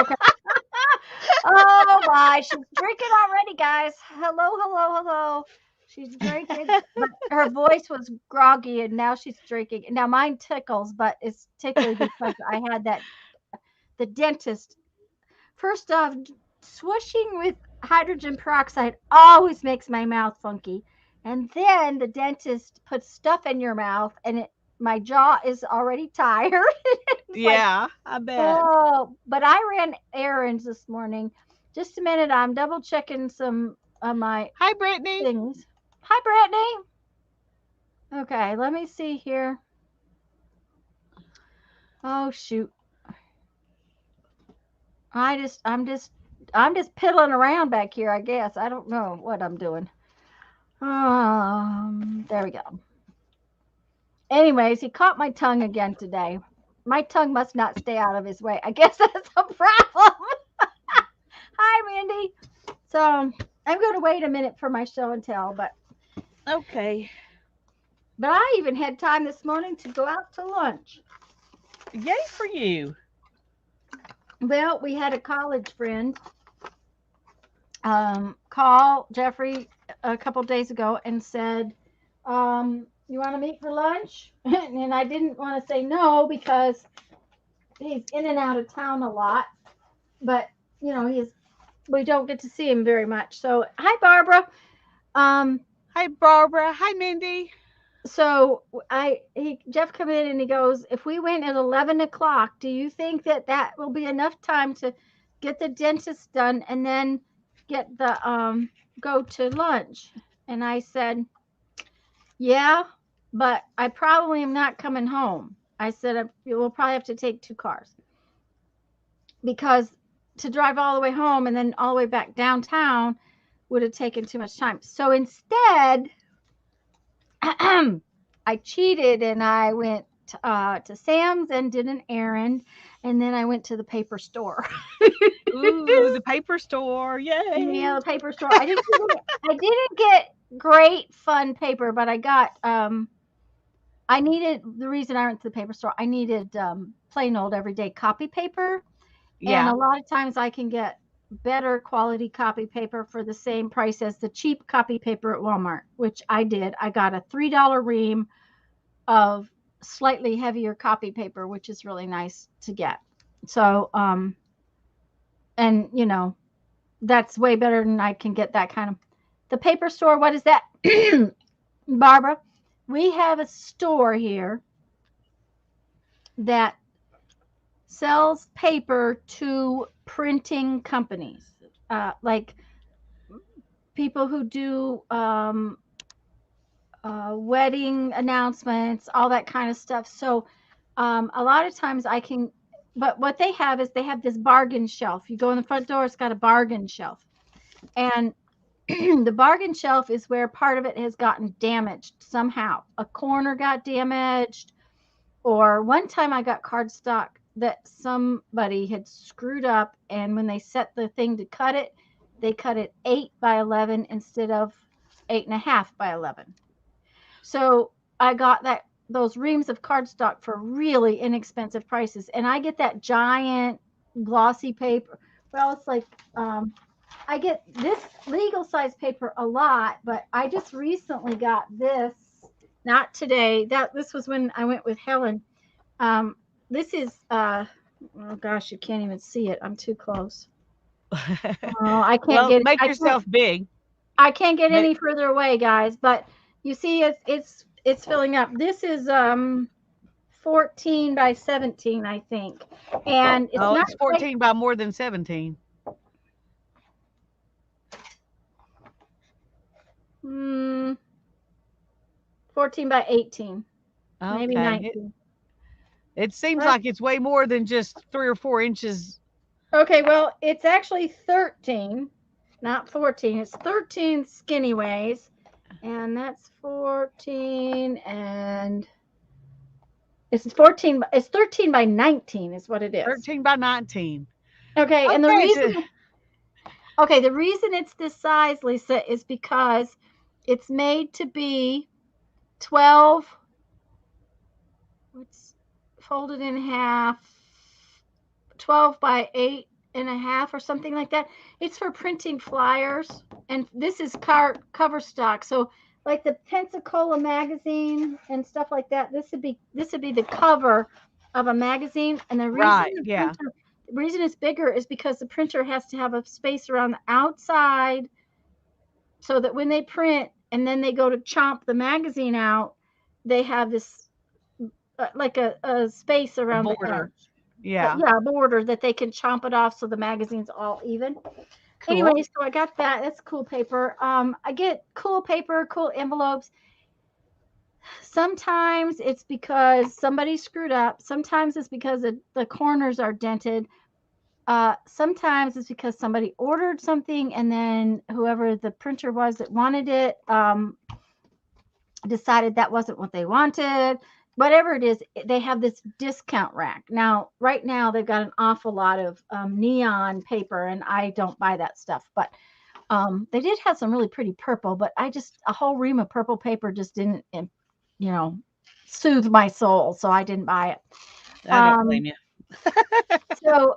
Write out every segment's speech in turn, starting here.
Okay. Oh my, she's drinking already, guys. Hello, hello, hello. She's drinking, but her voice was groggy, and now she's drinking. Now mine tickles, but it's tickly because I had that the dentist. First off, swishing with hydrogen peroxide always makes my mouth funky, and then the dentist puts stuff in your mouth, and my jaw is already tired. It's like, Yeah, I bet. oh, but I ran errands this morning. Just a minute, I'm double checking some of my Hi, Brittany. things. Hi, Brittany. Okay, let me see here. Oh shoot. I'm just piddling around back here, I guess. I don't know what I'm doing. There we go. Anyways, he caught my tongue again today. My tongue must not stay out of his way. I guess that's a problem. Hi, Mandy. So I'm going to wait a minute for my show and tell, Okay. but I even had time this morning to go out to lunch. Yay for you. Well, we had a college friend call Jeffrey a couple days ago and said, "You want to meet for lunch?" And I didn't want to say no because he's in and out of town a lot, but he's we don't get to see him very much. So, hi, Barbara. Um, Hi, Barbara. Hi, Mindy. so Jeff come in and he goes, if we went at 11 o'clock, do you think that will be enough time to get the dentist done and then get the go to lunch? And I said, yeah, but I probably am not coming home. I said, we'll probably have to take two cars because to drive all the way home and then all the way back downtown would have taken too much time. So instead, I cheated and I went to Sam's and did an errand, and then I went to the paper store. Ooh, the paper store. Yeah, Yay. the paper store. I didn't get great fun paper, but I got I needed the reason I went to the paper store. I needed plain old everyday copy paper, and Yeah. a lot of times I can get better quality copy paper for the same price as the cheap copy paper at Walmart, which I did. I got a $3 ream of slightly heavier copy paper, which is really nice to get. So, and that's way better than I can get that kind of. The paper store, what is that? Barbara, we have a store here that sells paper to printing companies, like people who do wedding announcements, all that kind of stuff. So a lot of times I can, but what they have is they have this bargain shelf. You go in the front door, it's got a bargain shelf. And the bargain shelf is where part of it has gotten damaged somehow. A corner got damaged, or one time I got cardstock that somebody had screwed up, and when they set the thing to cut it, they cut it 8 by 11 instead of 8.5 by 11. So I got those reams of cardstock for really inexpensive prices, and I get that giant glossy paper. Well, it's like I get this legal size paper a lot, but I just recently got this. Not today. That this was when I went with Helen. Um, this is oh gosh, you can't even see it. I'm too close. Oh, I can't Well, get make I can't yourself big. I can't get Make, any further away, guys. But you see, it's filling up. This is 14 by 17, I think, and it's oh, not it's quite 14 by more than 17. mm, 14 by 18, maybe Okay. It, 19. it seems What? like it's way more than just 3 or 4 inches. Okay, well, it's actually 13, not 14. It's 13 skinny ways, and that's 14, and it's 13 by 19 is what it is. 13 by 19. Okay, and Okay. So, the reason it's this size, Lisa, is because it's made to be 12, what's folded in half, 12 by 8. and a half or something like that. It's for printing flyers, and this is cover stock. So like the Pensacola magazine and stuff like that. This would be the cover of a magazine, and Right. Yeah. the reason it's bigger is because the printer has to have a space around the outside so that when they print and then they go to chomp the magazine out, they have this like a space A around the border. edge. Yeah. Yeah, a border that they can chomp it off so the magazine's all even. Cool. Anyway, so I got that. That's cool paper. I get cool paper, cool envelopes. Sometimes it's because somebody screwed up. Sometimes it's because the corners are dented. Sometimes it's because somebody ordered something and then whoever the printer was that wanted it decided that wasn't what they wanted. Whatever it is, they have this discount rack. Now, right now, they've got an awful lot of neon paper, and I don't buy that stuff. But they did have some really pretty purple, but a whole ream of purple paper just didn't, you know, soothe my soul. So I didn't buy it. I don't Um, blame you. so,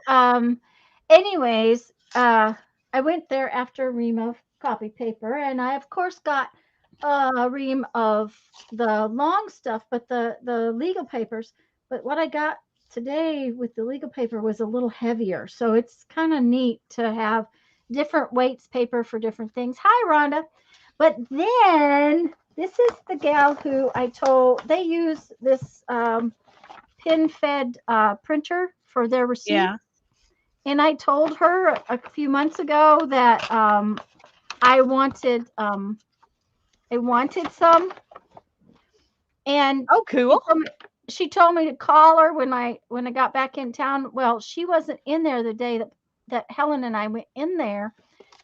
anyways, I went there after a ream of copy paper, and I, of course, got a ream of the long stuff, but the legal papers. But what I got today with the legal paper was a little heavier, so it's kind of neat to have different weights paper for different things. Hi, Rhonda. But then this is the gal who I told they use this pin-fed printer for their Yeah. receipts, and I told her a few months ago that I wanted um, I wanted some, and Oh, she cool. told me, she told me to call her when I got back in town. Well, she wasn't in there the day that Helen and I went in there,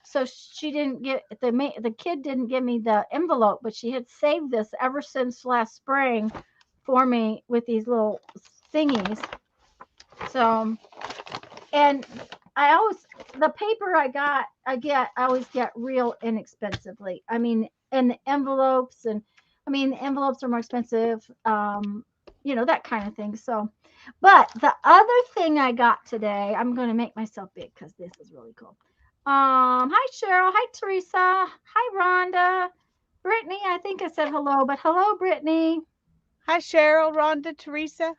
so she didn't get the kid didn't give me the envelope, but she had saved this ever since last spring for me with these little thingies. So, and I always the paper I always get real inexpensively. I mean, and the envelopes and I mean the envelopes are more expensive, that kind of thing. So, but the other thing I got today, I'm going to make myself big because this is really cool. Hi Cheryl, hi Teresa, hi Rhonda, Brittany. I think I said hello, but hello Brittany. Hi, Cheryl, Rhonda, Teresa.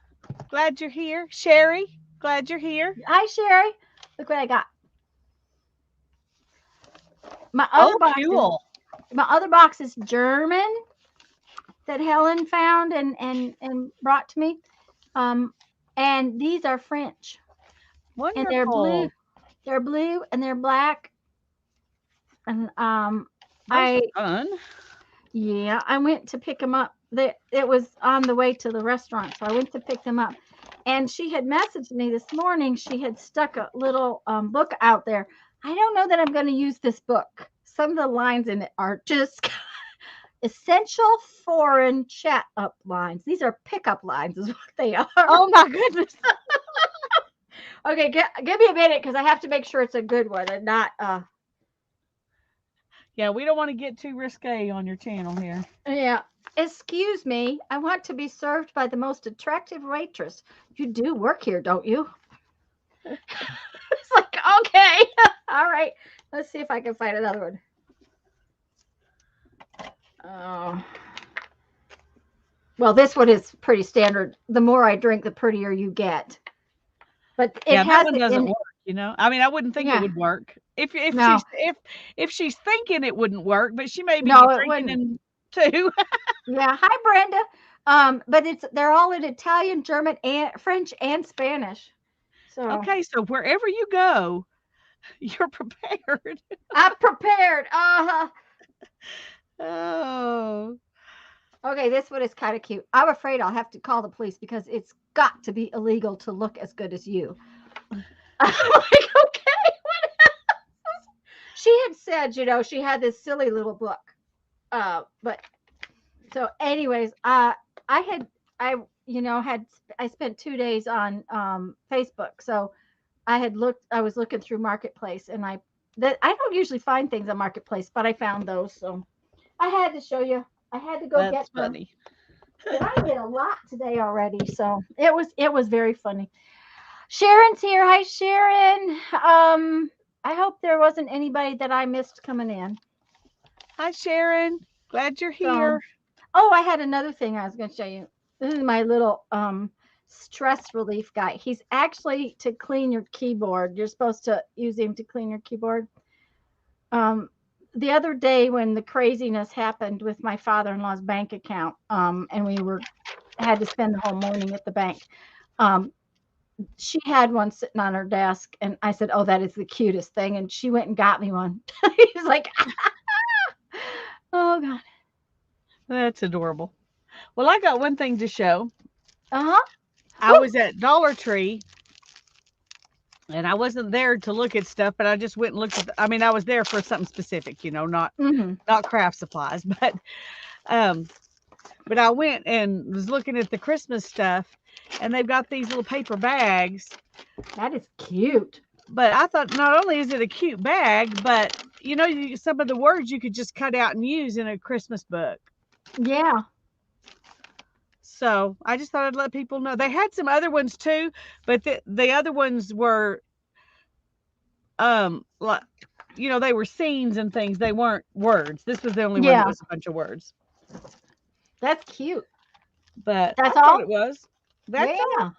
Glad you're here. Sherry, glad you're here. Hi Sherry. Look what I got. My other Oh, box is cool. my other box is German that Helen found and brought to me. Um, and these are French, and they're blue. Wonderful. They're blue and they're black. And Those I are fun. yeah, I went to pick them up. It was on the way to the restaurant, so I went to pick them up. And she had messaged me this morning. She had stuck a little book out there. I don't know that I'm going to use this book. Some of the lines in it are just essential foreign chat up lines. These are pickup lines, is what they are. Oh, my goodness. Okay, give me a minute because I have to make sure it's a good one and not. Yeah, we don't want to get too risque on your channel here. Yeah. Excuse me. I want to be served by the most attractive waitress. You do work here, don't you? It's like, okay. All right. Let's see if I can find another one. Oh. Well, this one is pretty standard. The more I drink, the prettier you get. But it Yeah, that has one it doesn't in. work, I mean, I wouldn't think it Yeah. would work. If No. she's thinking it wouldn't work, but she may be No, it drinking wouldn't. and too. Yeah. Hi, Brenda. But they're all in Italian, German, and French and Spanish. So Okay, so wherever you go, you're prepared. I'm prepared. Oh. Okay, this one is kind of cute. I'm afraid I'll have to call the police because it's got to be illegal to look as good as you. I'm like, okay. She had said, she had this silly little book. But so, anyways, I had, I, had, I spent 2 days on Facebook. So I was looking through Marketplace and I don't usually find things on Marketplace, but I found those. So I had to show you. I had to go get That's them. funny. And I did a lot today already, so it was very funny. Sharon's here. Hi, Sharon. I hope there wasn't anybody that I missed coming in. Hi, Sharon. Glad you're So, here. oh, I had another thing I was going to show you. This is my little stress relief guy. He's actually to clean your keyboard. You're supposed to use him to clean your keyboard. Um, the other day when the craziness happened with my father-in-law's bank account, and we were had to spend the whole morning at the bank. Um, she had one sitting on her desk, and I said, "Oh, that is the cutest thing." And she went and got me one. He's like, "Oh God." That's adorable. Well, I got one thing to show. Uh-huh. I Woo. was at Dollar Tree and I wasn't there to look at stuff, but I just went and looked at I mean, I was there for something specific, not Mhm. not craft supplies, um but I went and was looking at the Christmas stuff and they've got these little paper bags. That is cute. But I thought not only is it a cute bag, but some of the words you could just cut out and use in a Christmas book. Yeah. So I just thought I'd let people know. They had some other ones too, but the other ones were like they were scenes and things. They weren't words. This was the only one that Yeah. was a bunch of words. That's cute. But I That's thought all? it was. That's all. Yeah.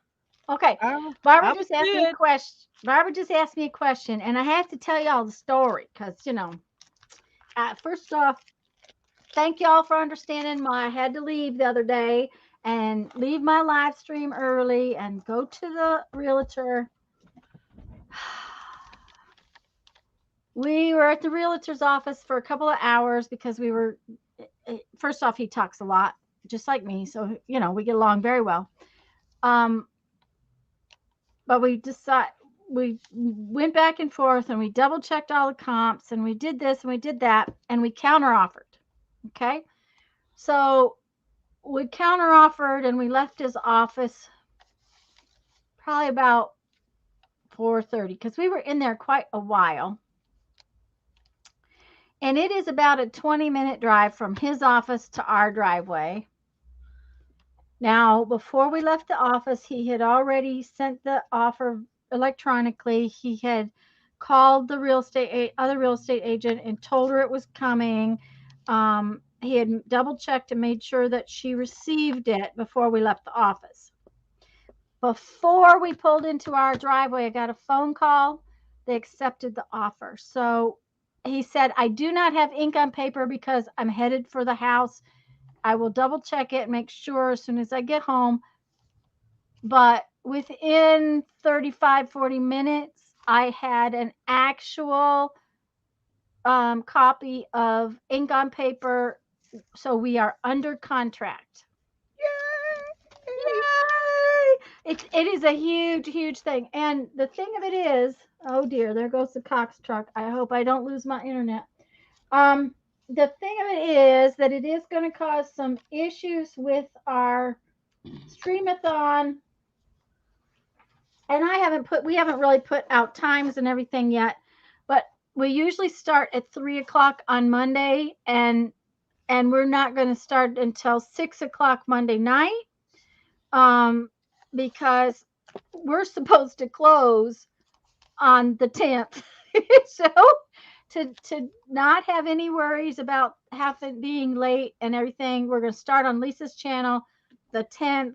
Okay. I Barbara was just asked me a good. question. Barbara just asked me a question, and I have to tell y'all the story because, first off, thank y'all for understanding I had to leave the other day and leave my live stream early and go to the realtor. We were at the realtor's office for a couple of hours because first off, he talks a lot, just like me. So, we get along very well. Um, but we went back and forth and we double checked all the comps and we did this and we did that and we counter offered. Okay. So we counter offered and we left his office probably about 4:30 because we were in there quite a while. And it is about a 20-minute drive from his office to our driveway. Now, before we left the office, he had already sent the offer electronically. He had called the other real estate agent and told her it was coming. He had double checked and made sure that she received it before we left the office. Before we pulled into our driveway, I got a phone call. They accepted the offer. So he said, I do not have ink on paper because I'm headed for the house. I will double check it and make sure as soon as I get home. But within 35, 40 minutes, I had an actual copy of ink on paper. So we are under contract. Yay! Yay! It is a huge, huge thing. And the thing of it is, oh dear, there goes the Cox truck. I hope I don't lose my internet. The thing of it is that it is going to cause some issues with our streamathon. And we haven't really put out times and everything yet, but we usually start at 3 o'clock on Monday, and we're not going to start until 6 o'clock Monday night, um, because we're supposed to close on the 10th. So to not have any worries about having being late and everything, we're going to start on Lisa's channel the 10th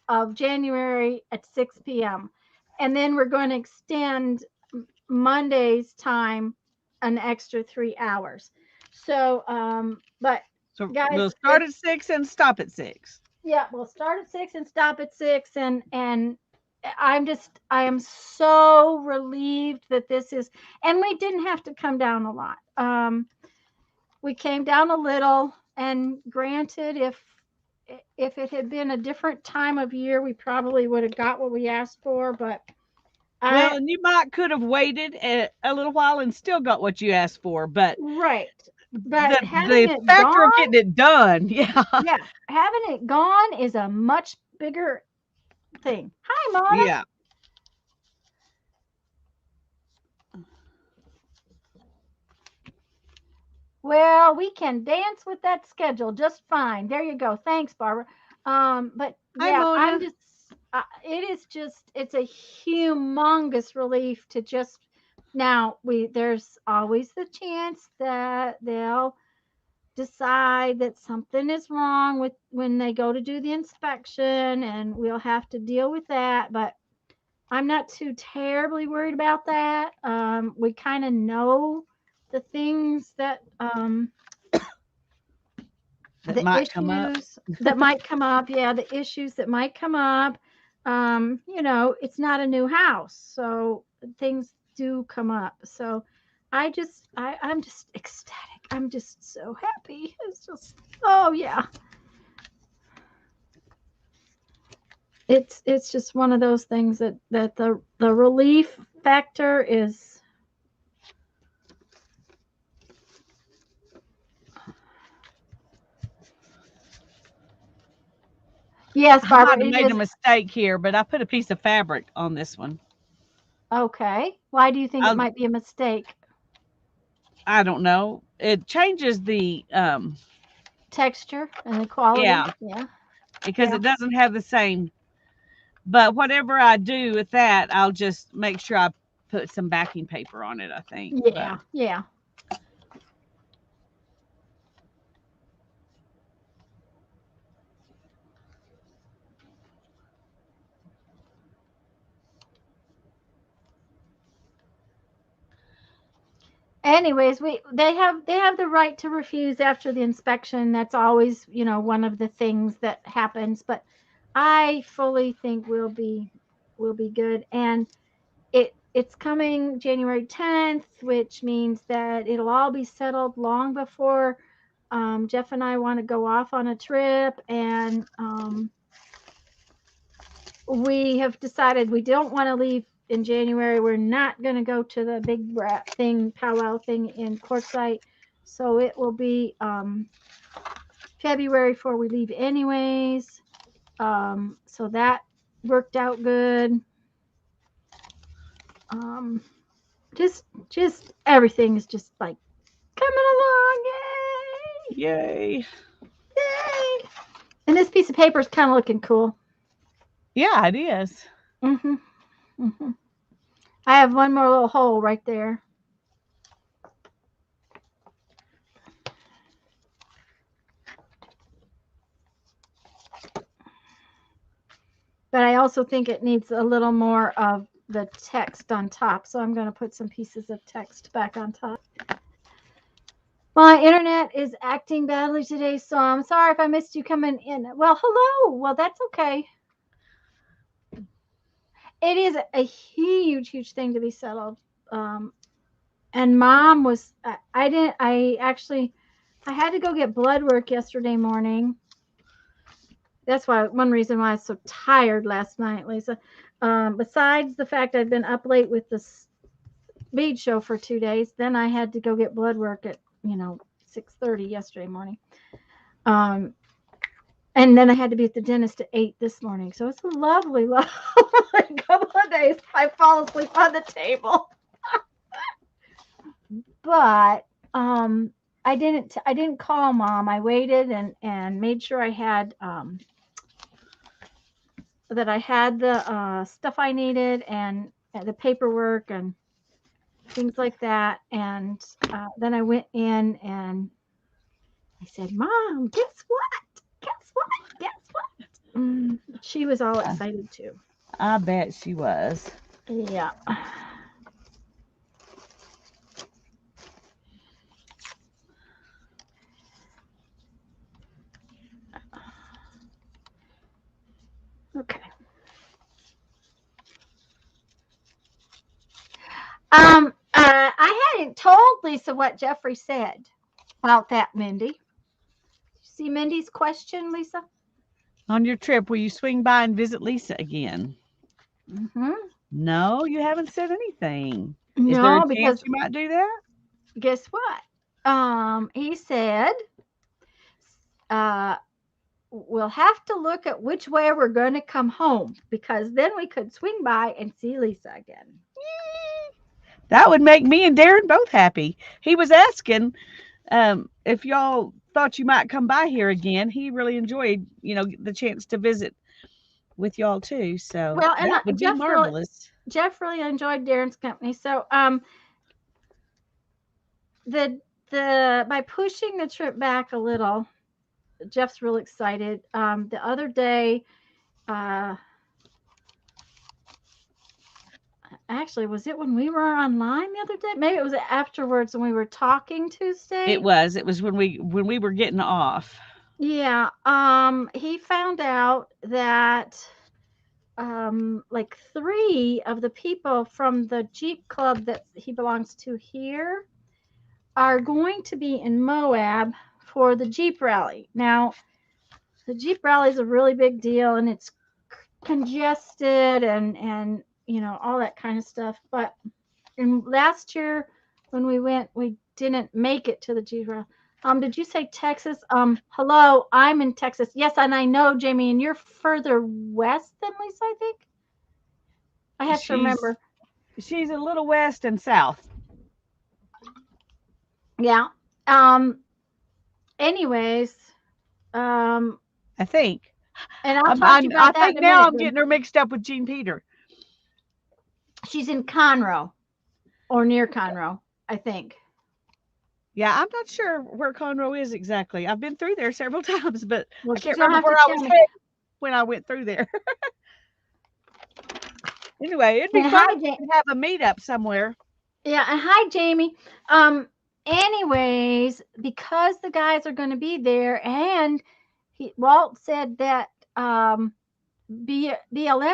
of January at 6 p.m. And then we're going to extend Monday's time an extra 3 hours. So, but So guys, we'll start at 6 and stop at 6. yeah, we'll start at 6 and stop at 6. And I am so relieved that this is, and we didn't have to come down a lot. We came down a little, and granted, if it had been a different time of year, we probably would have got what we asked for. But Well, I and you might could have waited a little while and still got what you asked for, but right, but having the it factor of gone, getting it done, yeah, yeah, having it gone is a much bigger thing. Hi, Mona. yeah. Well, we can dance with that schedule just fine. There you go. Thanks, Barbara. But Hi, yeah, Mona. it is just, it's a humongous relief to just, now we, there's always the chance that they'll decide that something is wrong with when they go to do the inspection, and we'll have to deal with that. But I'm not too terribly worried about that. We kind of know the things that, That the might come up. issues that might come up. Yeah, the issues that might come up. It's not a new house, so things do come up. So I'm just ecstatic. I'm just so happy. It's just, oh yeah. It's just one of those things that the relief factor is. Yes, I Barbara, might have it made a is. mistake here, but I put a piece of fabric on this one. Okay. Why do you think it I might be a mistake? I don't know. It changes the Texture and the quality? yeah, Yeah. because Yeah. it doesn't have the same. But whatever I do with that, I'll just make sure I put some backing paper on it, I think. But Yeah. Yeah. Anyways, we they have the right to refuse after the inspection. That's always, one of the things that happens, but I fully think we'll be good. And it's coming January 10th, which means that it'll all be settled long before Jeff and I want to go off on a trip. And we have decided we don't want to leave in January. We're not going to go to the big brat thing, powwow thing in Quartzsite. So it will be February before we leave, anyways. So that worked out good. Um, just everything is just like coming along. Yay! yay. Yay! And this piece of paper is kind of looking cool. Yeah, it is. hmm hmm I have one more little hole right there. But I also think it needs a little more of the text on top. So I'm going to put some pieces of text back on top. My internet is acting badly today, so I'm sorry if I missed you coming in. Well, hello. Well, that's okay. It is a huge, huge thing to be settled. Um, and mom was, I didn't, I actually, I had to go get blood work yesterday morning. That's why, one reason why I was so tired last night, Lisa. Besides the fact I'd been up late with this bead show for 2 days, then I had to go get blood work at 6:30 yesterday morning. Um, and then I had to be at the dentist at 8 this morning. So it's a lovely, lovely couple of days. I fall asleep on the table. But I didn't call mom. I waited and made sure I had that I had the stuff I needed, and the paperwork and things like that. And then I went in and I said, "Mom, guess what? Guess what? Guess what?" She was all I, excited too. I bet she was. Yeah. Okay. I hadn't told Lisa what Jeffrey said about that, Mindy. See Mindy's question, Lisa? On your trip, will you swing by and visit Lisa again? Mm-hmm. No, you haven't said anything. Is there a No, chance because you might do that? guess what? He said, uh, we'll have to look at which way we're going to come home, because then we could swing by and see Lisa again. That would make me and Darren both happy. He was asking if y'all thought you might come by here again. He really enjoyed, the chance to visit with y'all too. So Well, and that would be marvelous. Jeff really enjoyed Darren's company. So the by pushing the trip back a little, Jeff's real excited. The other day, uh, actually, was it when we were online the other day? Maybe it was afterwards when we were talking It Tuesday. was. It was when we were getting off. Yeah. He found out that like three of the people from the Jeep club that he belongs to here are going to be in Moab for the Jeep rally. Now, the Jeep rally is a really big deal and it's congested and all that kind of stuff. But in last year when we went, we didn't make it to the Jeep rally. Did you say Texas? Hello, I'm in Texas. Yes, and I know, Jamie, and you're further west than Lisa, I think. I have to She's remember. she's a little west and south, Yeah. Um. Anyways, um, I think. and I'll talk to you I about that think in a now minute. I'm getting her mixed up with Jean Peter. She's in Conroe or near Conroe, I think. Yeah, I'm not sure where Conroe is exactly. I've been through there several times, but Well, I can't you'll remember have where to I tell was me. headed when I went through there. Anyway, it'd be And fun hi, if we could have a meetup somewhere. yeah, and hi, Jamie. Anyways, because the guys are going to be there, and Walt said that BLM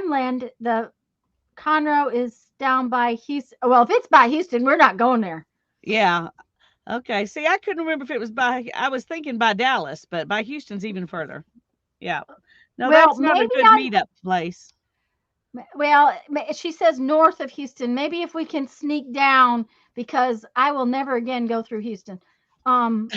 land, the Conroe is down by Houston. Well, if it's by Houston, we're not going there. Yeah. Okay. See, I couldn't remember if it was I was thinking by Dallas, but by Houston's even further. Yeah. No, Well, that's not a maybe good not. meetup place. Well, she says north of Houston. Maybe if we can sneak down, because I will never again go through Houston. Um,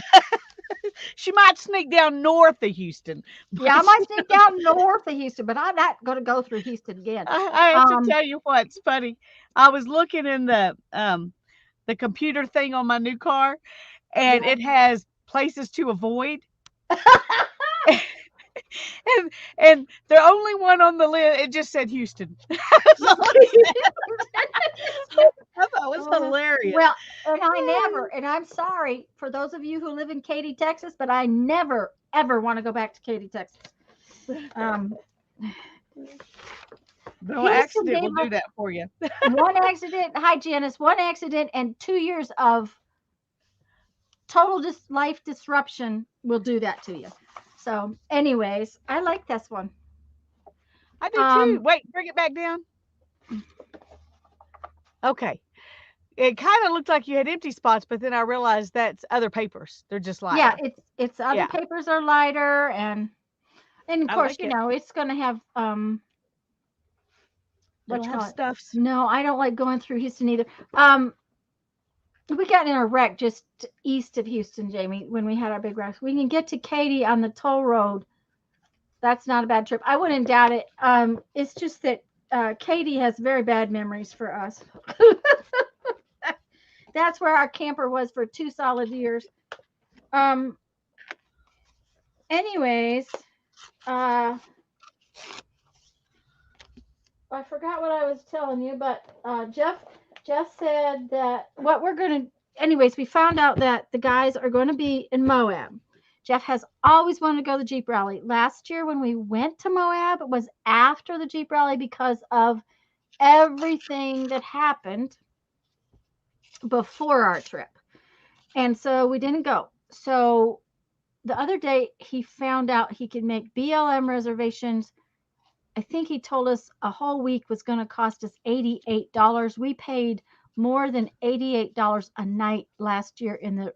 She might sneak down north of Houston, yeah, I but might sneak down north of Houston, but I'm not going to go through Houston again. I have to Um, tell you what's funny. I was looking in the computer thing on my new car, and yeah. it has places to avoid. And the only one on the list, it just said Houston. I thought it was hilarious. Well, and and I'm sorry for those of you who live in Katy, Texas, but I never, ever want to go back to Katy, Texas. Um, No Houston accident gave will do us that for you. one accident. Hi, Janice. One accident and 2 years of total life disruption will do that to you. So, anyways, I like this one. I do too. Um, Wait, bring it back down. Okay. It kind of looked like you had empty spots, but then I realized that's other papers. They're just yeah, lighter. it's other Yeah, papers are lighter, and of I course, like it. it's going to have what It'll you have call it. stuffs. No, I don't like going through Houston either. Um, we got in a wreck just east of Houston, Jamie, when we had our big wreck. We can get to Katy on the toll road. That's not a bad trip. I wouldn't doubt it. It's just that Katy has very bad memories for us. That's where our camper was for 2 solid years. Um, anyways, uh, I forgot what I was telling you, but Jeff said that what we're gonna. Anyways, we found out that the guys are going to be in Moab. Jeff has always wanted to go to the Jeep rally. Last year when we went to Moab, it was after the Jeep rally because of everything that happened before our trip. And so we didn't go. So the other day he found out he could make BLM reservations. I think he told us a whole week was going to cost us $88. We paid more than $88 a night last year in the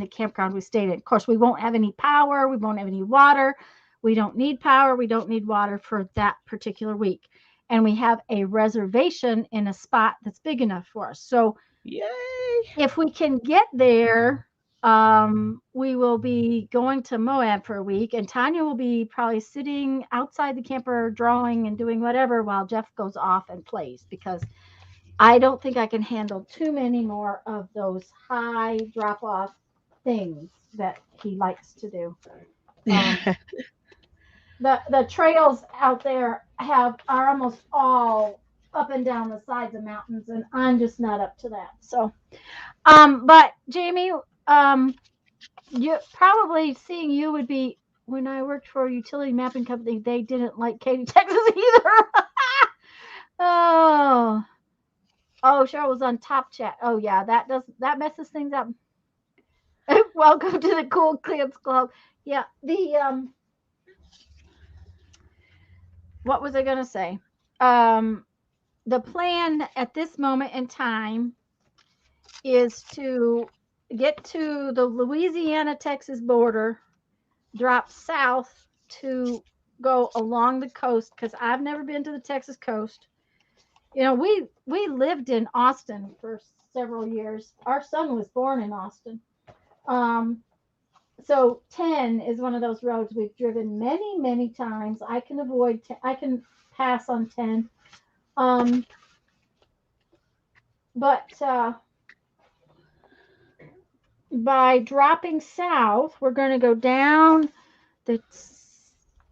campground we stayed in. Of course, we won't have any power, we won't have any water. We don't need power, we don't need water for that particular week. And we have a reservation in a spot that's big enough for us. So Yay. if we can get there, we will be going to Moab for a week, and Tanya will be probably sitting outside the camper drawing and doing whatever while Jeff goes off and plays, because I don't think I can handle too many more of those high drop off things that he likes to do. Um, The trails out there have are almost all up and down the sides of mountains, and I'm just not up to that. So, but Jamie, you probably seeing you would be when I worked for a utility mapping company. They didn't like Katy, Texas either. Oh, oh, Cheryl was on Top Chat. Oh yeah, that messes things up. Welcome to the Cool Kids Club. Yeah, the what was I gonna say? Um, the plan at this moment in time is to get to the Louisiana Texas border, drop south to go along the coast because I've never been to the Texas coast. You know, we lived in Austin for several years. Our son was born in Austin. Um, so 10 is one of those roads we've driven many times. I can avoid I can pass on 10. Um, but by dropping south, we're going to go down the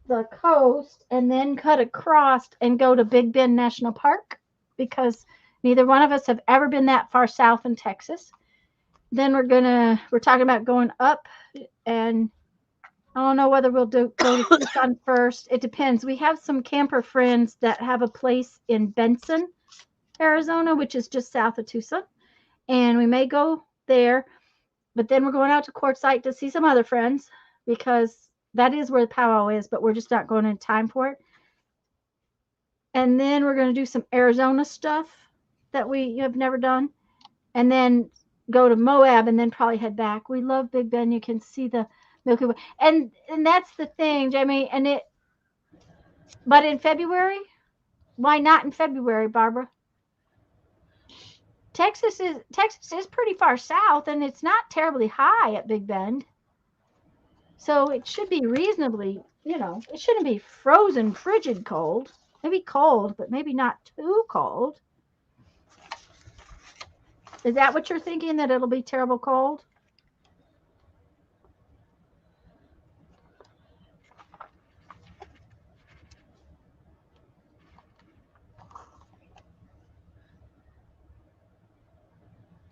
the coast and then cut across and go to Big Bend National Park because neither one of us have ever been that far south in Texas. Then we're talking about going up, and I don't know whether we'll go to Tucson first. It depends. We have some camper friends that have a place in Benson, Arizona, which is just south of Tucson, and we may go there. But then we're going out to Quartzsite to see some other friends because that is where the powwow is, but we're just not going in time for it. And then we're going to do some Arizona stuff that we have never done, and then go to Moab, and then probably head back. We love Big Bend. You can see the Milky Way, and that's the thing, Jamie. But in February, why not in February, Barbara? Texas is pretty far south, and it's not terribly high at Big Bend. So it should be reasonably, it shouldn't be frozen, frigid cold. Maybe cold, but maybe not too cold. Is that what you're thinking, that it'll be terrible cold?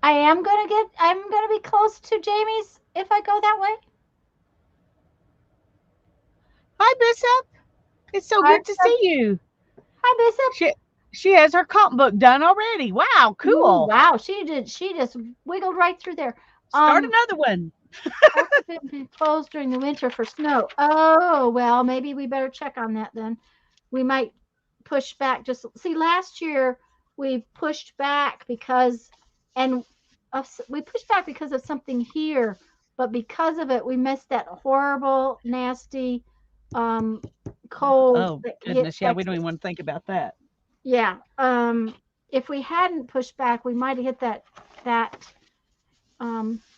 I'm gonna be close to Jamie's if I go that way. Hi, Bishop. It's so Hi, good to see you. Bishop. She she has her comp book done already. Wow, Ooh, cool. wow, she did. She just wiggled right through there. Start Um, another one. Parks have been closed during the winter for snow. Oh, well, maybe we better check on that then. We might push back. Just see, last year we pushed back and we pushed back because of something here, but because of it, we missed that horrible, nasty, um, cold Oh that hit goodness, yeah, we don't Texas. even want to think about that. Yeah. If we hadn't pushed back, we might have hit that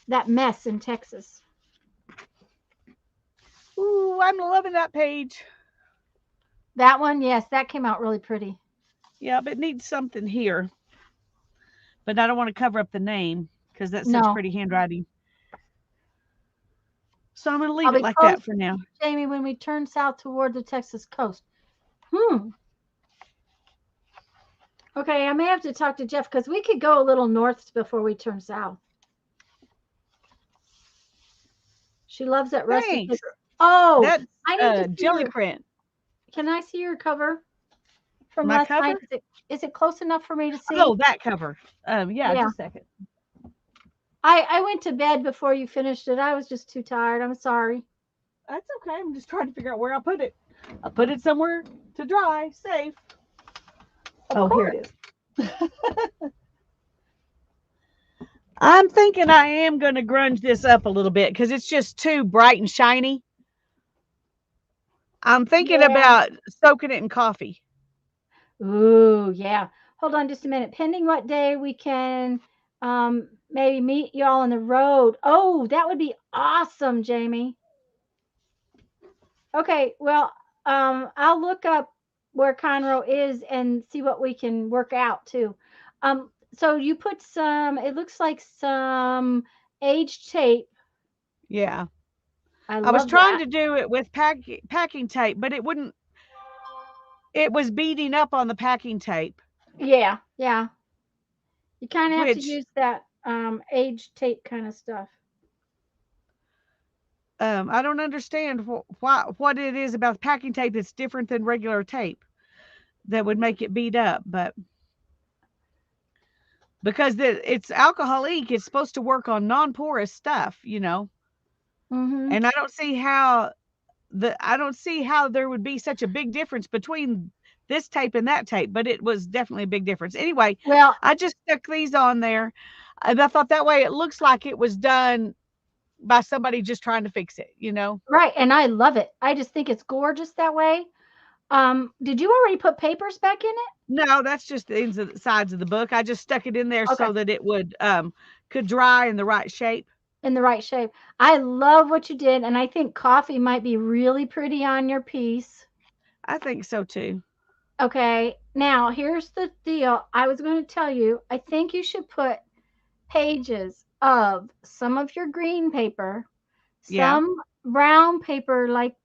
that mess in Texas. Ooh, I'm loving that page. That one, yes, that came out really pretty. Yeah, but it needs something here. But I don't want to cover up the name because that's such No, pretty handwriting. So I'm going to I'll leave it be like close, that for now. Jamie, when we turn south toward the Texas coast. Hmm. Okay, I may have to talk to Jeff because we could go a little north before we turn south. She loves that rustic Thanks. paper. Oh, That's I need to see jelly your. print. Can I see your cover from My last cover? night? Is it close enough for me to see? Oh, that cover. Yeah, Yeah. just a second. I went to bed before you finished it. I was just too tired. I'm sorry. That's okay. I'm just trying to figure out where I'll put it. I'll put it somewhere to dry, safe. Of Oh, here course. it is. I'm thinking I am going to grunge this up a little bit because it's just too bright and shiny. I'm thinking Yeah. about soaking it in coffee. Ooh, yeah. Hold on just a minute. Pending what day we can maybe meet y'all on the road. Oh, that would be awesome, Jamie. Okay, well, I'll look up where Conroe is and see what we can work out too. So you put it looks like some aged tape. Yeah. I I was love trying that. to do it with packing tape, but it wouldn't. It was beating up on the packing tape, Yeah, yeah. You kind of have to which use that age tape kind of stuff. I don't understand what it is about packing tape that's different than regular tape that would make it beat up. But because it's alcohol ink, it's supposed to work on non-porous stuff, Mhm. and I don't see how there would be such a big difference between this tape and that tape, but it was definitely a big difference. Anyway, Well, I just stuck these on there, and I thought that way it looks like it was done by somebody just trying to fix it. right, and I love it. I just think it's gorgeous that way. Did you already put papers back in it? No, that's just the sides of the book. I just stuck it in there Okay, so that it would could dry in the right shape. in the right shape. I love what you did, and I think coffee might be really pretty on your piece. I think so too. Okay, now here's the deal. I was going to tell you, I think you should put pages of some of your green paper, Yeah. some brown paper like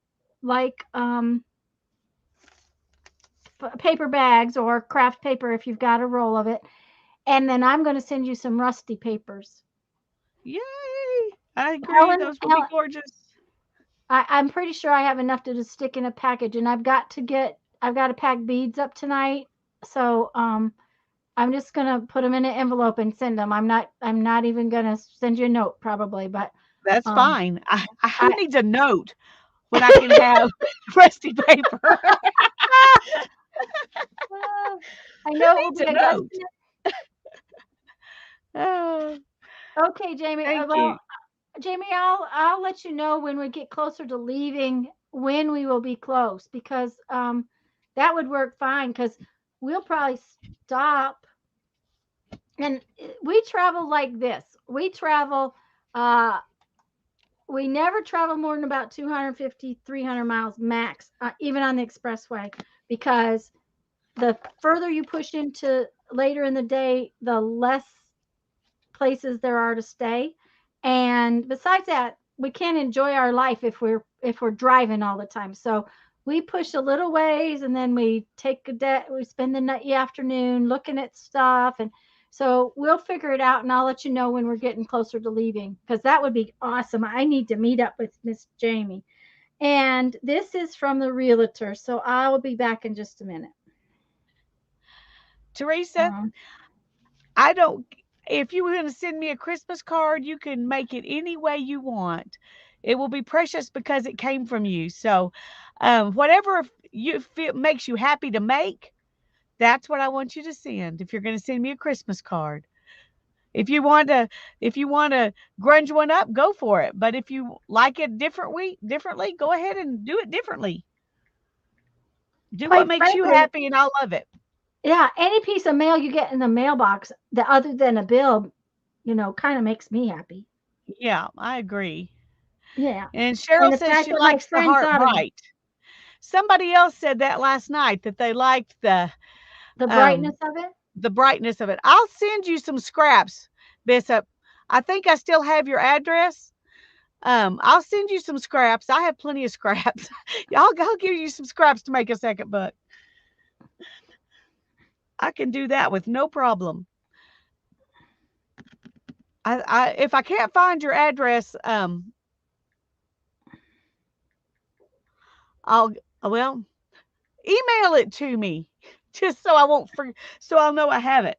paper bags or craft paper if you've got a roll of it. And then I'm going to send you some rusty papers. Yay! I agree. Helen, Those would be gorgeous. I'm pretty sure I have enough to just stick in a package, and I've got to pack beads up tonight. So I'm just gonna put them in an envelope and send them. I'm not even gonna send you a note probably, but That's um fine. Who I needs a note when I can have rusty paper? I Who know it will needs be a a note? estimate. Oh, Okay, Jamie. thank you. Jamie, I'll let you know when we get closer to leaving when we will be close because that would work fine because we'll probably stop and we travel like this. Uh we never travel more than about 250, 300 miles max, even on the expressway, because the further you push into later in the day, the less places there are to stay. And besides that, we can't enjoy our life if we're driving all the time. So we push a little ways and then we take we spend the afternoon looking at stuff, and so we'll figure it out and I'll let you know when we're getting closer to leaving because that would be awesome. I need to meet up with Miss Jamie. And this is from the realtor, so I will be back in just a minute. Teresa, Um, I don't if you were going to send me a Christmas card, you can make it any way you want. It will be precious because it came from you. So, whatever you feel makes you happy to make, that's what I want you to send. If you're going to send me a Christmas card, if you want to, if you want to grunge one up, go for it. But if you like it differently, go ahead and do it differently. Do what quite makes you frankly, happy, and I'll love it. yeah, any piece of mail you get in the mailbox that other than a bill, kind of makes me happy. Yeah, I agree. Yeah. And And Cheryl the says fact she that my likes the friend heart thought of bright. Somebody else said that last night that they liked the um brightness of it. the brightness of it. I'll send you some scraps, Bishop. I think I still have your address. I'll send you some scraps. I have plenty of scraps. I'll give you some scraps to make a second book. I can do that with no problem. I if I can't find your address, I'll well email it to me just so I won't so I'll know I have it.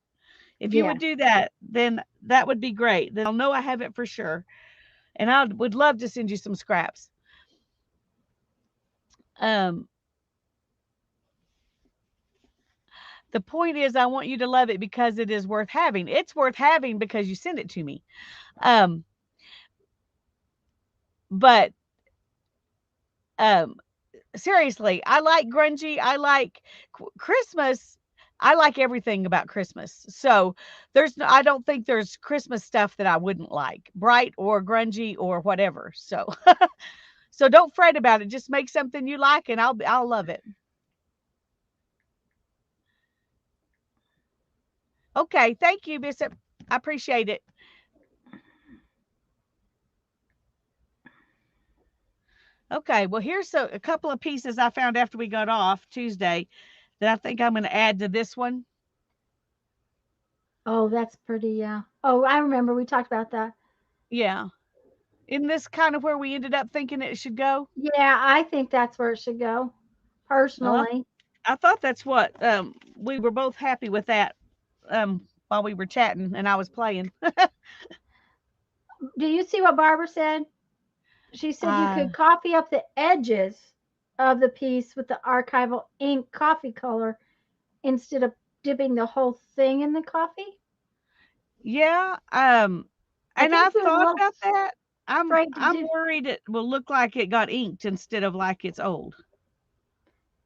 If you Yeah. would do that, then that would be great. Then I'll know I have it for sure. And I would love to send you some scraps. Um, the point is, I want you to love it because it is worth having. It's worth having because you send it to me. Um, but um, seriously, I like grungy. I like Christmas. I like everything about Christmas. So I don't think there's Christmas stuff that I wouldn't like, bright or grungy or whatever. So, so don't fret about it. Just make something you like, and I'll love it. Okay, thank you, Bishop. I appreciate it. Okay, well, here's a couple of pieces I found after we got off Tuesday that I think I'm going to add to this one. Oh, that's pretty, yeah. Oh, I remember we talked about that. Yeah. Isn't this kind of where we ended up thinking it should go? Yeah, I think that's where it should go, Well, personally. I thought that's what we were both happy with that while we were chatting and I was playing. Do you see what Barbara said? She said you uh, could coffee up the edges of the piece with the archival ink coffee color instead of dipping the whole thing in the coffee. yeah, I and think I've she was a thought little about that. afraid to I'm do. worried it will look like it got inked instead of like it's old.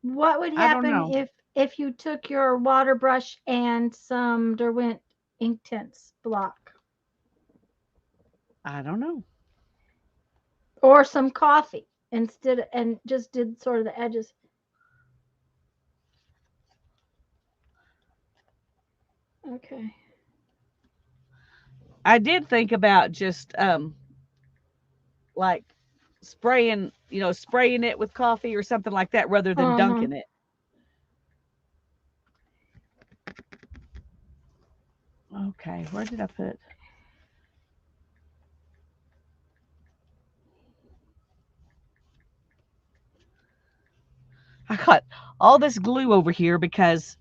What would I don't happen know. if you took your water brush and some Derwent ink tints block I don't know. or some coffee instead and just did sort of the edges? Okay. I did think about just like spraying it with coffee or something like that rather than Uh-huh. dunking it. Okay, where did I put? I got all this glue over here because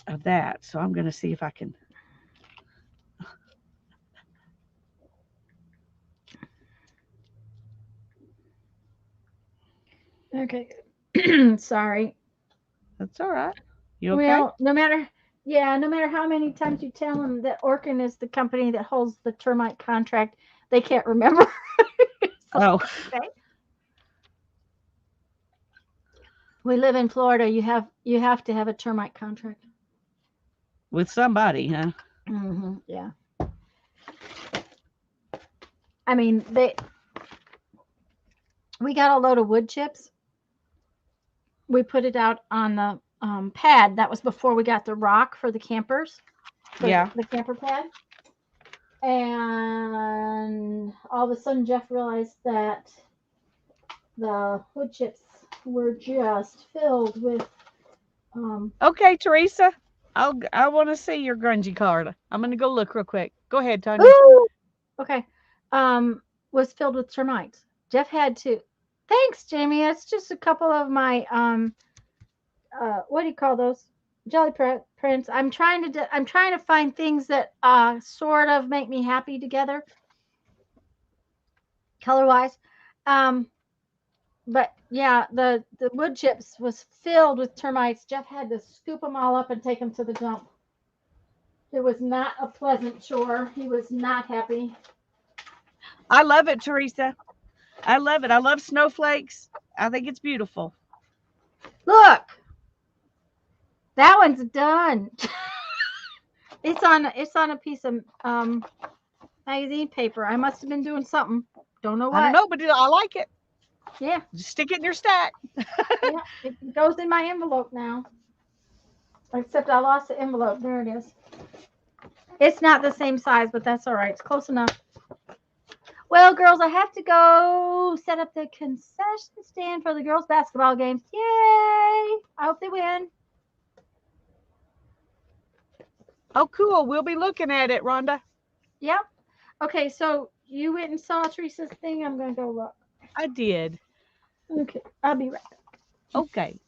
of that. So I'm going to see if I can. Okay. Sorry. That's all right. You okay? Well, no matter how many times you tell them that Orkin is the company that holds the termite contract, they can't remember. So, Oh, okay. We live in Florida. You have to have a termite contract. with somebody, huh? Yeah. I mean, we got a load of wood chips. We put it out on the pad. That was before we got the rock for the campers, for Yeah. the camper pad. And all of a sudden, Jeff realized that the wood chips were just filled with. Um, Okay, Teresa. I want to see your grungy card. I'm going to go look real quick. Go ahead, Tanya. Ooh! Okay. Was filled with termites. Jeff had to. Thanks, Jamie. It's just a couple of my what do you call those? Jelly prints. I'm trying to find things that sort of make me happy together, color wise. Um, but yeah, the wood chips was filled with termites. Jeff had to scoop them all up and take them to the dump. It was not a pleasant chore. He was not happy. I love it, Teresa. I love it. I love snowflakes. I think it's beautiful. Look, that one's done. It's on a piece of magazine paper. I must have been doing something. Don't know I don't what. know, but I like it. Yeah, Just stick it in your stack. yeah. It goes in my envelope now. Except I lost the envelope. There it is. It's not the same size, but that's all right. It's close enough. Well, girls, I have to go set up the concession stand for the girls' basketball games. Yay! I hope they win. Oh, cool. We'll be looking at it, Rhonda. Yep. Okay, so you went and saw Teresa's thing. I'm going to go look. I did. Okay, I'll be right back. Okay.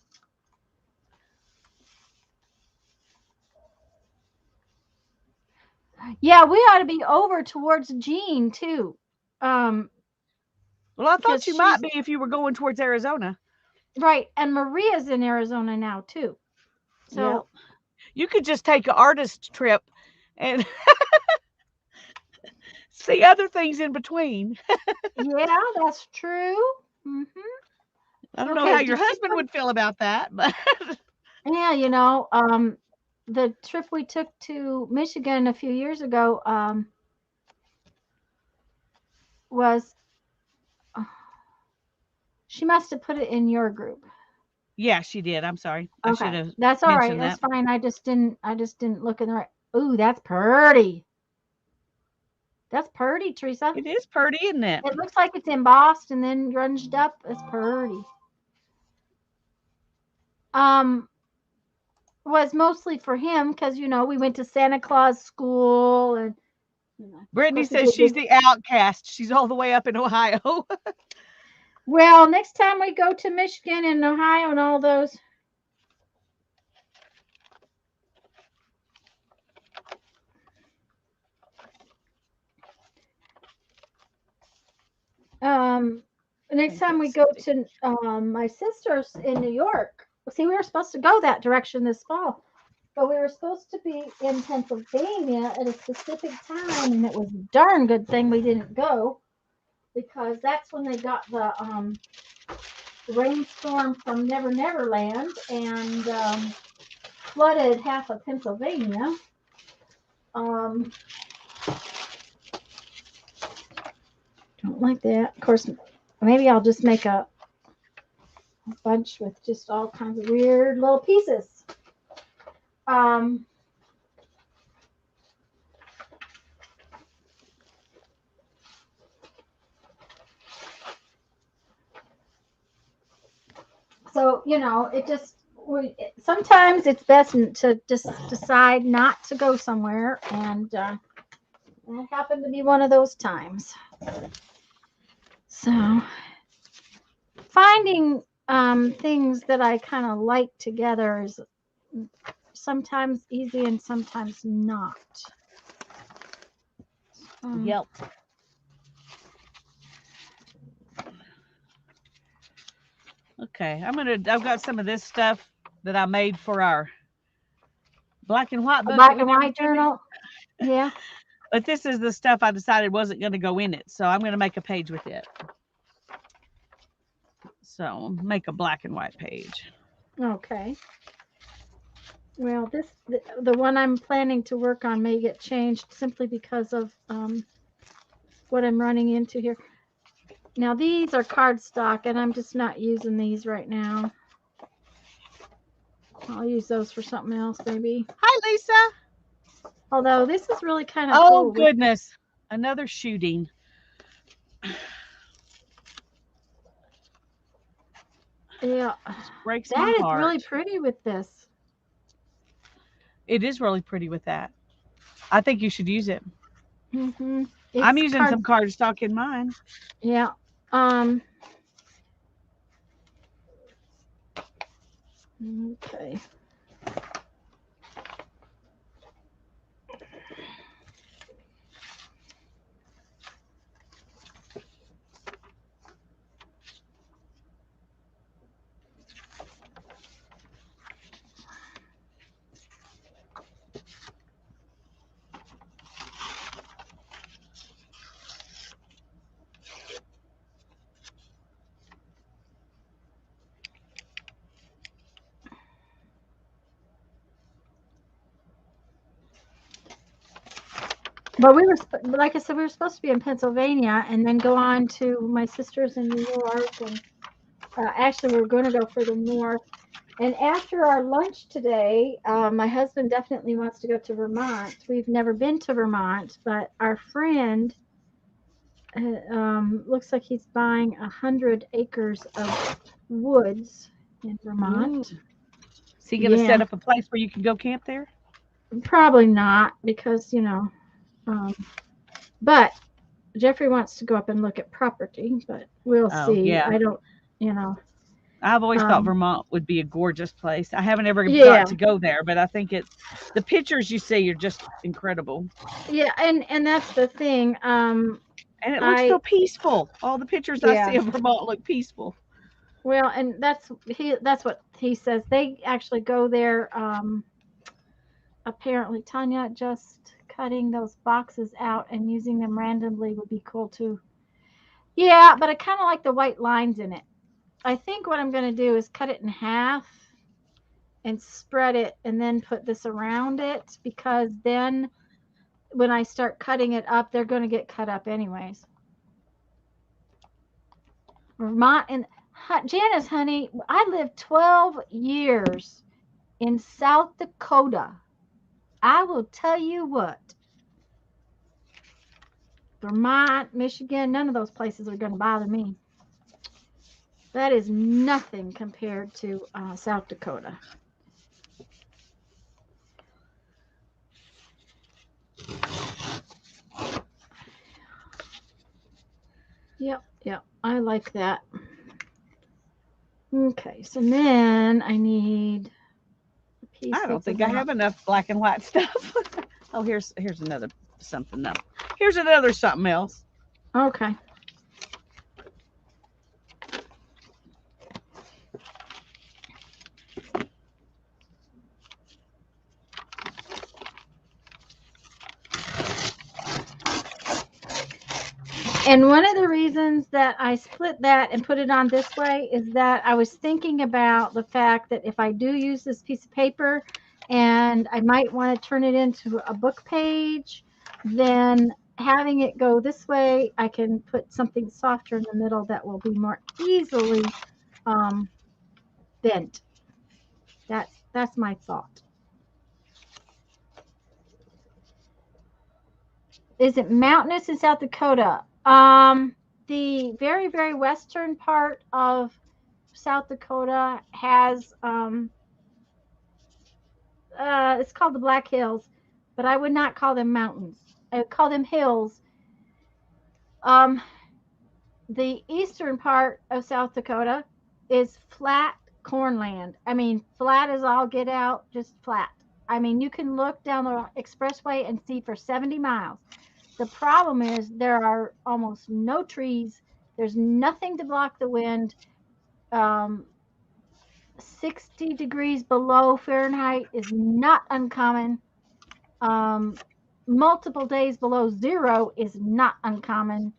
Yeah, we ought to be over towards Jean, too. Um, Well, I because thought you might she's be if you were going towards Arizona. right. And Maria's in Arizona now, too. Yeah. So, You could just take an artist trip and see other things in between. yeah, that's true. Hmm. I don't know how Okay, your did she husband put would feel about that, but yeah, the trip we took to Michigan a few years ago was she must have put it in your group. yeah, she did. I'm sorry. I should Okay, have that's all right. mentioned That's that. fine. I just didn't look in the right. Ooh, that's pretty. That's pretty, Teresa. It is pretty, isn't it? It looks like it's embossed and then grunged up. It's pretty. Um, was mostly for him because we went to Santa Claus school and of Brittany course we says did she's this. the outcast. She's all the way up in Ohio. Well, next time we go to Michigan and Ohio and all those, um, next time we go to my sister's in New York. See, we were supposed to go that direction this fall, but we were supposed to be in Pennsylvania at a specific time, and it was a darn good thing we didn't go because that's when they got the rainstorm from Never Never Land and flooded half of Pennsylvania. Um, don't like that. Of course, maybe I'll just make a bunch with just all kinds of weird little pieces. Um, so it just sometimes it's best to just decide not to go somewhere, and that happened to be one of those times. So finding things that I kind of like together is sometimes easy and sometimes not. Yep. Okay, I've got some of this stuff that I made for our black and white A book that black we and never white finished. journal. Yeah. But this is the stuff I decided wasn't going to go in it, so I'm going to make a page with it. So make a black and white page. Okay. Well, the one I'm planning to work on may get changed simply because of what I'm running into here. Now these are cardstock, and I'm just not using these right now. I'll use those for something else, maybe. Hi, Lisa. Although this is really kind of Oh, cool. goodness. Another shooting. Yeah. Breaks my That is heart. really pretty with this. It is really pretty with that. I think you should use it. Mm-hmm. I'm It's using some cardstock in mine. Yeah. Okay. But like I said, we were supposed to be in Pennsylvania and then go on to my sister's in New York. And actually, we were going to go further north. And after our lunch today, my husband definitely wants to go to Vermont. We've never been to Vermont, but our friend looks like he's buying 100 acres of woods in Vermont. Ooh. Is he going to set up a place where you can go camp there? Probably not, because but Jeffrey wants to go up and look at property, but we'll see. Yeah. I don't, I've always thought Vermont would be a gorgeous place. I haven't ever Yeah. got to go there, but I think the pictures you see are just incredible. Yeah, and that's the thing. And it looks so peaceful. All the pictures I see of Vermont look peaceful. Well, and that's what he says. They actually go there. Apparently, Tanya, just cutting those boxes out and using them randomly would be cool too. Yeah, but I kind of like the white lines in it. I think what I'm going to do is cut it in half and spread it and then put this around it, because then when I start cutting it up, they're going to get cut up anyways. Vermont and Janice, honey, I lived 12 years in South Dakota. I will tell you what. Vermont, Michigan, none of those places are going to bother me. That is nothing compared to South Dakota. Yep, yep, I like that. Okay, so then I need a piece I don't that's think I about. have enough black and white stuff. Oh, here's another something else. Here's another something else. Okay. And one of the reasons that I split that and put it on this way is that I was thinking about the fact that if I do use this piece of paper and I might want to turn it into a book page, then having it go this way, I can put something softer in the middle that will be more easily um, bent. That's my thought. Is it mountainous in South Dakota? The very, very western part of South Dakota has it's called the Black Hills, but I would not call them mountains. I would call them hills. Um, the eastern part of South Dakota is flat cornland. I mean, flat as all get out, just flat. I mean, you can look down the expressway and see for 70 miles. The problem is there are almost no trees. There's nothing to block the wind. Um, 60 degrees below Fahrenheit is not uncommon. Um, Multiple days below zero is not uncommon.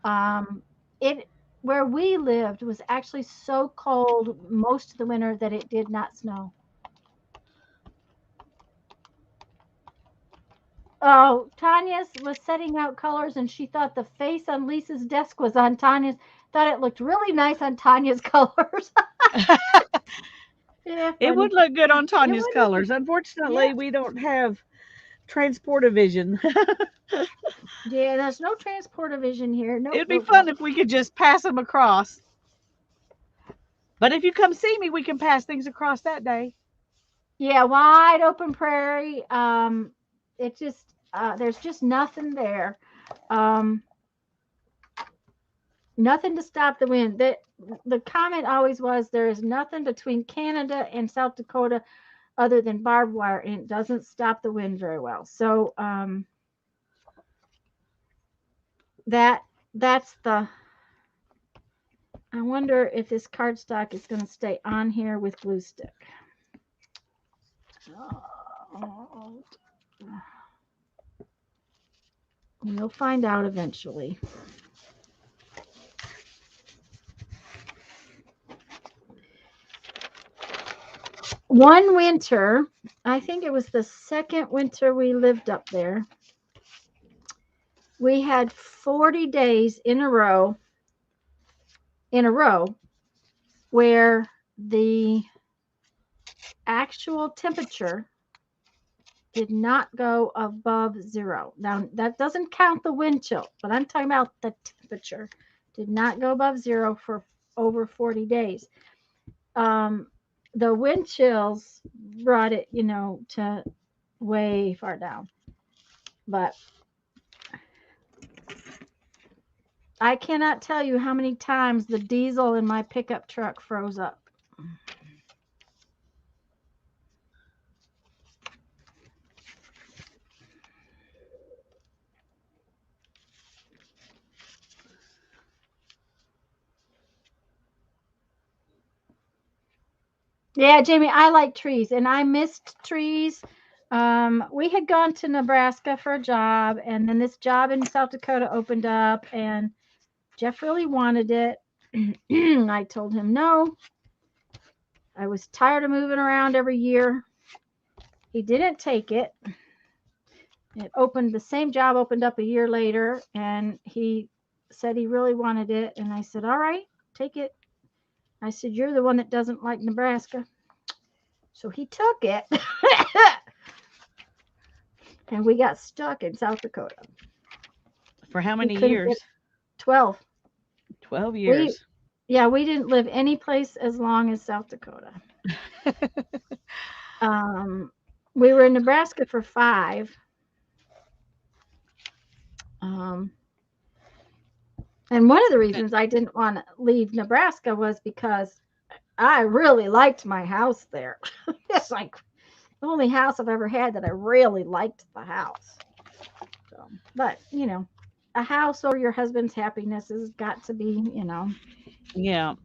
Um, it where we lived was actually so cold most of the winter that it did not snow. Oh, Tanya's was setting out colors and she thought the face on Lisa's desk was on Tanya's. Thought it looked really nice on Tanya's colors. Yeah, It funny. would look good on It Tanya's would look good. colors. Unfortunately, Yeah, we don't have transportavision. yeah. There's no transporter vision here. Nope, It'd be nope, fun nope. if we could just pass them across. But if you come see me, we can pass things across that day. Yeah, wide open prairie. It just there's just nothing there. Um, Nothing to stop the wind. The comment always was there is nothing between Canada and South Dakota other than barbed wire, and it doesn't stop the wind very well. So that that's the. I wonder if this cardstock is going to stay on here with glue stick. Oh, we'll find out eventually. One winter, I think it was the second winter we lived up there, we had 40 days in a row where the actual temperature did not go above zero. Now, that doesn't count the wind chill, but I'm talking about the temperature did not go above zero for over 40 days. Um, the wind chills brought it, to way far down. But I cannot tell you how many times the diesel in my pickup truck froze up. Yeah, Jamie, I like trees and I missed trees. We had gone to Nebraska for a job, and then this job in South Dakota opened up, and Jeff really wanted it. I told him no. I was tired of moving around every year. He didn't take it. The same job opened up a year later, and he said he really wanted it. And I said, all right, take it. I said, you're the one that doesn't like Nebraska. So he took it, and we got stuck in South Dakota. For how We many couldn't get years? 12. 12 We years. Yeah, we didn't live any place as long as South Dakota. Um, we were in Nebraska for 5. Um, and one of the reasons I didn't want to leave Nebraska was because I really liked my house there. It's like the only house I've ever had that I really liked the house. So, but a house or your husband's happiness has got to be. Yeah.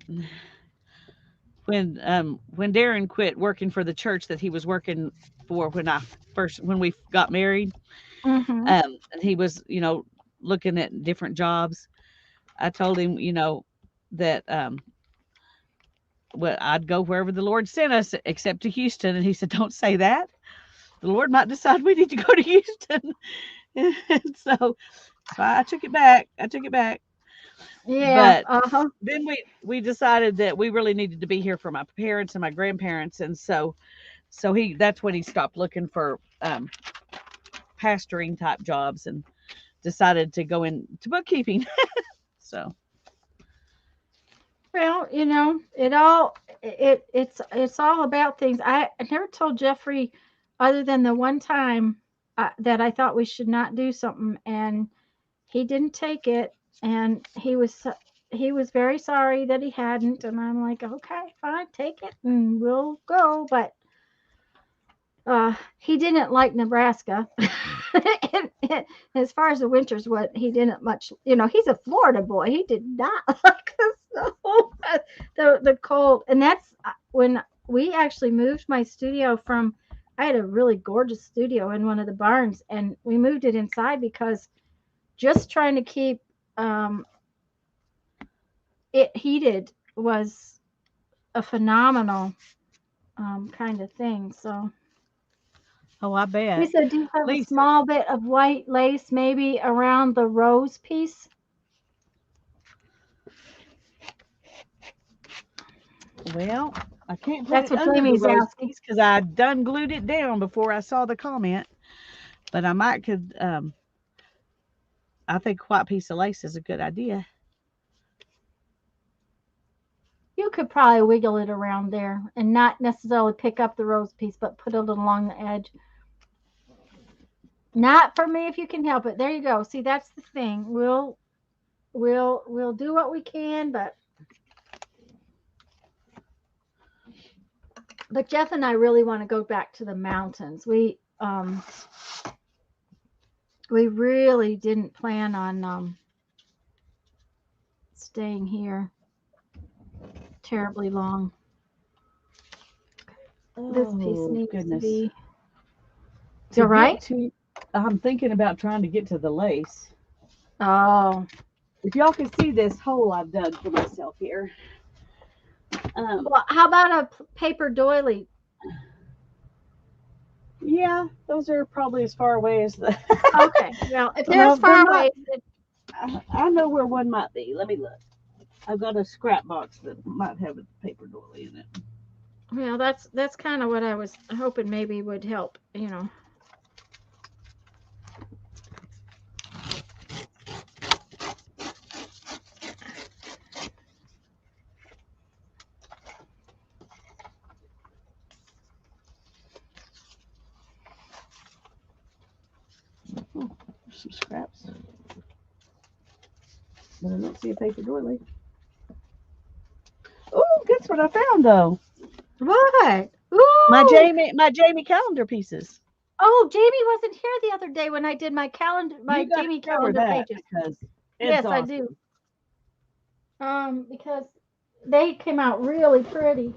When Darren quit working for the church that he was working for when we got married, Hmm. and he was, looking at different jobs. I told him, that well, I'd go wherever the Lord sent us, except to Houston. And he said, "Don't say that. The Lord might decide we need to go to Houston." And so I took it back. I took it back. Yeah. But Uh-huh. then we decided that we really needed to be here for my parents and my grandparents, and so that's when he stopped looking for pastoring type jobs and decided to go into bookkeeping. So Well, it's all about things. I never told Jeffrey, other than the one time that I thought we should not do something, and he didn't take it, and he was very sorry that he hadn't, and I'm like, okay, fine, take it, and we'll go. But he didn't like Nebraska. As far as the winters, what he didn't much. He's a Florida boy. He did not like the snow, the cold, and that's when we actually moved my studio from. I had a really gorgeous studio in one of the barns, and we moved it inside because just trying to keep um, it heated was a phenomenal kind of thing. So. oh, I bet. Lisa, do you have a Lisa, small bit of white lace maybe around the rose piece? well, I can't put That's it what under the Jamie's rose asking. piece because I done glued it down before I saw the comment. But I might could. I think a white piece of lace is a good idea. You could probably wiggle it around there and not necessarily pick up the rose piece, but put it along the edge. Not for me if you can help it. There you go. See, that's the thing. We'll do what we can, but Jeff and I really want to go back to the mountains. We really didn't plan on staying here terribly long. This piece Oh needs to goodness! be. To You're get right. to, I'm thinking about trying to get to the lace. Oh, If y'all can see this hole I've dug for myself here. Um, well, how about a paper doily? yeah, those are probably as far away as the. Okay, well, if they're Well, as there far might. away, I know where one might be. Let me look. I've got a scrap box that might have a paper doily in it. well, that's kind of what I was hoping maybe would help. Oh, there's some scraps, but I don't see a paper doily. Oh, guess what I found though? What? Ooh! My Jamie calendar pieces. Oh, Jamie wasn't here the other day when I did my calendar, my You got to Jamie cover calendar that pages. because it's Yes, I do. awesome. Because they came out really pretty.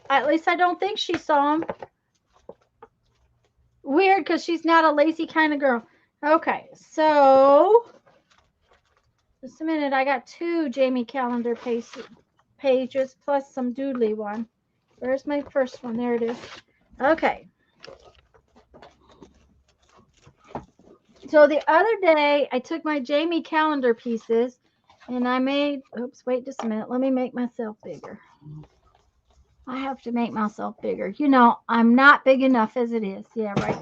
At least I don't think she saw them. Weird, because she's not a lazy kind of girl. Okay, so just a minute. I got 2 Jamie calendar pages plus some doodly one. Where's my first one? There it is. Okay. So the other day, I took my Jamie calendar pieces and I made, oops, wait just a minute. Let me make myself bigger. I have to make myself bigger. I'm not big enough as it is. Yeah, right.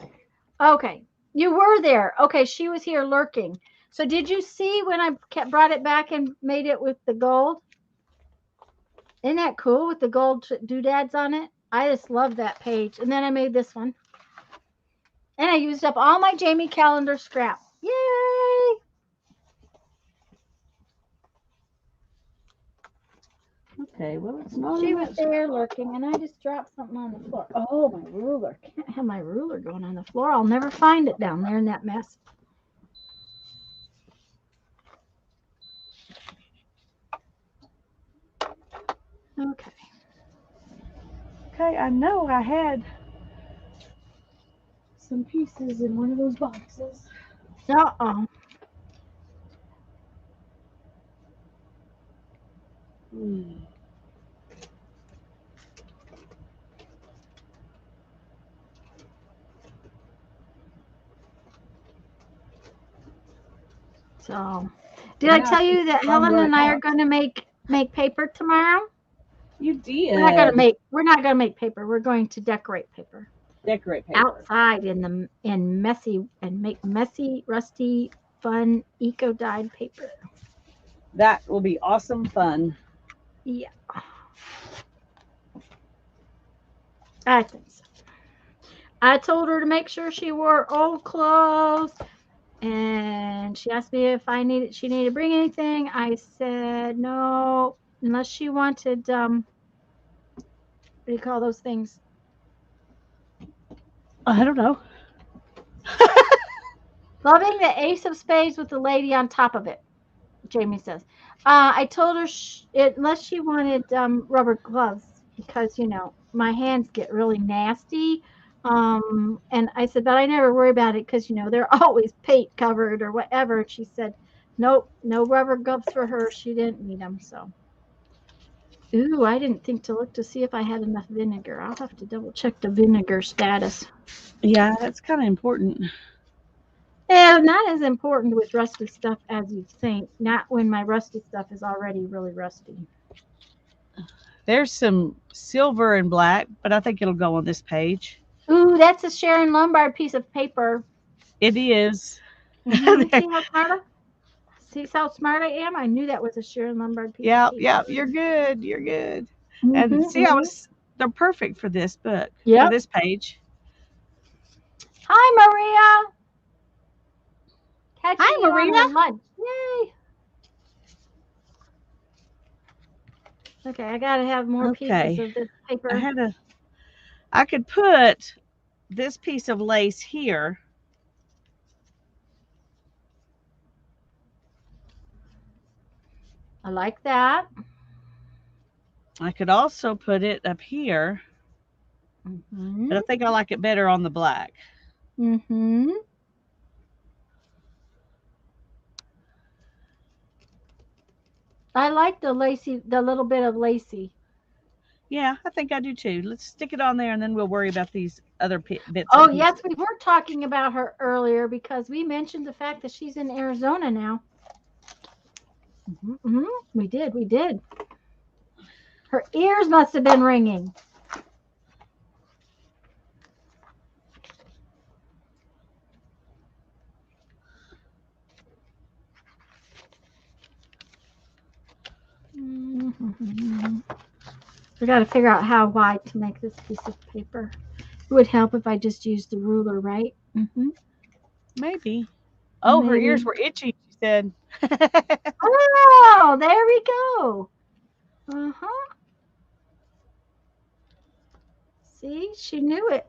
Okay. You were there. Okay, she was here lurking. So did you see when I brought it back and made it with the gold? Isn't that cool with the gold doodads on it? I just love that page. And then I made this one. And I used up all my Jamie calendar scrap. Yay! Okay, well, it's not She in was that. there lurking, and I just dropped something on the floor. Oh, my ruler. Can't have my ruler going on the floor. I'll never find it down there in that mess. Okay. Okay, I know I had some pieces in one of those boxes. Uh-oh. Hmm. So, did I tell you that Helen and I are going to make paper tomorrow? You did. We're not going to make paper. We're going to decorate paper. Decorate paper. Outside in messy and make messy, rusty, fun, eco-dyed paper. That will be awesome fun. Yeah. I think so. I told her to make sure she wore old clothes, and she asked me if she needed to bring anything. I said no, unless she wanted what do you call those things? I don't know. Loving the ace of spades with the lady on top of it, Jamie says. I told her unless she wanted rubber gloves, because my hands get really nasty. And I said, but I never worry about it because they're always paint covered or whatever. And she said, nope, no rubber gloves for her. She didn't need them. So, ooh, I didn't think to look to see if I had enough vinegar. I'll have to double check the vinegar status. Yeah, that's kind of important. Yeah, not as important with rusty stuff as you think. Not when my rusty stuff is already really rusty. There's some silver and black, but I think it'll go on this page. Ooh, that's a Sharon Lombard piece of paper. It is. Mm-hmm. See how smart I am? I knew that was a Sharon Lombard piece of paper. Yeah, you're good. You're good. Mm-hmm, And see, they're perfect for this book, for this page. Hi, Maria. Hi, Maria. Lunch. Yay. Okay, I got to have more pieces of this paper. I could put this piece of lace here. I like that. I could also put it up here. Mm-hmm. But I think I like it better on the black. Mm-hmm. I like the little bit of lacy. Yeah, I think I do too. Let's stick it on there, and then we'll worry about these other bits. Oh, yes, we were talking about her earlier because we mentioned the fact that she's in Arizona now. Mm-hmm. We did. Her ears must have been ringing. Mm-hmm. We got to figure out how wide to make this piece of paper. It would help if I just used the ruler, right? Mm-hmm. Maybe. Oh, Maybe. Her ears were itchy, she said. Oh, there we go. Uh-huh. See, she knew it.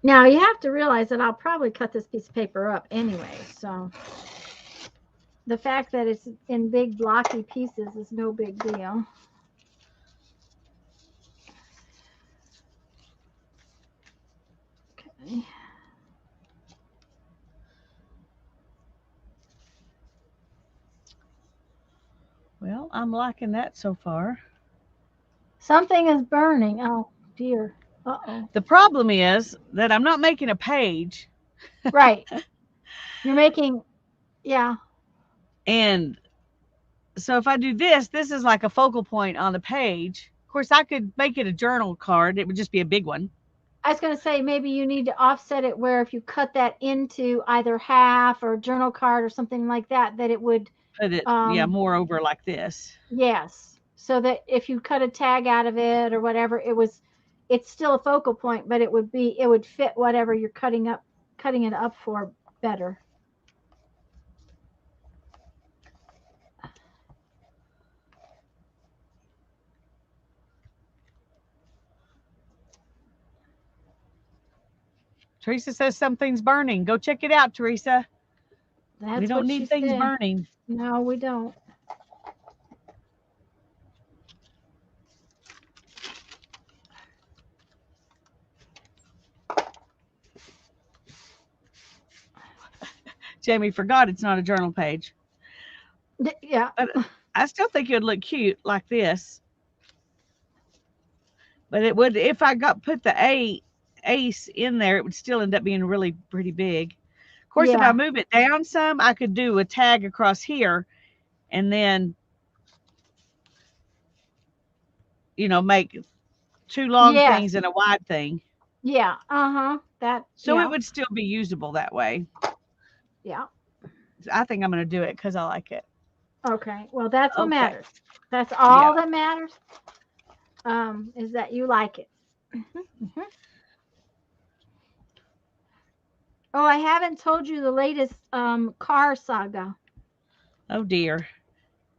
Now, you have to realize that I'll probably cut this piece of paper up anyway, so the fact that it's in big blocky pieces is no big deal. Okay. Well, I'm liking that so far. Something is burning. Oh, dear. Uh-oh. The problem is that I'm not making a page. Right. You're making Yeah. And so if I do this, this is like a focal point on the page. Of course, I could make it a journal card. It would just be a big one. I was going to say maybe you need to offset it where if you cut that into either half or a journal card or something like that, that it would, Put it, yeah, um, more over like this. yes. So that if you cut a tag out of it or whatever, it's still a focal point, but it would fit whatever you're cutting it up for better. Teresa says something's burning. Go check it out, Teresa. We That's don't what she need things said. burning. No, we don't. Jamie forgot it's not a journal page. Yeah. But I still think it would look cute like this. But it would, if I put the ace in there, it would still end up being really pretty big. Of course, if I Yeah. move it down some, I could do a tag across here and then, make two long Yes. things and a wide thing. Yeah. Uh-huh. So it Yeah. would still be usable that way. Yeah. I think I'm going to do it because I like it. Okay. Well, that's what Okay. matters. That's Yeah. all that matters. Is that you like it. Mm-hmm. Oh, I haven't told you the latest car saga. Oh, dear.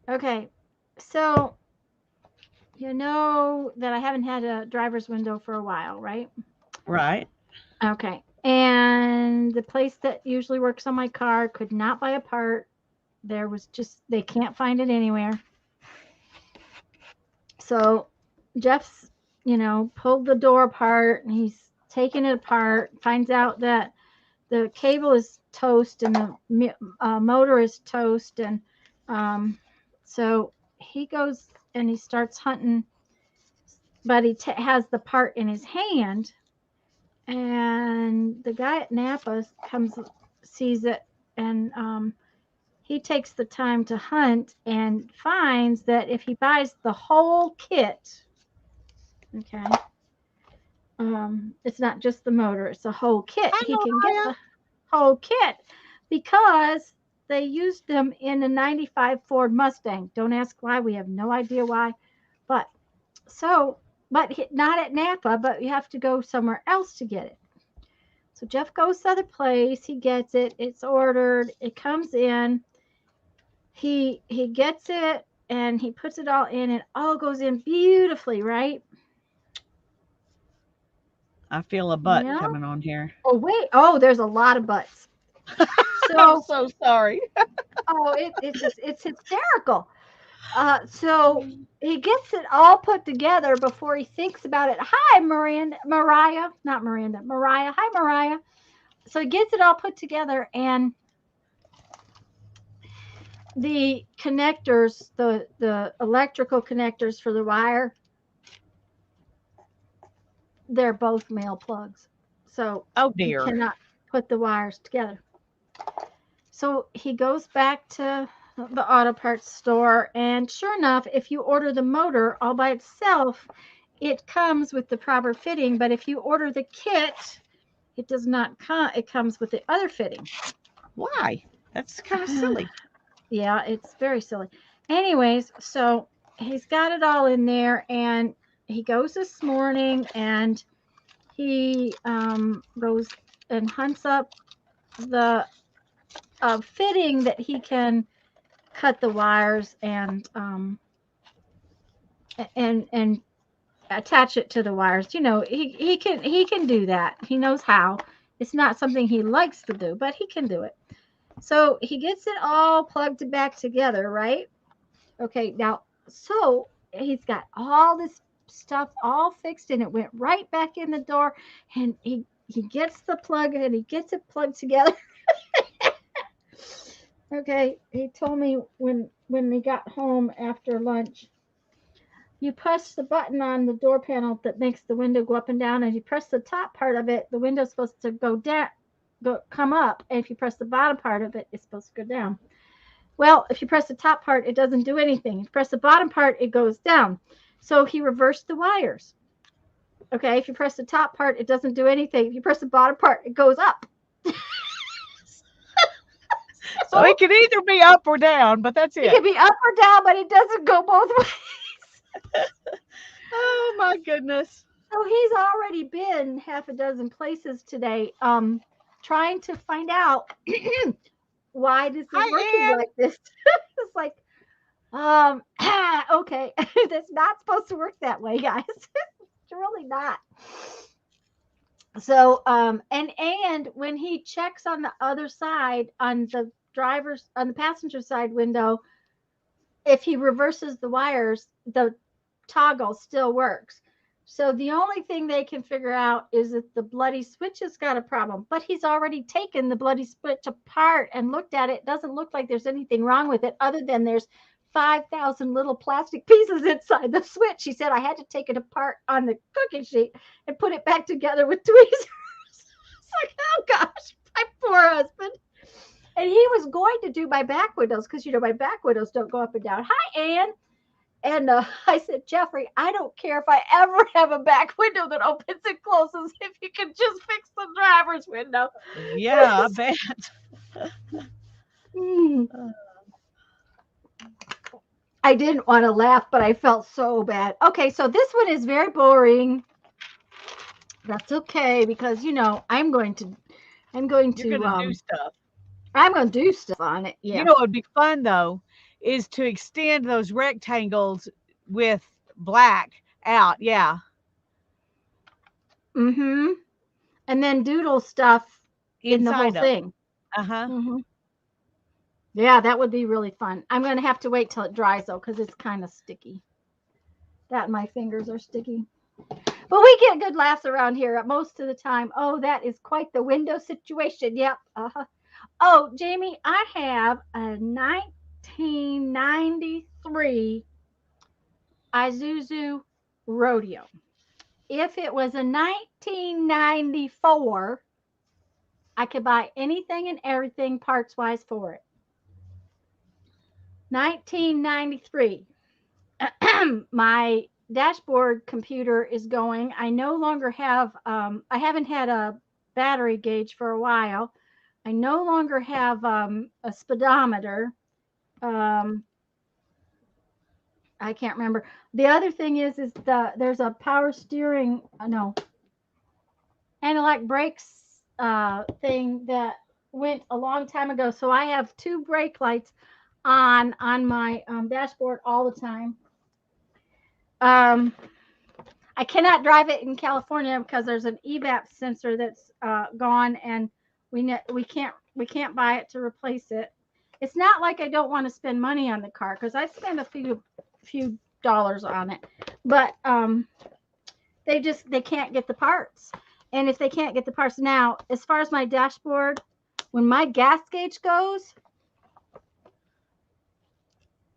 Okay. So, you know that I haven't had a driver's window for a while, right? Right. Okay. And the place that usually works on my car could not buy a part. They can't find it anywhere. So Jeff's, pulled the door apart and he's taking it apart, finds out that the cable is toast and the motor is toast. And so he goes and he starts hunting, but he has the part in his hand. And the guy at Napa comes, sees it, and he takes the time to hunt and finds that if he buys the whole kit, okay, it's not just the motor, it's the whole kit. Hi, He can get Mariah. the whole kit because they used them in a 95 Ford Mustang. Don't ask why. We have no idea why. But so, not at Napa, but you have to go somewhere else to get it. So Jeff goes to the other place. He gets it. It's ordered. It comes in. He gets it and he puts it all in. It all goes in beautifully, right? I feel a butt Yeah. coming on here. Oh wait. Oh, there's a lot of butts. I'm So so sorry. it's hysterical. So he gets it all put together before he thinks about it. Hi, Mariah, not Miranda, Mariah. Hi, Mariah. So he gets it all put together, and the connectors, the electrical connectors for the wire, they're both male plugs. So Oh, he dear. cannot put the wires together. So he goes back to the auto parts store, and sure enough, if you order the motor all by itself, it comes with the proper fitting. But if you order the kit, it does not come. It comes with the other fitting. Why? That's kind of silly. Yeah, it's very silly. Anyways, so he's got it all in there, and he goes this morning, and he goes and hunts up the fitting that he can cut the wires and attach it to the wires. He can do that. He knows how. It's not something he likes to do, but he can do it. So he gets it all plugged back together, right? Okay, now, so he's got all this stuff all fixed and it went right back in the door, and he gets the plug and he gets it plugged together. Okay, he told me when he got home after lunch, you press the button on the door panel that makes the window go up and down, and you press the top part of it, the window's supposed to go come up, and if you press the bottom part of it, it's supposed to go down. Well, if you press the top part, it doesn't do anything. If you press the bottom part, it goes down. So he reversed the wires. Okay, if you press the top part, it doesn't do anything. If you press the bottom part, it goes up. So it can either be up or down, but that's It it. can be up or down, but it doesn't go both ways. Oh my goodness. So he's already been half a dozen places today, trying to find out why this is working Hi, Ann. like this. It's like, okay, that's not supposed to work that way, guys. It's really not. So, and when he checks on the other side, on the passenger side window, if he reverses the wires, the toggle still works. So the only thing they can figure out is that the bloody switch has got a problem. But he's already taken the bloody switch apart and looked at it. It doesn't look like there's anything wrong with it other than there's 5,000 little plastic pieces inside the switch. He said I had to take it apart on the cookie sheet and put it back together with tweezers. It's like, oh gosh, my poor husband. And he was going to do my back windows because, my back windows don't go up and down. Hi, Ann. And I said, Jeffrey, I don't care if I ever have a back window that opens and closes if you can just fix the driver's window. Yeah, I bet. Mm. I didn't want to laugh, but I felt so bad. Okay, so this one is very boring. That's okay because I'm going to You're gonna do stuff. I'm going to do stuff on it. Yeah. You know what would be fun though is to extend those rectangles with black out. Yeah. Mm-hmm. And then doodle stuff in the whole Inside of. thing. Uh-huh. Mm-hmm. Yeah, that would be really fun. I'm going to have to wait till it dries, though, because it's kind of sticky. That and my fingers are sticky. But we get good laughs around here most of the time. Oh, that is quite the window situation. Yep. Uh-huh. Oh, Jamie, I have a 1993 Isuzu Rodeo. If it was a 1994, I could buy anything and everything parts-wise for it. 1993. My dashboard computer is going. I no longer have, I haven't had a battery gauge for a while. I no longer have a speedometer. I can't remember. The other thing is there's a power steering, no, analog brakes thing that went a long time ago. So I have two brake lights on my dashboard all the time. I cannot drive it in California because there's an EVAP sensor that's gone, and we can't buy it to replace it. It's not like I don't want to spend money on the car because I spend a few dollars on it, but they can't get the parts. And if they can't get the parts now, as far as my dashboard, when my gas gauge goes,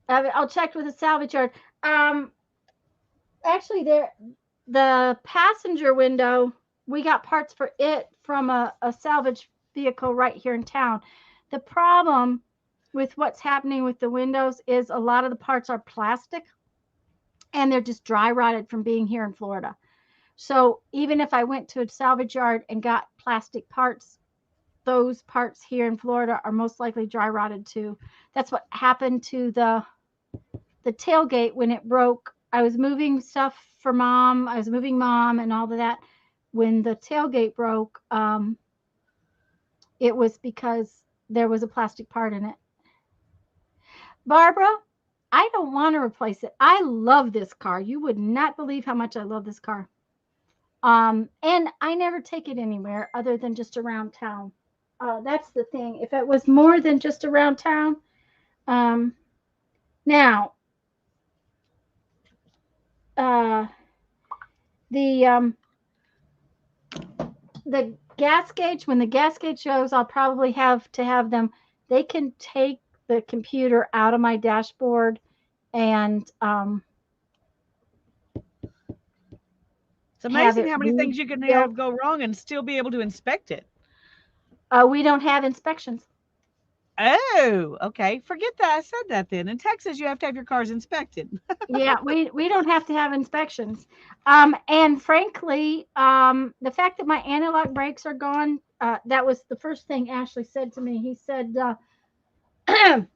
I'll check with the salvage yard. Actually, the passenger window, we got parts for it from a salvage vehicle right here in town. The problem with what's happening with the windows is a lot of the parts are plastic and they're just dry rotted from being here in Florida. So even if I went to a salvage yard and got plastic parts, those parts here in Florida are most likely dry rotted too. That's what happened to the tailgate when it broke. I was moving stuff for mom. I was moving mom and all of that. When the tailgate broke, it was because there was a plastic part in it. Barbara, I don't want to replace it. I love this car. You would not believe how much I love this car. And I never take it anywhere other than just around town. That's the thing. If it was more than just around town, now the gas gauge, when the gas gauge goes, I'll probably have to have them. They can take the computer out of my dashboard and It's have amazing it how many things you can rebuilt. have go wrong and still be able to inspect it. We don't have inspections. Oh, okay. Forget that. I said that then. In Texas, you have to have your cars inspected. Yeah, we don't have to have inspections. And frankly, the fact that my anti-lock brakes are gone, that was the first thing Ashley said to me. He said,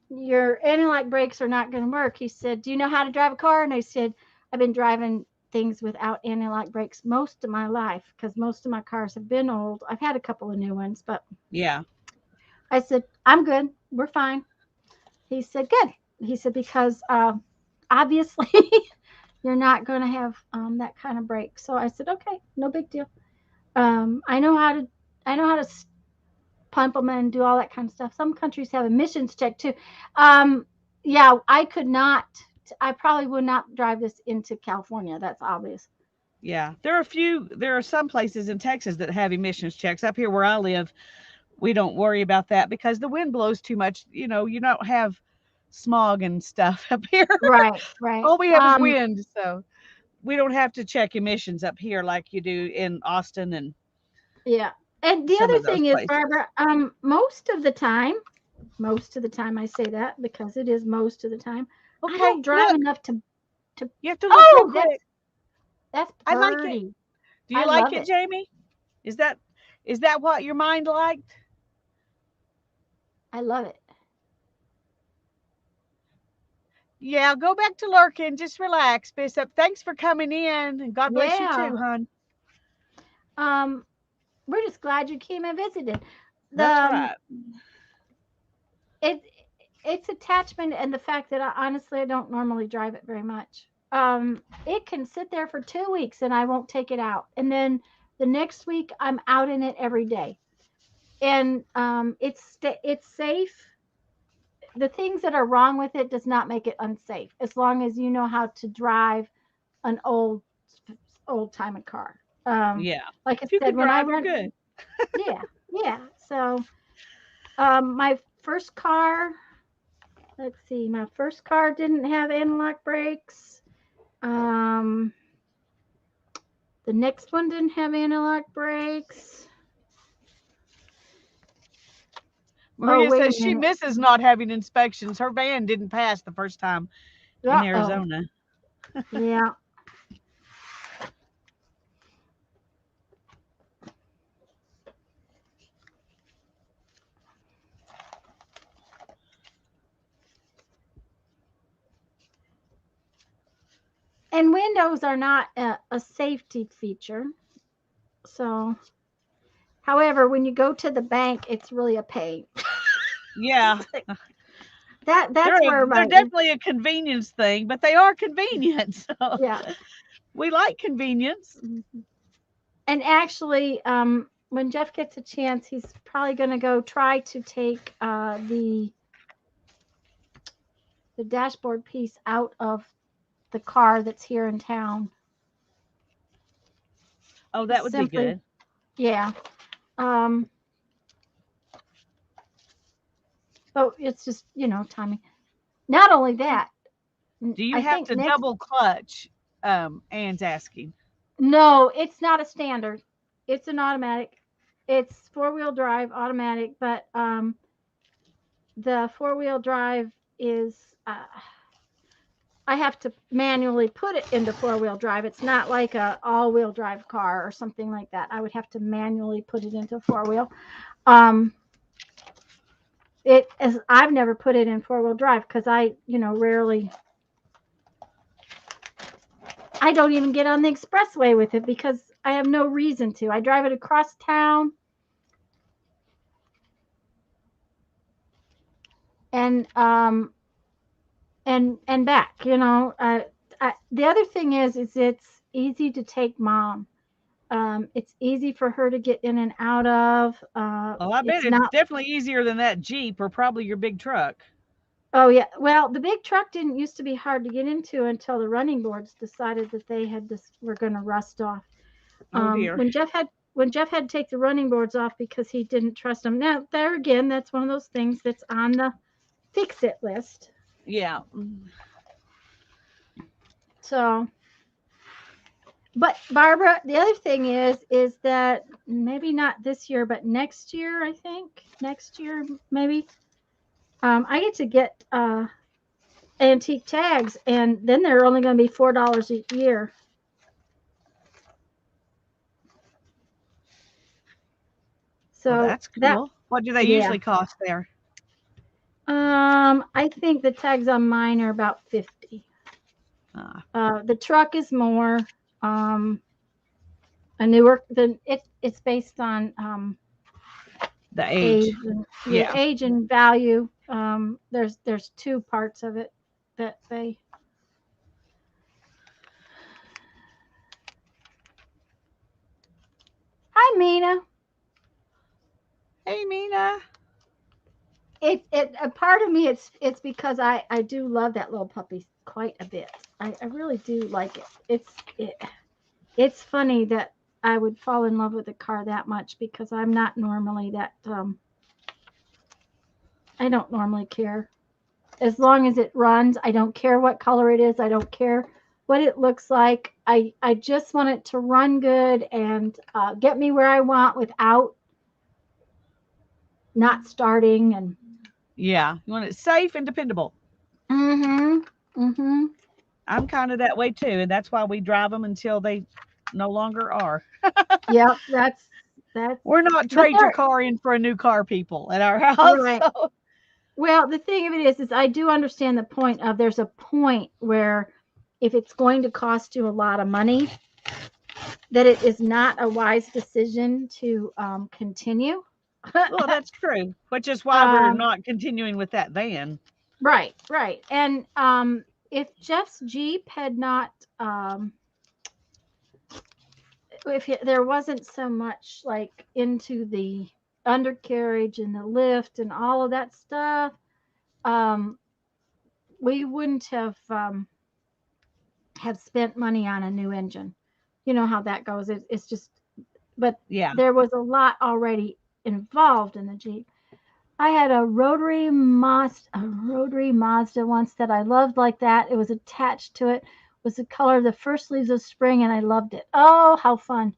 "Your anti-lock brakes are not going to work." He said, "Do you know how to drive a car?" And I said, "I've been driving things without anti-lock brakes most of my life because most of my cars have been old. I've had a couple of new ones, but." Yeah. I said, "I'm good. We're fine." He said, "Good." He said, "Because obviously you're not going to have that kind of brake." So I said, "Okay, no big deal. I know how to pump them and do all that kind of stuff." Some countries have emissions check too. Um, yeah, I could not. I probably would not drive this into California. That's obvious. Yeah. There are some places in Texas that have emissions checks. Up here where I live, we don't worry about that because the wind blows too much. You don't have smog and stuff up here. Right, right. All we have is wind. So we don't have to check emissions up here like you do in Austin and Yeah. And the some other of those thing is, places. Barbara, most of the time I say that because it is most of the time, I Okay, don't drive look, enough to you have to look real Oh, quick. that's I like it. pretty. Do you I like love it, it. Jamie? Is that is that what your mind liked? I love it. Yeah, go back to lurking. Just relax, Bishop. Thanks for coming in, and God bless you Yeah. too, hon. Um, we're just glad you came and visited. The That's right. it it's attachment and the fact that I don't normally drive it very much. It can sit there for 2 weeks and I won't take it out, and then the next week I'm out in it every day, and it's safe. The things that are wrong with it does not make it unsafe as long as you know how to drive an old time car. Yeah. Like I If you said, can when I drive, you're run, good. yeah, yeah. So my first car, let's see, my first car didn't have anti-lock brakes. Um, the next one didn't have anti-lock brakes. Oh, Maria wait a says she minute. misses not having inspections. Her van didn't pass the first time in Oh, Arizona. yeah. And windows are not a safety feature. So, however, when you go to the bank, it's really a pain. Yeah, That's where they're my definitely a convenience thing, but they are convenient. So yeah. we like convenience. And actually, when Jeff gets a chance, he's probably going to go try to take the dashboard piece out of the car that's here in town. Oh, that would be Simply, good. yeah. Um, but it's just timing. Not only that, Do you I have think to next. double clutch? Anne's asking. No, it's not a standard. It's an automatic. It's four-wheel drive automatic, but the four-wheel drive is I have to manually put it into four-wheel drive. It's not like a all-wheel drive car or something like that. I would have to manually put it into four-wheel. Um, it as I've never put it in four-wheel drive because rarely. I don't even get on the expressway with it because I have no reason to. I drive it across town and and back. The other thing is it's easy to take mom. It's easy for her to get in and out of. Oh, I bet It's it's not. definitely easier than that Jeep or probably your big truck. Oh yeah. Well, the big truck didn't used to be hard to get into until the running boards decided that they had this were going to rust off. Oh dear. When Jeff had to take the running boards off because he didn't trust them. Now there again, that's one of those things that's on the fix it list. Yeah. So But Barbara, the other thing is that maybe not this year, but next year, I think next year maybe, I get to get antique tags, and then they're only going to be $4 a year. Well, So that's that, cool. What do they yeah. usually cost there? I think the tags on mine are about 50. Uh, The truck is more. Um, a newer than it's based on the age age. and yeah, Yeah. age and value. There's two parts of it that they. Hi, Mina. Hey, Mina. It a part of me, it's because I do love that little puppy quite a bit. I really do like it. It's funny that I would fall in love with a car that much because I'm not normally that. I don't normally care as long as it runs. I don't care what color it is. I don't care what it looks like. I just want it to run good and get me where I want without not starting. And Yeah. You want it safe and dependable. mm-hmm, mm-hmm. I'm kind of that way too. And that's why we drive them until they no longer are. Yep, that's. We're not But trade your they're car in for a new car, people, at our house. right. So, Well, the thing of it is I do understand the point of there's a point where if it's going to cost you a lot of money, that it is not a wise decision to continue. well, that's true, which is why we're um, not continuing with that van. right, right. And if Jeff's Jeep had not, there wasn't so much like into the undercarriage and the lift and all of that stuff, um, we wouldn't have spent money on a new engine. You know how that goes. It's just, but Yeah. there was a lot already involved in the Jeep. I had a rotary Mazda once that I loved like that. It was attached to it. Was the color of the first leaves of spring, and I loved it. Oh, how fun!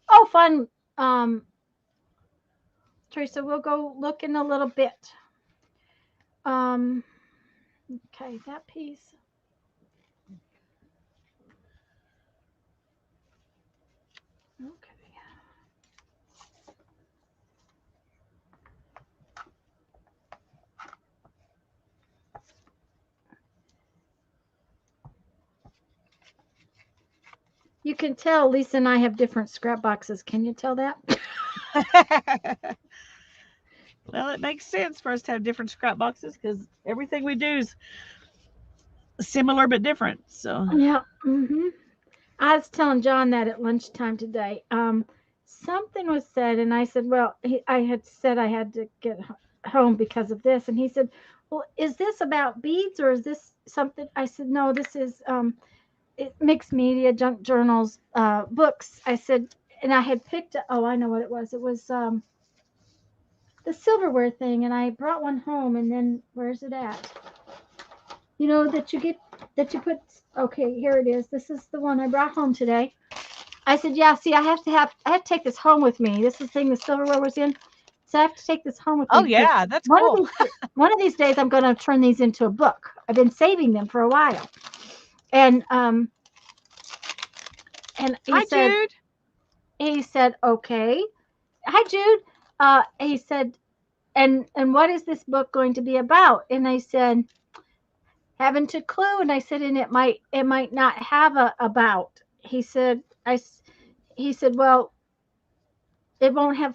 Oh, fun. Um, Teresa, we'll go look in a little bit. Um, okay, that piece. Okay. You can tell Lisa and I have different scrap boxes. Can you tell that? Well, it makes sense for us to have different scrap boxes because everything we do is similar but different. So, Yeah. Mm-hmm. I was telling John that at lunchtime today. Something was said, and I said, "Well," I had said I had to get home because of this, and he said, "Well, is this about beads or is this something?" I said, "No, this is mixed media, junk journals, books." I said, and I had picked. Oh, I know what it was. It was the silverware thing, and I brought one home, and then where's it at? You know that you get that you put. Okay, here it is. This is the one I brought home today. I said, yeah, see, I have to take this home with me. This is the thing the silverware was in. So I have to take this home with oh me because yeah, that's one of cool. these days I'm going to turn these into a book. I've been saving them for a while. And Hi, Jude. he said, okay. Hi, Jude. He said, and what is this book going to be about? And I said, haven't a clue. And I said, and it might not have a about. He said, well, it won't have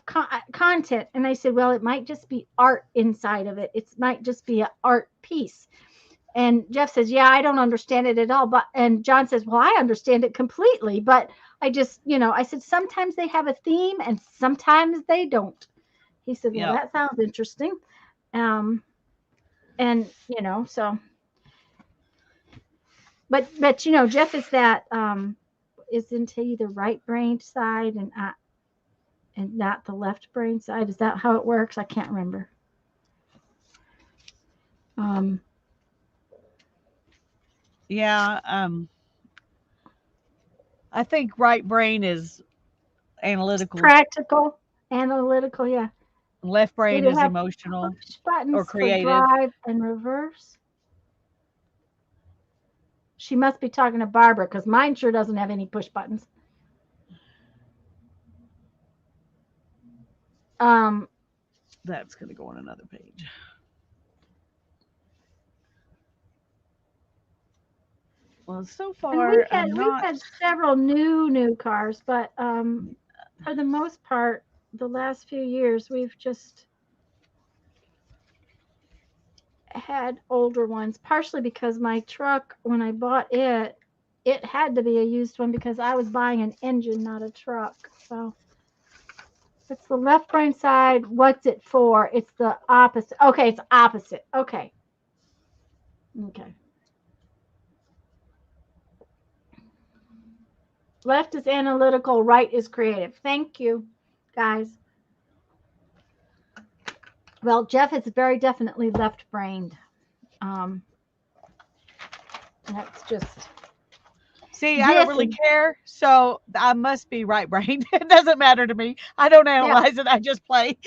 content. And I said, well, it might just be art inside of it. It might just be an art piece. And Jeff says, yeah, I don't understand it at all. And John says, well, I understand it completely. But I just, I said, sometimes they have a theme and sometimes they don't. He said, well, Yep. that sounds interesting. Um, and, so, but, Jeff is that, is into either right brain side and not the left brain side. Is that how it works? I can't remember. Um, Yeah. I think right brain is analytical, Practical, analytical, yeah. left Did brain it is have emotional push or buttons for creative. drive and reverse? She must be talking to Barbara because mine sure doesn't have any push buttons. Um, That's going to go on another page. Well, so and far, I'm we've not. had several new cars, but for the most part, the last few years we've just had older ones. Partially because my truck, when I bought it, it had to be a used one because I was buying an engine, not a truck. So it's the left brain side. What's it for? It's the opposite. Okay, it's opposite. Okay. Okay. Left is analytical, right is creative. Thank you, guys. Well, Jeff is very definitely left brained. Um, that's just See, I don't this really is care, so I must be right brain. It doesn't matter to me. I don't yeah, analyze it. I just play.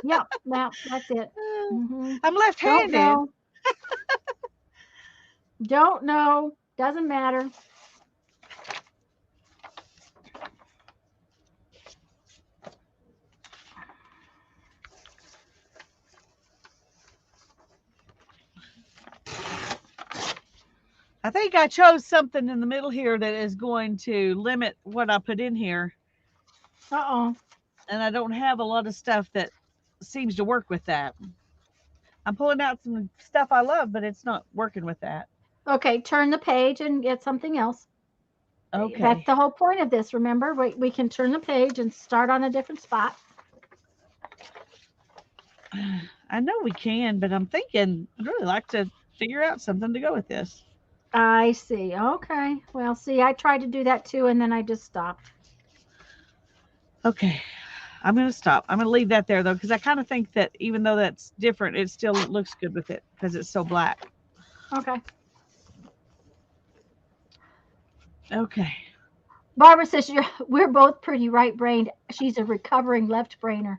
yeah, well, that's it. Hmm. I'm Don't left-handed. know, don't know, doesn't matter. I think I chose something in the middle here that is going to limit what I put in here, Uh and I don't have a lot of stuff that seems to work with that. I'm pulling out some stuff I love, but it's not working with that. oh. Okay, turn the page and get something else. That's Okay. the whole point of this. Remember, we can turn the page and start on a different spot. I know we can, but I'm thinking I'd really like to figure out something to go with this. I see. Okay. Well, see, I tried to do that too, and then I just stopped. Okay. I'm going to stop. I'm going to leave that there though, because I kind of think that even though that's different, it still looks good with it because it's so black. Okay. Okay. Barbara says we're both pretty right brained. She's a recovering left brainer.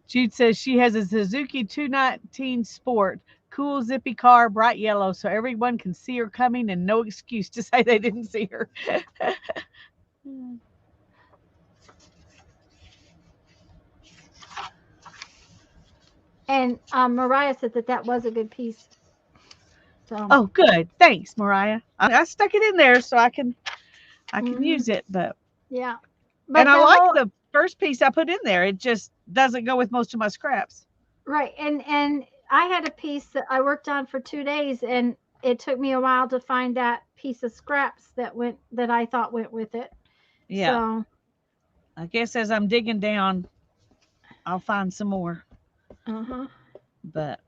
Jude says she has a Suzuki 219 Sport, cool zippy car, bright yellow, so everyone can see her coming and no excuse to say they didn't see her. And Mariah said that that was a good piece. So, Oh, good. Thanks, Mariah. I stuck it in there so I can mhm, use it, but yeah. and But I the like whole the first piece I put in there. It just doesn't go with most of my scraps. right, and I had a piece that I worked on for 2 days, and it took me a while to find that piece of scraps that I thought went with it. Yeah. So, I guess as I'm digging down, I'll find some more. uh huh. But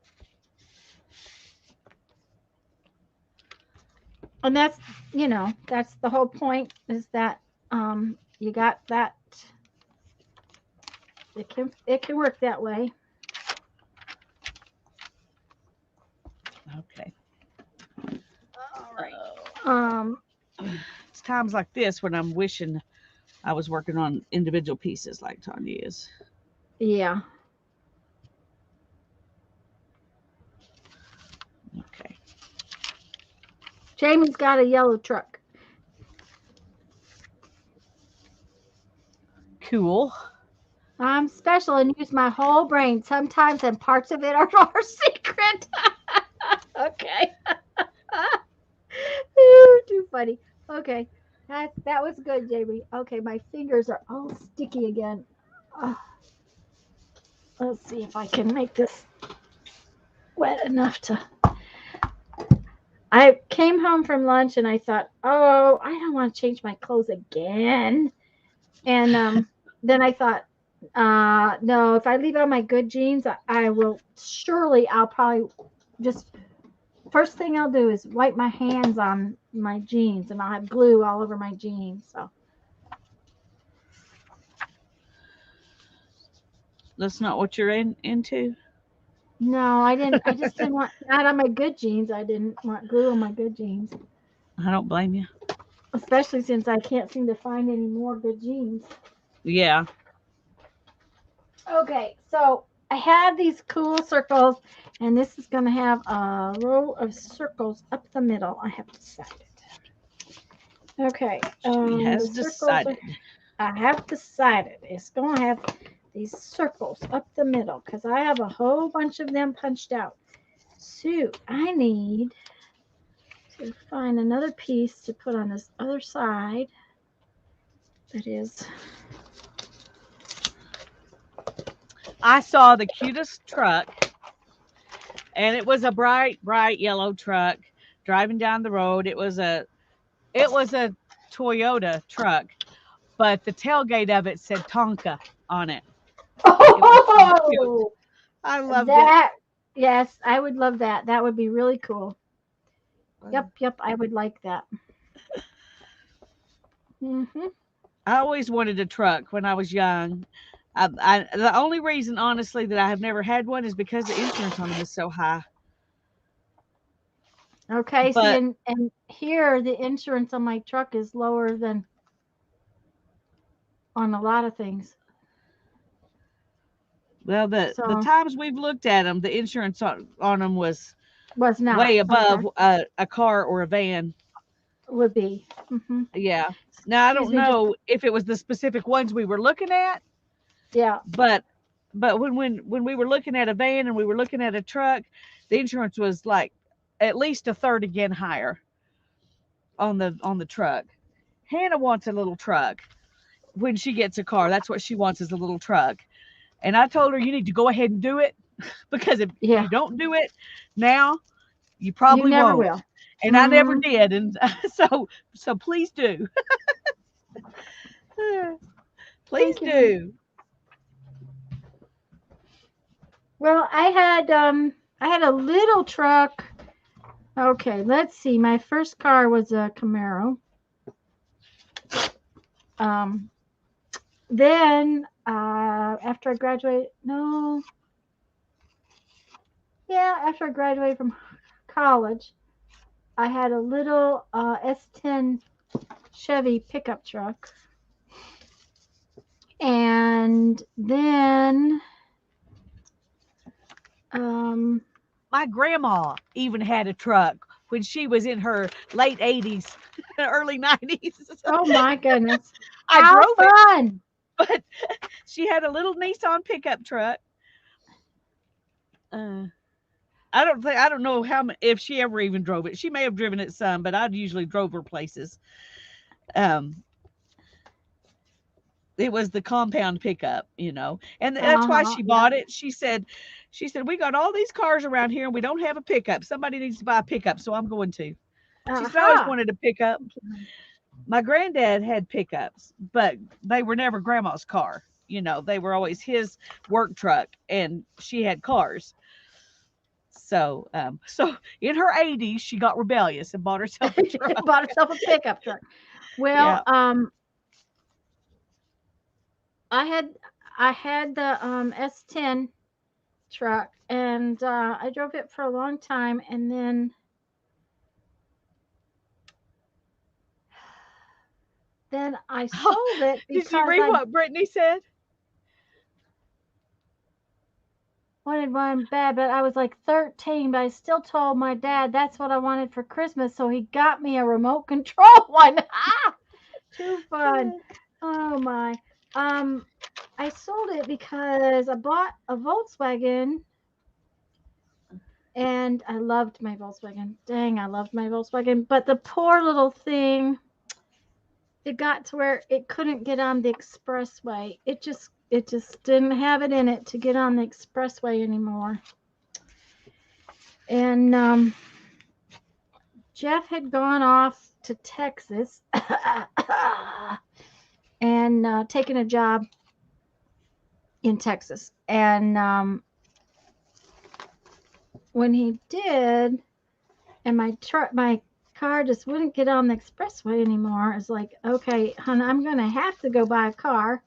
And that's the whole point is that you got that it can work that way. okay. All right. Oh. Um, It's times like this when I'm wishing I was working on individual pieces like Tanya is. yeah. Okay. Jamie's got a yellow truck. Cool. I'm special and use my whole brain sometimes, and parts of it are our secret. Okay. Ooh, too funny. Okay. That was good, Jamie. Okay, my fingers are all sticky again. Uh, let's see if I can make this wet enough to. I came home from lunch and I thought, oh, I don't want to change my clothes again. And then I thought, no, if I leave out my good jeans, I will surely, I'll probably just, first thing I'll do is wipe my hands on my jeans and I'll have glue all over my jeans. So, That's not what you're into? No, I didn't. I just didn't want, not on my good jeans. I didn't want glue on my good jeans, I don't blame you. especially since I can't seem to find any more good jeans. Yeah. Okay, so I have these cool circles, and this is going to have a row of circles up the middle. I have decided. Okay, She the has circles are, decided. I have decided it's going to have these circles up the middle because I have a whole bunch of them punched out. So I need to find another piece to put on this other side that is, I saw the cutest truck, and it was a bright, bright yellow truck driving down the road. It was a Toyota truck, but the tailgate of it said Tonka on it. It was so cute. oh, I loved it. that, yes, I would love that. That would be really cool. Yep, I would like that. Hmm. I always wanted a truck when I was young. The only reason, honestly, that I have never had one is because the insurance on them is so high. Okay, see, But and here the insurance on my truck is lower than on a lot of things. well, the So times we've looked at them, the insurance on them was was not way okay. above a car or a van. Would be. Hmm. Yeah. Now I Excuse don't me, just know if it was the specific ones we were looking at, yeah. but when we were looking at a van and we were looking at a truck, the insurance was like at least a third again higher on the truck. Hannah wants a little truck when she gets a car. That's what she wants is a little truck. And I told her you need to go ahead and do it because if Yeah, you don't do it now, you you probably never won't. will. And I never Hmm. did. And so please do. Please Thank you, honey. do. Well, I had a little truck. Okay, let's see. My first car was a Camaro. Um, then after I graduated, no, yeah, after I graduated from college, I had a little S10 Chevy pickup truck, and then um, My grandma even had a truck when she was in her late 80s, early 90s. oh my goodness, I how drove it, fun! but she had a little Nissan pickup truck. Uh, I don't know if she ever even drove it. She may have driven it some, but I usually drove her places. Um, it was the compound pickup, and that's why Uh-huh, she yeah, bought it. She said we got all these cars around here and we don't have a pickup. Somebody needs to buy a pickup, so I'm going to. She said I always aha. wanted a pickup. My granddad had pickups, but they were never grandma's car. They were always his work truck, and she had cars. So in her 80s, she got rebellious and bought herself a truck. Bought herself a pickup truck. Well, Yeah. I had I had the S10 truck, and I drove it for a long time, and then I sold it Did you because read I what Brittany said? wanted one bad, but I was like 13, but I still told my dad that's what I wanted for Christmas, so he got me a remote control one. Ah, too fun. Oh my. Um, I sold it because I bought a Volkswagen and I loved my Volkswagen. Dang, I loved my Volkswagen. But the poor little thing, it got to where it couldn't get on the expressway. It just didn't have it in it to get on the expressway anymore. And Jeff had gone off to Texas and taken a job in Texas. And when he did, and my car just wouldn't get on the expressway anymore. It's like, okay, hon, I'm gonna have to go buy a car,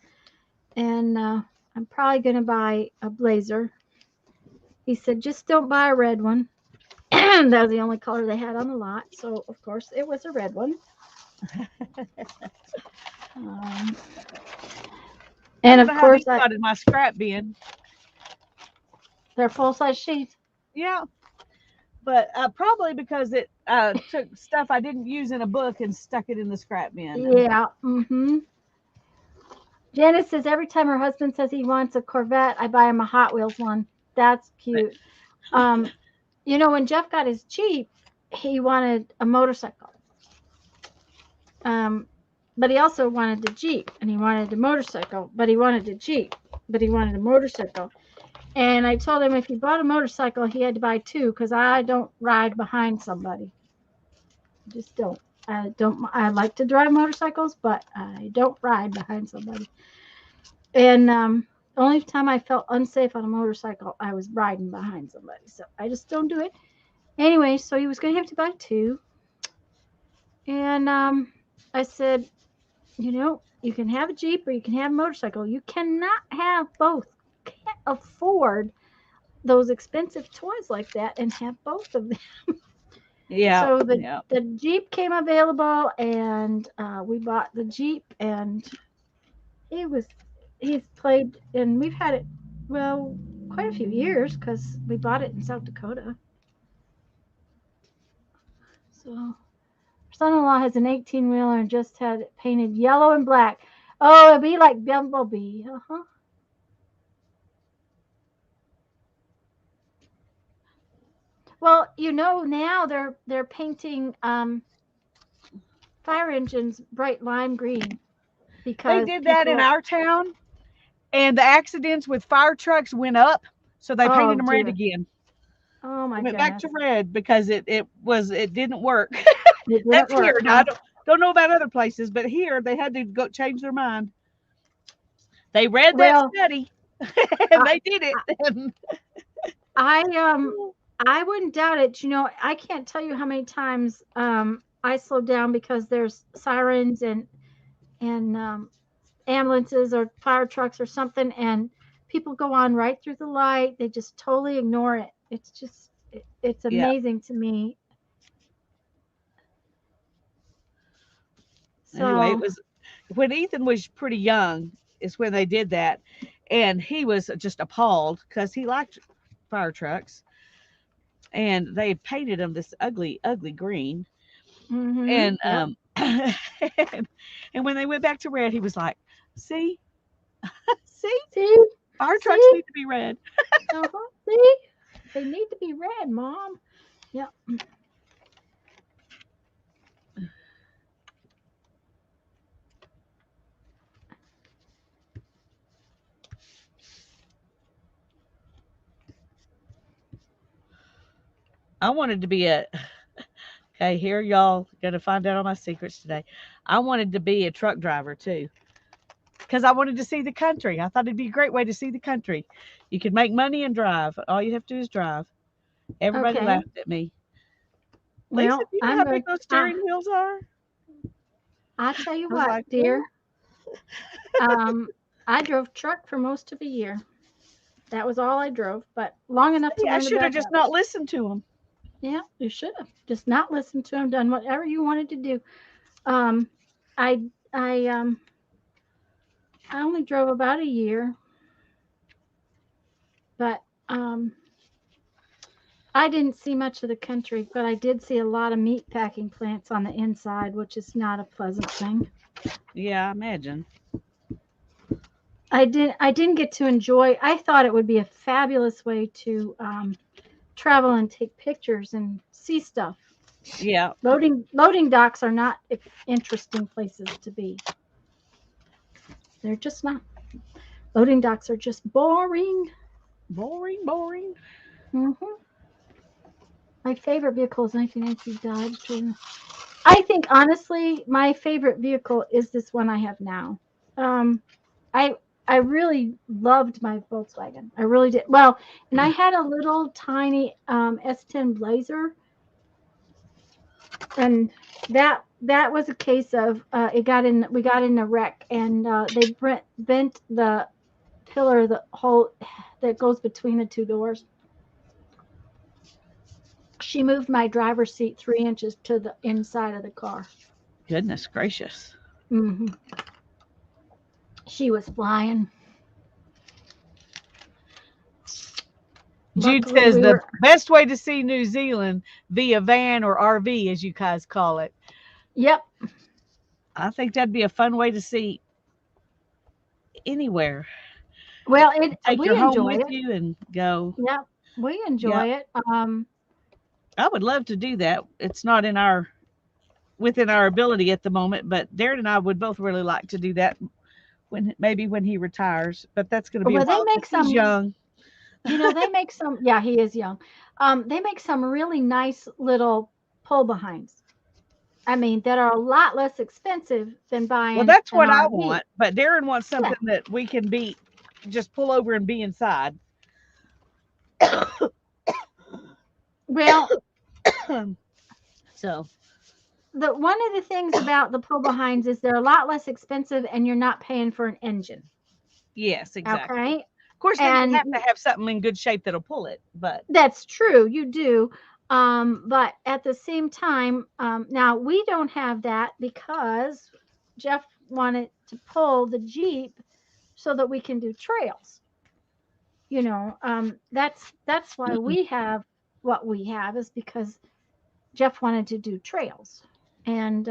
and I'm probably gonna buy a Blazer. He said, just don't buy a red one. That was the only color they had on the lot. So, of course, it was a red one. Um, I and don't of know how these course, got in my scrap bin. they're full size sheets. Yeah, but probably because it took stuff I didn't use in a book and stuck it in the scrap bin. And Yeah. Mm-hmm. Janice says every time her husband says he wants a Corvette, I buy him a Hot Wheels one. That's cute. Um, when Jeff got his Jeep, he wanted a motorcycle. Um, but he also wanted the Jeep, and he wanted a motorcycle, but he wanted a Jeep, but he wanted a motorcycle. And I told him if he bought a motorcycle, he had to buy two because I don't ride behind somebody. Just don't. I don't. I like to drive motorcycles, but I don't ride behind somebody. And the only time I felt unsafe on a motorcycle, I was riding behind somebody. So I just don't do it. Anyway, so he was going to have to buy two. And I said, you can have a Jeep or you can have a motorcycle. You cannot have both. You can't afford those expensive toys like that and have both of them. yeah, So yeah. the Jeep came available, and we bought the Jeep, and he's played, and we've had it, well, quite a few years because we bought it in South Dakota. So our son-in-law has an 18-wheeler and just had it painted yellow and black. Oh, it'd be like Bumblebee. Uh-huh. Well, now they're painting fire engines bright lime green They because did that people in are. our town, and the accidents with fire trucks went up, so they Oh painted them red dear. again. Oh They my went back goodness. to red because it didn't work. It didn't That's work, here. Now, I huh? don't know about other places, but here they had to go change their mind. They read that Well, study I and they did it. I I wouldn't doubt it. I can't tell you how many times I slowed down because there's sirens and ambulances or fire trucks or something, and people go on right through the light. They just totally ignore it. It's just it's Yeah. amazing to me. Anyway, it So, was when Ethan was pretty young is when they did that, and he was just appalled because he liked fire trucks, and they had painted him this ugly, ugly green, and yep. and when they went back to red, he was like, "See, see, See, fire trucks see, need to be red." see, they need to be red, Mom. Yep. I wanted to be a okay. Here, y'all gonna find out all my secrets today. I wanted to be a truck driver too because I wanted to see the country. I thought it'd be a great way to see the country. You could make money and drive. All you have to do is drive. Everybody Okay. laughed at me. Lisa, Well, do you know I'm how big going. those steering wheels are? I tell you I was what, like, dear. Um, I drove truck for most of a year. That was all I drove, but long enough to see, I learn the should have bad just not habits. listened to them. Yeah, you should have just not listened to him, done whatever you wanted to do. Um, I I only drove about a year, but I didn't see much of the country, but I did see a lot of meat packing plants on the inside, which is not a pleasant thing. Yeah, I imagine. I didn't get to enjoy. I thought it would be a fabulous way to travel and take pictures and see stuff. Yeah, Loading docks are not interesting places to be. They're just not. Loading docks are just boring. boring, boring. Hmm. My favorite vehicle is 1992 Dodge. I think honestly, my favorite vehicle is this one I have now. Um, I I really loved my Volkswagen. I really did. Well, and I had a little tiny S10 Blazer, and that was a case of it got in. We got in a wreck, and they bent the pillar, the hole that goes between the two doors. She moved my driver's seat 3 inches to the inside of the car. Goodness gracious. Hmm. She was flying. Jude Luckily, says we the were. best way to see New Zealand via van or RV, as you guys call it. Yep. I think that'd be a fun way to see anywhere. Well, Take we your home enjoy with it. you and go. Yep. We Yep. enjoy it. I would love to do that. It's not in our within our ability at the moment, but Darren and I would both really like to do that when he retires. But that's going to be a Well, they while make because he's some. young. They make some. Yeah, he is young. They make some really nice little pull behinds. I mean, that are a lot less expensive than Well, buying that's an what I RV. want. But Darren wants Yeah. something that we can be just pull over and be inside. Well, So one of the things about the pull behinds is they're a lot less expensive, and you're not paying for an engine. yes, exactly. Okay, Of course, then you and have to have something in good shape that'll pull it. But that's true. You do. But at the same time, now we don't have that because Jeff wanted to pull the Jeep so that we can do trails. That's why we have what we have, is because Jeff wanted to do trails. And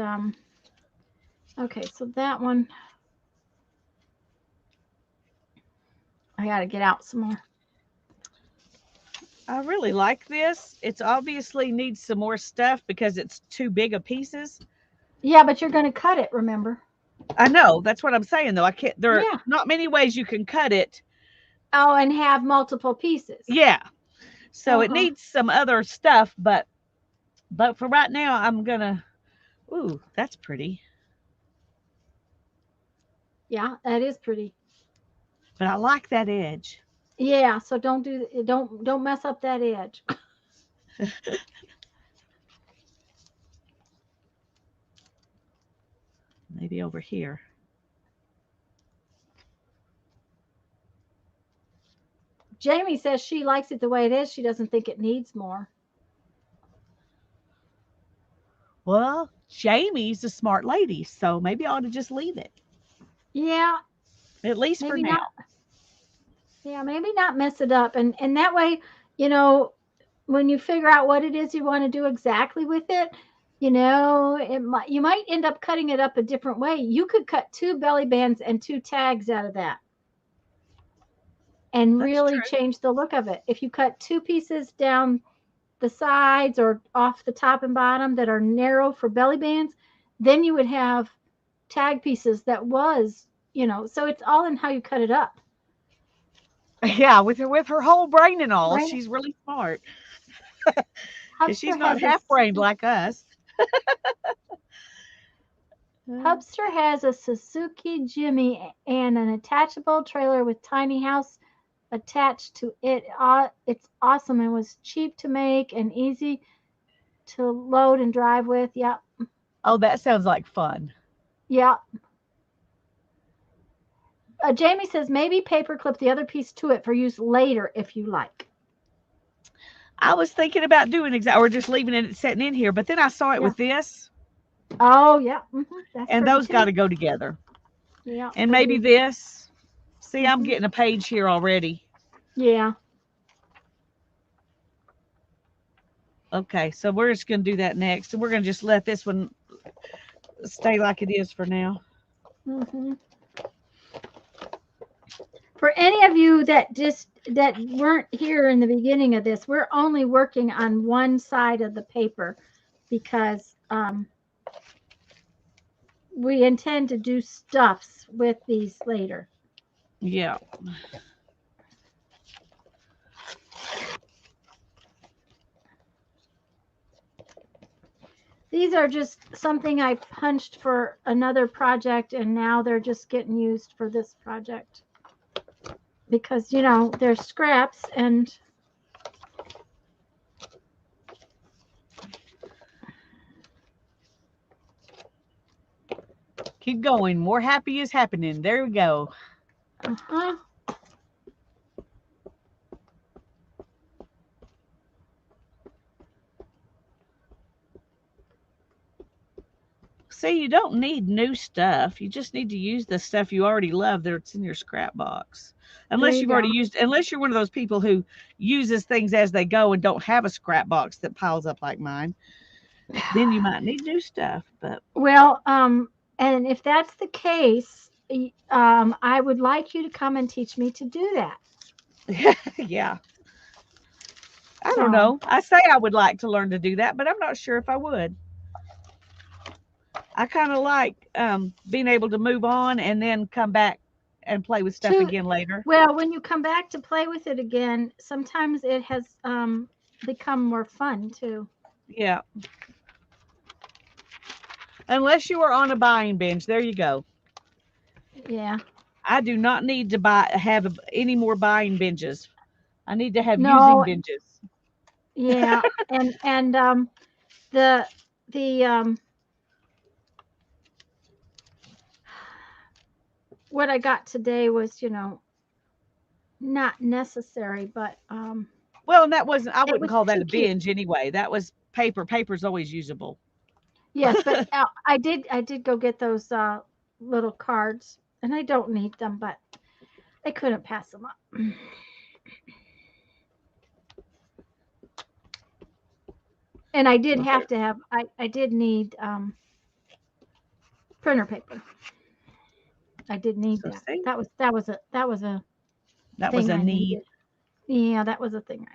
okay, so that one I got to get out some more. I really like this. It's obviously needs some more stuff because it's too big of pieces. Yeah, but you're going to cut it, remember? I know. That's what I'm saying, though. I can't. There are Yeah. not many ways you can cut it. Oh, and have multiple pieces. Yeah. So it Uh-huh. needs some other stuff, but for right now, I'm gonna. Ooh, that's pretty. Yeah, that is pretty. But I like that edge. Yeah, so don't mess up that edge. Maybe over here. Jamie says she likes it the way it is. She doesn't think it needs more. Well, Jamie's a smart lady, so maybe I ought to just leave it. Yeah, At least for maybe now. not. Yeah, maybe not mess it up. And that way, you know, when you figure out what it is you want to do exactly with it, you might end up cutting it up a different way. You could cut 2 belly bands and 2 tags out of that and That's really true. change the look of it. If you cut 2 pieces down the sides or off the top and bottom that are narrow for belly bands, then you would have tag pieces that was, so it's all in how you cut it up. Yeah, with her whole brain and all, Right? she's really smart because she's Hubster not has a half brained like us. Hubster has a Suzuki Jimmy and an attachable trailer with tiny house attached to it. It's awesome and was cheap to make and easy to load and drive with. Yep. Oh, that sounds like fun. Yep. Jamie says maybe paperclip the other piece to it for use later if you like. I was thinking about doing or just leaving it sitting in here, but then I saw it Yeah. with this, Oh yeah, that's and pretty those too. got to go together. Yeah. And they maybe do. this. See, I'm getting a page here already. Yeah. Okay, so we're just going to do that next, and we're going to just let this one stay like it is for now. For any of you that weren't here in the beginning of this, we're only working on one side of the paper because we intend to do stuffs with these later. Yeah. These are just something I punched for another project, and now they're just getting used for this project because they're scraps. And Keep going. More happy is happening. There we go. See, you don't need new stuff. You just need to use the stuff you already love that's in your scrap box. There Unless you you've go. already used, unless you're one of those people who uses things as they go and don't have a scrap box that piles up like mine, then you might need new stuff. But Well, and if that's the case, I would like you to come and teach me to do that. yeah, I don't So, know. I say I would like to learn to do that, but I'm not sure if I would. I kind of like being able to move on and then come back and play with stuff to again later. well, when you come back to play with it again, sometimes it has become more fun too. Yeah, unless you are on a buying binge. There you go. Yeah. I do not need to have any more buying binges. I need to have using No, binges. yeah. And the the what I got today was, not necessary, but Well, and that wasn't. I it wouldn't was call that too a cute. binge anyway. That was paper. Paper's always usable. Yes, but I did go get those little cards, and I don't need them, but I couldn't pass them up. And I did Okay. have to have I did need printer paper. I did need So that. see, That was a that was thing a I need. needed. Yeah, that was a thing.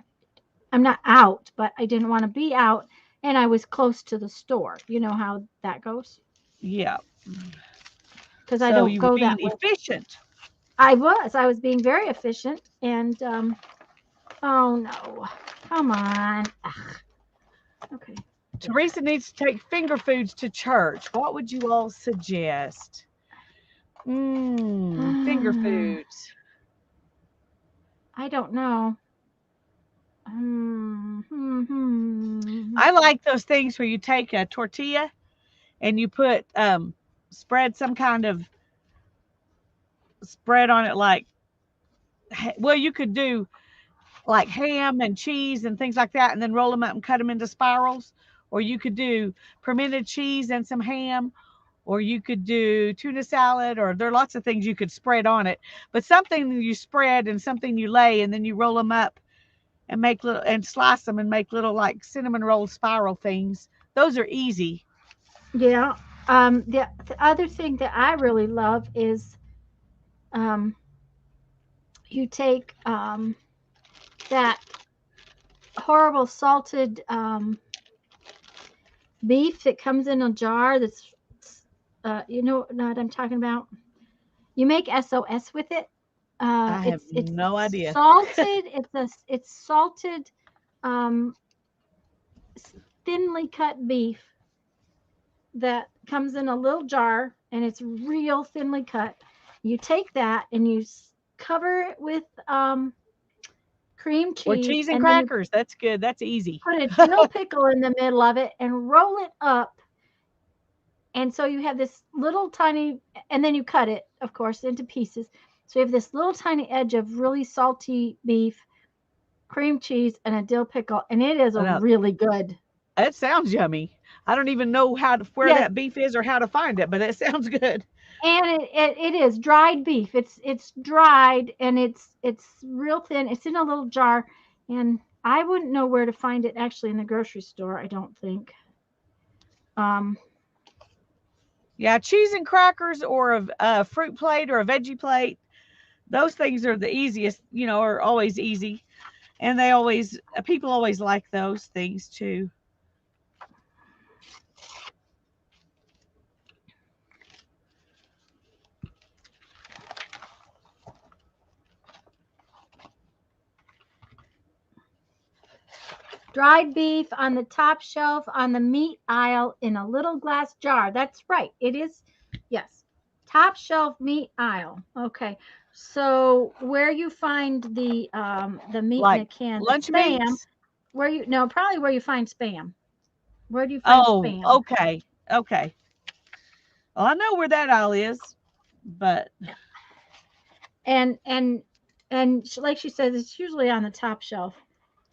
I'm not out, but I didn't want to be out, and I was close to the store. You know how that goes, Yeah. because I So don't you were go being that way. efficient. I was being very efficient, and oh no, come on. Ugh. Okay. Teresa needs to take finger foods to church. What would you all suggest? Finger foods. I don't know. Hmm, hmm, hmm. I like those things where you take a tortilla and you put spread some kind of spread on it, like, well, you could do like ham and cheese and things like that, and then roll them up and cut them into spirals. Or you could do fermented cheese and some ham, or you could do tuna salad, or there are lots of things you could spread on it. But something you spread and something you lay, and then you roll them up and make little and slice them and make little like cinnamon roll spiral things. Those are easy. Yeah. The other thing that I really love is um, you take that horrible salted beef that comes in a jar. That's you know what I'm talking about. You make SOS with it. I have It's no idea. salted. It's salted, um, thinly cut beef that comes in a little jar, and it's real thinly cut. You take that and you cover it with cream Or cheese, cheese and and then you crackers. That's good. That's easy. put a dill pickle in the middle of it and roll it up. And so you have this little tiny, and then you cut it, of course, into pieces. So you have this little tiny edge of really salty beef, cream cheese, and a dill pickle, and it is a Now, really good. that sounds yummy. I don't even know where Yes, that beef is or how to find it, but it sounds good. and it is dried beef. It's dried, and it's real thin. It's in a little jar, and I wouldn't know where to find it actually in the grocery store. I don't think. Um, Yeah, cheese and crackers or a fruit plate or a veggie plate. Those things are the easiest, are always easy. And people always like those things too. Dried beef on the top shelf on the meat aisle in a little glass jar. That's right. It is, yes. Top shelf meat aisle. Okay. So where you find the meat in Like a can, the lunch spam, meats. where you no, probably where you find spam. Where do you find Oh, spam? okay. Okay. Well, I know where that aisle is, but And like she says, it's usually on the top shelf.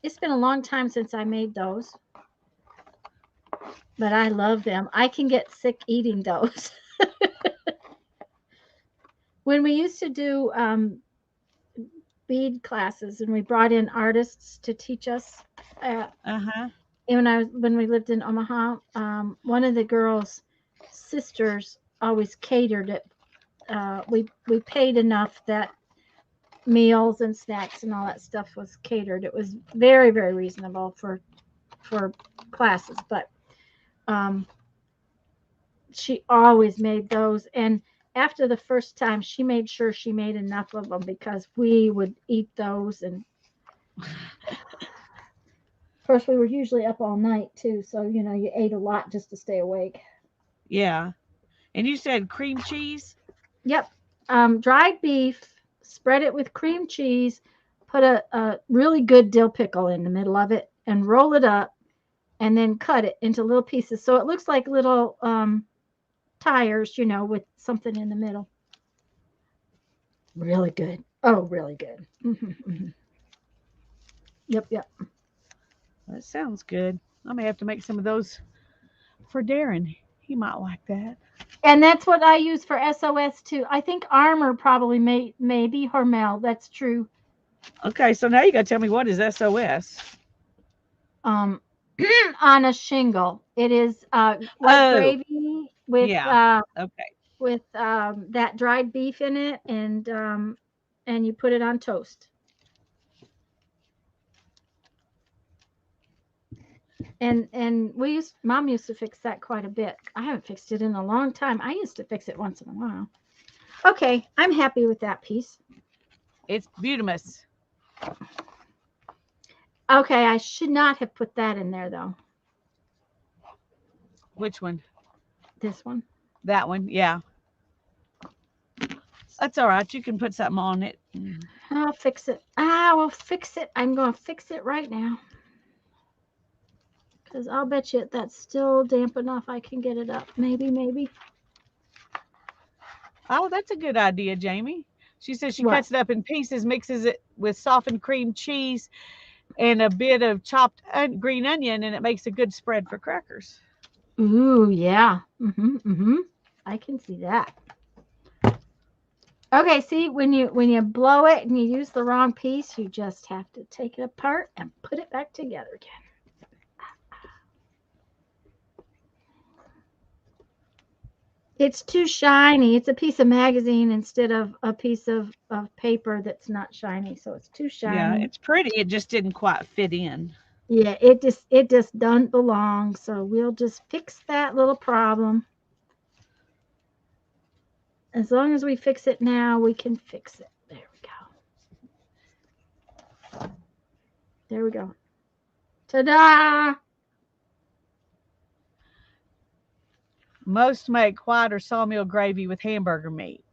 It's been a long time since I made those. but I love them. I can get sick eating those. When we used to do bead classes and we brought in artists to teach us, Uh-huh. and when we lived in Omaha, one of the girls' sisters always catered it. We paid enough that meals and snacks and all that stuff was catered. It was very, very reasonable for classes, but um, she always made those. And after the first time, she made sure she made enough of them because we would eat those. And of course, we were usually up all night too, so you ate a lot just to stay awake. Yeah. And you said cream cheese? Yep. Dried beef, spread it with cream cheese, put a really good dill pickle in the middle of it, and roll it up, and then cut it into little pieces. So it looks like little tires, with something in the middle. Really good. Oh, really good. Yep, yep. That sounds good. I may have to make some of those for Darren. He might like that. And that's what I use for SOS too. I think Armor probably maybe Hormel. That's true. Okay, so now you got to tell me, what is SOS? Um, on a shingle, it is white Oh, gravy with yeah. Okay. that dried beef in it, and you put it on toast. And mom used to fix that quite a bit. I haven't fixed it in a long time. I used to fix it once in a while. Okay, I'm happy with that piece. It's Butamus. Okay, I should not have put that in there though. Which one? This one. That one, yeah. That's all right. You can put something on it. I'll fix it. I will fix it. I'm going to fix it right now. Because I'll bet you that's still damp enough I can get it up. Maybe. Oh, that's a good idea, Jamie. She says she What? cuts it up in pieces, mixes it with softened cream cheese and a bit of chopped green onion, and it makes a good spread for crackers. Ooh, yeah. I can see that. Okay, see, when you blow it and you use the wrong piece, you just have to take it apart and put it back together again. It's too shiny. It's a piece of magazine instead of a piece of paper that's not shiny. So it's too Yeah, shiny. it's pretty. It just didn't quite fit in. Yeah, it just doesn't belong. So we'll just fix that little problem. As long as we fix it now, we can fix it. There we go. There we go. Ta-da! Most make white or sawmill gravy with hamburger meat.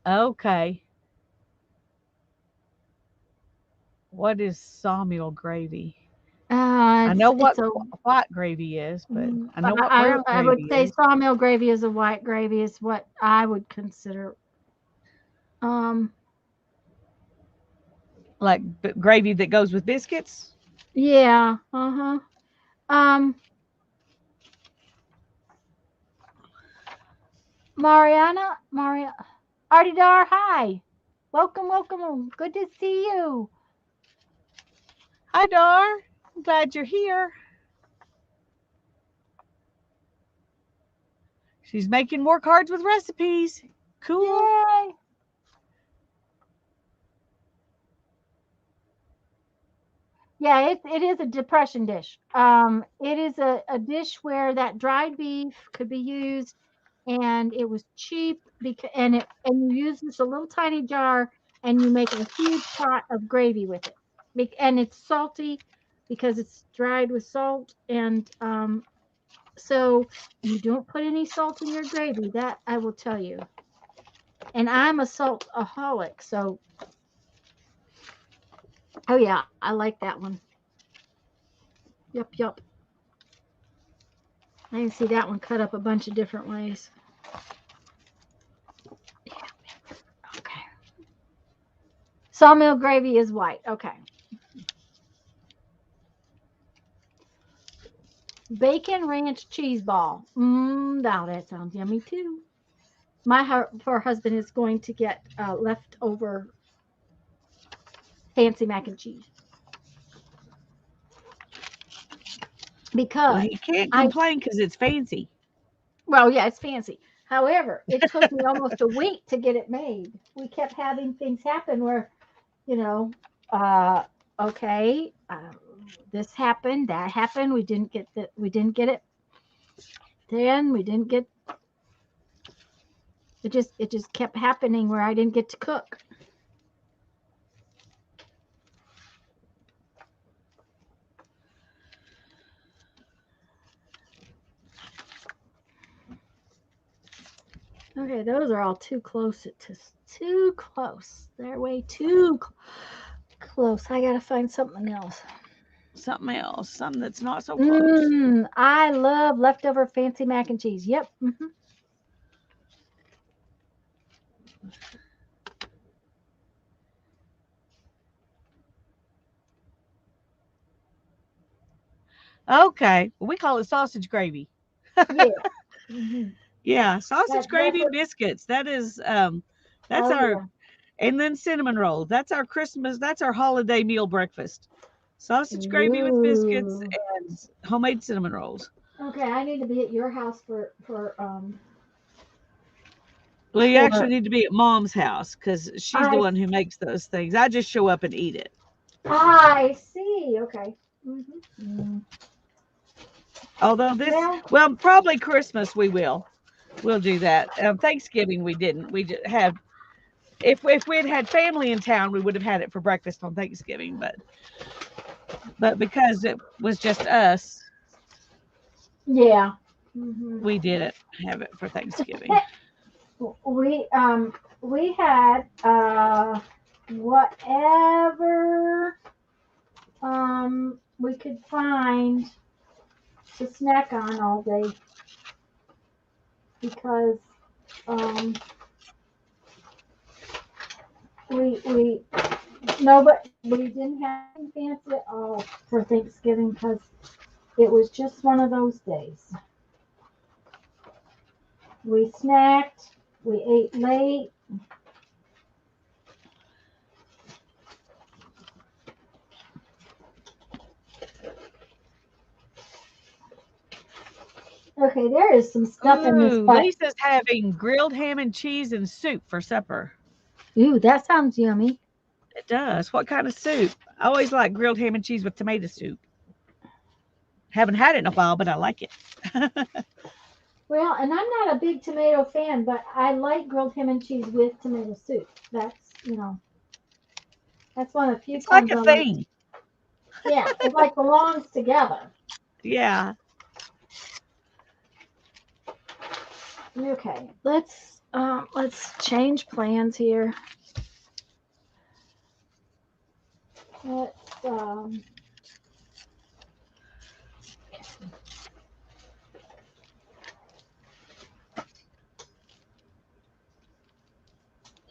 Okay. What is sawmill gravy? I know It's what a white gravy is, but I but know what I brown I would gravy say is. sawmill gravy is a white gravy is what I would consider. Um, Like gravy that goes with biscuits. yeah, uh-huh. Um, Maria, Artie Dar, hi. Welcome. Good to see you. Hi, Dar. I'm glad you're here. She's making more cards with recipes. Cool. Yay. Yeah, it is a depression dish. It is a dish where that dried beef could be used, and it was cheap because and you use just a little tiny jar, and you make a huge pot of gravy with it. And it's salty because it's dried with salt, and so you don't put any salt in your gravy. That I will tell you. And I'm a saltaholic, so oh yeah, I like that one. Yup. I can see that one cut up a bunch of different ways. Yeah. Okay. Sawmill gravy is white. Okay. Bacon ranch cheese ball. Now that sounds yummy too. My poor husband is going to get leftover fancy mac and cheese Well, because he can't I, complain because it's fancy. well, yeah, it's fancy. However, it took me almost a week to get it made. We kept having things happen where, you know, uh, okay, this happened, that happened. We didn't get it. Then we didn't get. It just kept happening where I didn't get to cook. Okay, those are all too close. Too close. They're way too close. I gotta find something else. Something else, something that's not so close. I love leftover fancy mac and cheese. Yep. Okay, well, we call it sausage gravy. Yeah. hmm Yeah, sausage That's gravy and what. biscuits. That's Oh our, yeah. and then cinnamon rolls. That's our Christmas. That's our holiday meal breakfast. Sausage gravy with biscuits Ooh. and homemade cinnamon rolls. Okay, I need to be at your house Well, you actually for. need to be at Mom's house because she's the I one who makes those things. I just show up and eat it. I see. Okay. Mm-hmm. Although this, Well, well, probably Christmas we will. We'll do that. Thanksgiving we didn't. We just had, if we'd had family in town, we would have had it for breakfast on Thanksgiving. But because it was just us, yeah. hmm we didn't have it for Thanksgiving. we um we had whatever we could find to snack on all day because um we no, but we didn't have anything fancy at all for Thanksgiving because it was just one of those days. We snacked, we ate late. Okay, there is some stuff in this, Ooh, but Lisa's having grilled ham and cheese and soup for supper. ooh, that sounds yummy. It does. What kind of soup? I always like grilled ham and cheese with tomato soup. Haven't had it in a while, but I like it. Well, and I'm not a big tomato fan, but I like grilled ham and cheese with tomato soup. That's one of the few It's like times a I like. thing. Yeah, it like belongs together. Yeah. Okay, let's change plans here. Let's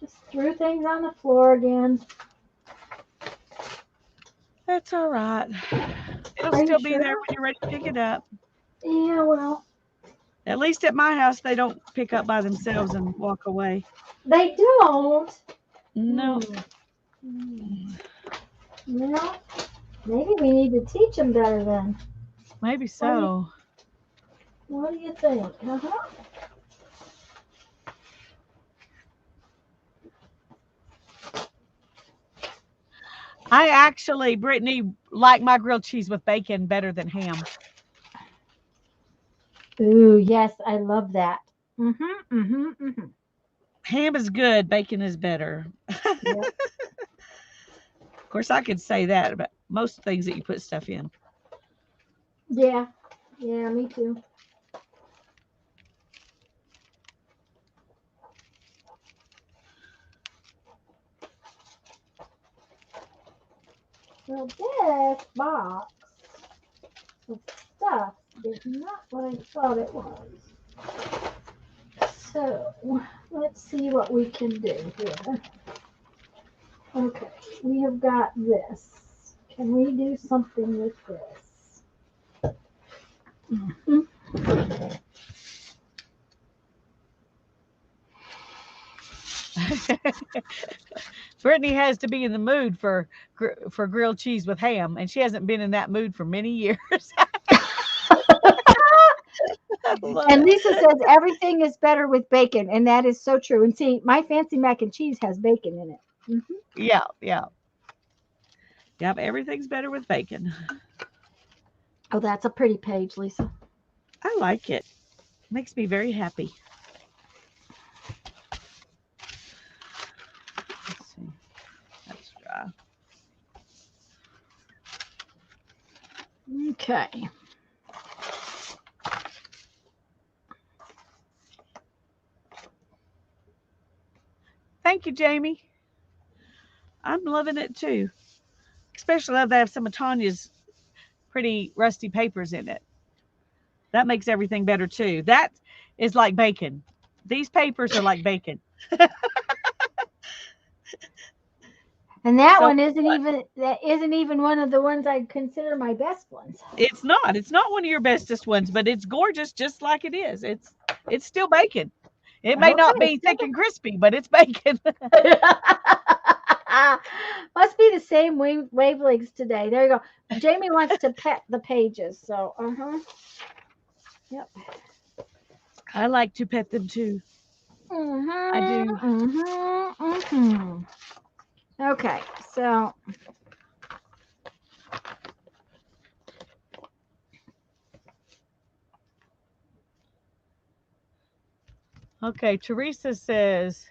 just threw things on the floor again. That's all right. It'll Are you still be there sure? when you're ready to pick it up. Yeah, well, At least at my house, they don't pick up by themselves and walk away. they don't. No, Hmm. Hmm. Well, maybe we need to teach them better then. maybe What do you, so. what do you think? I actually, Brittany, like my grilled cheese with bacon better than ham. Ooh, yes, I love that. Mhm. Ham is good, bacon is better. Yep. Of course, I could say that about most things that you put stuff in. Yeah. Yeah, me too. Well, this box of stuff is not what I thought it was. So let's see what we can do here. Okay, we have got this. Can we do something with this? Mhm. Brittany has to be in the mood for grilled cheese with ham, and she hasn't been in that mood for many years. I love And it. Lisa says everything is better with bacon, and that is so true. And see, my fancy mac and cheese has bacon in it. Yeah, yeah. Yep, everything's better with bacon. Oh, that's a pretty page, Lisa. I like it. Makes me very happy. Let's see. That's dry. Okay. Thank you, Jamie. I'm loving it too. Especially now that I have some of Tanya's pretty rusty papers in it. That makes everything better too. That is like bacon. These papers are like bacon. And that So one isn't even one of the ones I consider my best ones. it's not. It's not one of your bestest ones, but it's gorgeous just like it is. It's still bacon. It may not Okay. be thick and crispy, but it's bacon. Must be the same wavelengths today. There you go. Jamie wants to pet the pages. So, Yep. I like to pet them too. I do. Okay, so Okay, Teresa says,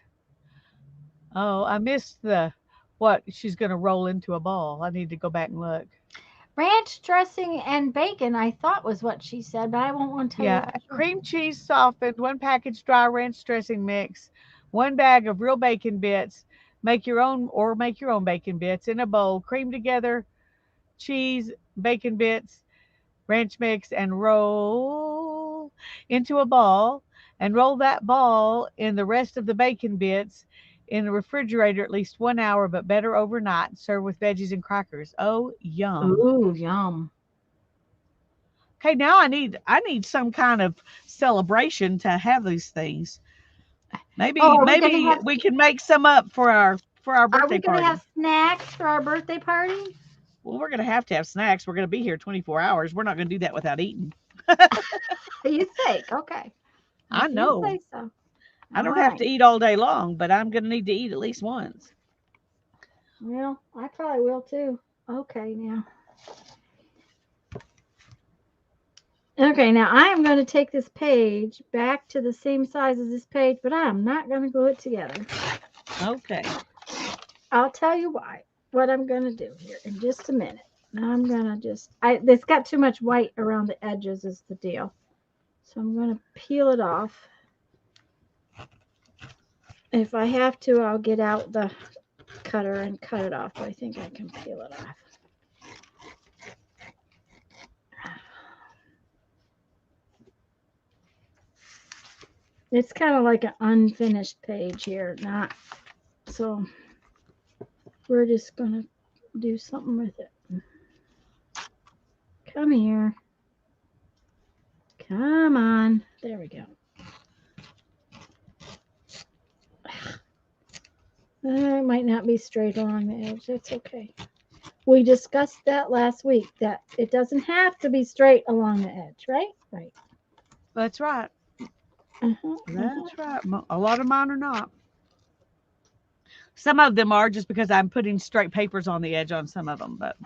"Oh, I missed the what she's going to roll into a ball. I need to go back and look." ranch dressing and bacon, I thought was what she said, but I won't want to tell you Yeah, for sure. cream cheese softened, one package dry ranch dressing mix, one bag of real bacon bits. Make your own bacon bits in a bowl. Cream together cheese, bacon bits, ranch mix, and roll into a ball. And roll that ball in the rest of the bacon bits in the refrigerator at least 1 hour, but better overnight. Serve with veggies and crackers. Oh, yum. Ooh, yum. Okay, now I need some kind of celebration to have these things. Oh, Maybe we can make some up for our are birthday we gonna party. have snacks for our birthday party? Well, we're gonna have to have snacks. We're gonna be here 24 hours. We're not gonna do that without eating. You think? Okay. I If you know. say so. I All don't have to right. eat all day long, but I'm gonna need to eat at least once. Well, I probably will too. Okay, now. Okay, now I am going to take this page back to the same size as this page, but I'm not going to glue it together. Okay. I'll tell you why. What I'm going to do here in just a minute. Now I'm going to it's got too much white around the edges is the deal. So I'm going to peel it off. If I have to, I'll get out the cutter and cut it off, but I think I can peel it off. It's kind of like an unfinished page here, not so we're just gonna do something with it. Come here. Come on. There we go. It might not be straight along the edge. That's okay. We discussed that last week, that it doesn't have to be straight along the edge, right? Right. That's right. Uh-huh. That's right. A lot of mine are not. Some of them are just because I'm putting straight papers on the edge on some of them, but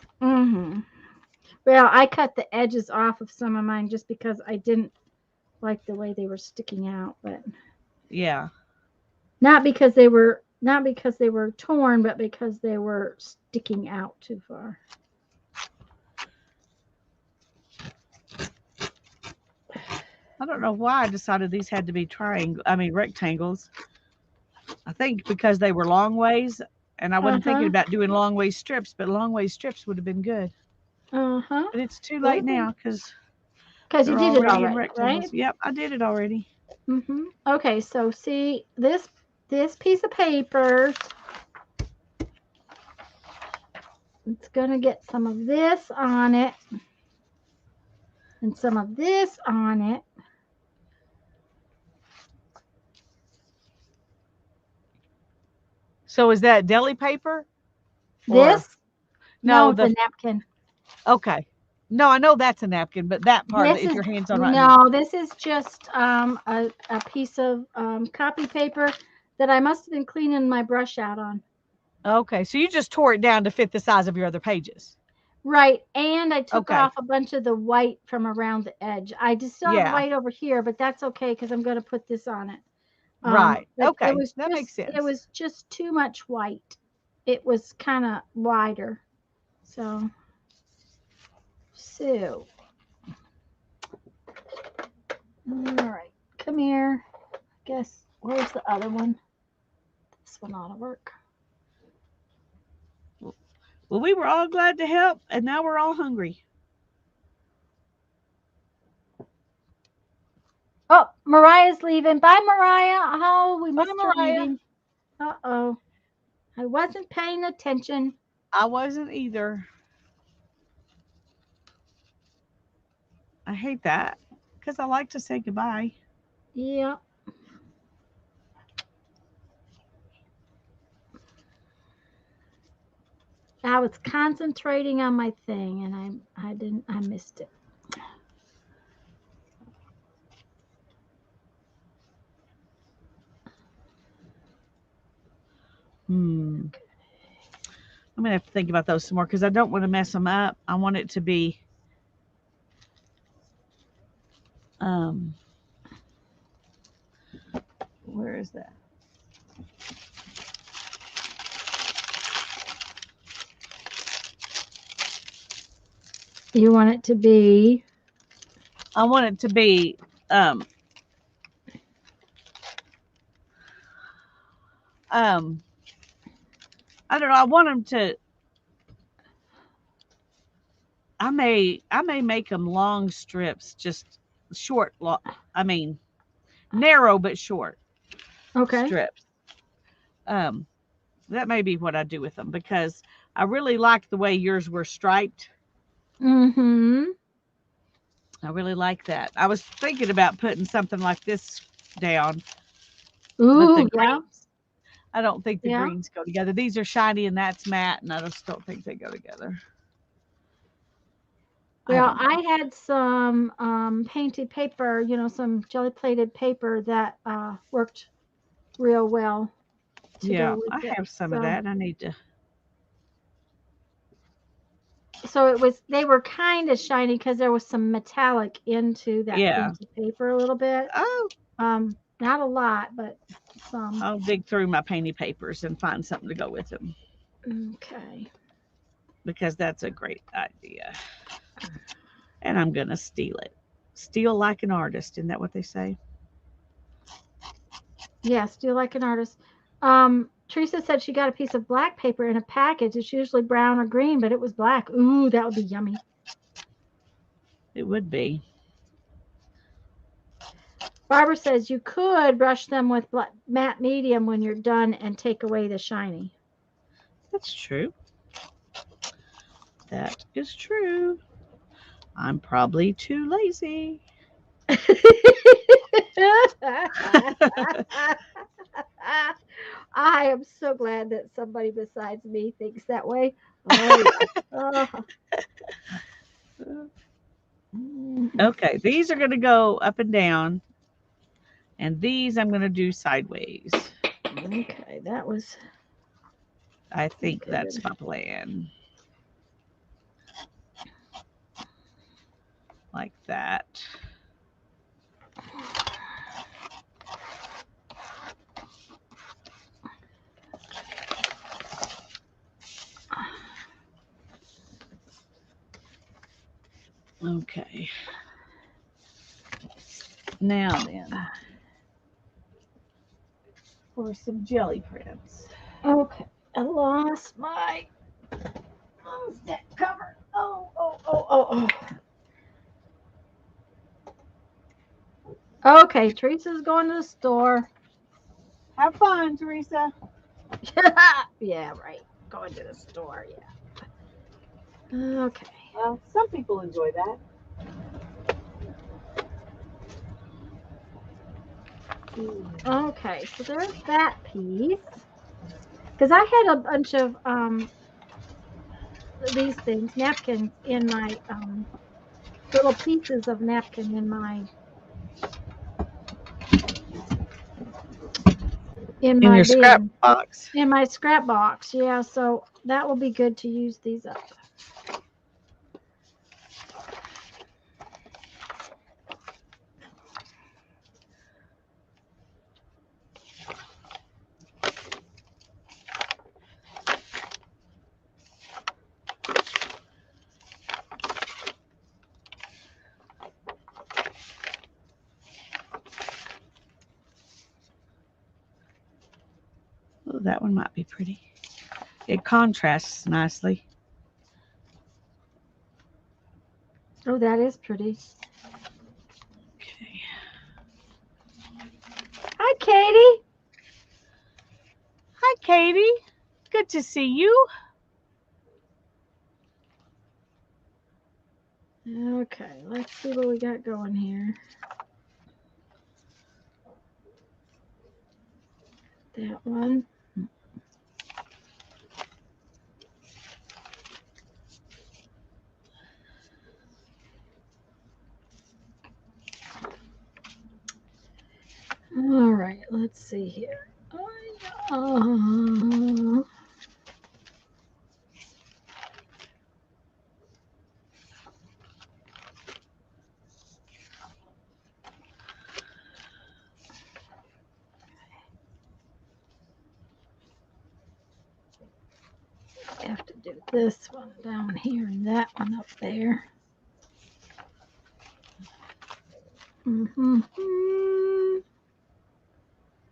Well, I cut the edges off of some of mine just because I didn't like the way they were sticking out, but yeah. not because they were torn, but because they were sticking out too far. I don't know why I decided these had to be rectangles. I think because they were long ways, and I wasn't thinking about doing long way strips, but long way strips would have been good. Uh-huh. But it's too late now because you they're did it already in already, rectangles. right? Yep, I did it already. Okay, so see this piece of paper. It's gonna get some of this on it. and some of this on it. So is that deli paper? Or This? no, No, the the napkin. okay. No, I know that's a napkin, but that part of it, This if is your hand's on right here. no, this is just a piece of copy paper that I must have been cleaning my brush out on. Okay, so you just tore it down to fit the size of your other pages. Right, and I took Okay. off a bunch of the white from around the edge. I just still have Yeah. white over here, but that's okay because I'm going to put this on it. Right. But Okay. That makes it sense. was just too much white. It was kind of wider. So all right, come here. Guess where's the other one? This one ought to work. Well, we were all glad to help, and now we're all hungry. Oh, Mariah's leaving. Bye, Mariah. Oh, we Bye, missed her Mariah. leaving. Uh-oh. I wasn't paying attention. I wasn't either. I hate that because I like to say goodbye. Yeah. I was concentrating on my thing and I missed it. Hmm. I'm gonna have to think about those some more because I don't want to mess them up. I want it to be. Um. Where is that? You want it to be I want it to be. Um. Um. I don't know. I want them to. I may make them long strips, just short. I mean, narrow but short okay. strips. Um. That may be what I do with them because I really like the way yours were striped. Mm-hmm. I really like that. I was thinking about putting something like this down, but the Ooh, yeah. greens, I don't think the Yeah. greens go together. These are shiny and that's matte, and I just don't think they go together. I Well, don't know. I had some painted paper, some jelly plated paper that worked real well to go Yeah, with I it. have some of that. I need to. So they were kind of shiny because there was some metallic into that Yeah. painted paper a little bit. Oh, Not a lot, but some. I'll dig through my painty papers and find something to go with them Okay. because that's a great idea. And I'm gonna steal it. Steal like an artist. Isn't that what they say? Yes, do you like an artist? Teresa said she got a piece of black paper in a package. It's usually brown or green, but it was black. Ooh, that would be yummy. It would be. Barbara says you could brush them with matte medium when you're done and take away the shiny. That's true. That is true. I'm probably too lazy. I am so glad that somebody besides me thinks that way. Oh, yeah. Oh. Mhm. Okay, these are going to go up and down, and these I'm going to do sideways. Okay, that was I think good. that's my plan. Like that. Okay. Now then, for some jelly prints. Okay, I lost my stick cover. Oh. Okay, Teresa's going to the store. Have fun, Teresa. Yeah, right. Going to the store, yeah. Okay. Well, some people enjoy that. Okay, so there's that piece. Because I had a bunch of these things, napkins, in my little pieces of napkin in In my your scrap bin, box. in my scrap box. Yeah, so that will be good to use these up. Oh, that one might be pretty. It contrasts nicely. Oh, that is pretty. Okay. Hi, Katie. Hi, Katie. Good to see you. Okay, let's see what we got going here. That one. All right, let's see here. Uh, have to do this one down here and that one up there.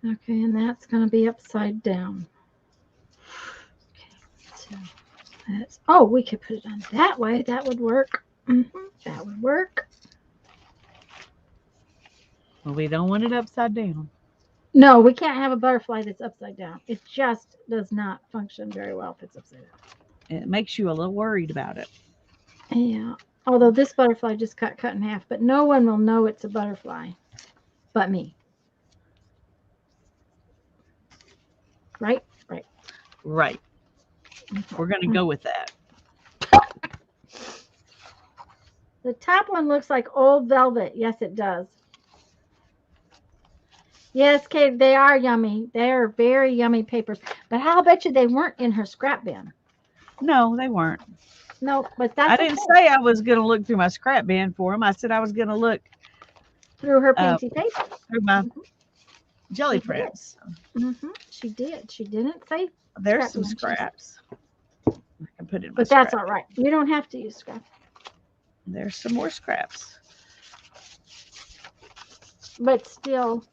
Okay, and that's going to be upside down. Okay, so that's, oh, we could put it on that way. That would work. That would work. Well, we don't want it upside down. No, we can't have a butterfly that's upside down. It just does not function very well if it's upside down. It makes you a little worried about it. Yeah. Although this butterfly just cut in half, but no one will know it's a butterfly but me. Right? Right. Right. We're going to go with that. The top one looks like old velvet. Yes, it does. Yes, Kate, they are yummy. They are very yummy papers. But I'll bet you they weren't in her scrap bin. No, they weren't. No, but I that's didn't okay. say I was going to look through my scrap bin for them. I said I was going to look Through her uh, painty paper. through my Mhm. jelly She did. prints. She did. She didn't say There's scrap some dimensions. scraps. I can put in my But that's scrap. all right. You don't have to use scrap. There's some more scraps. But still,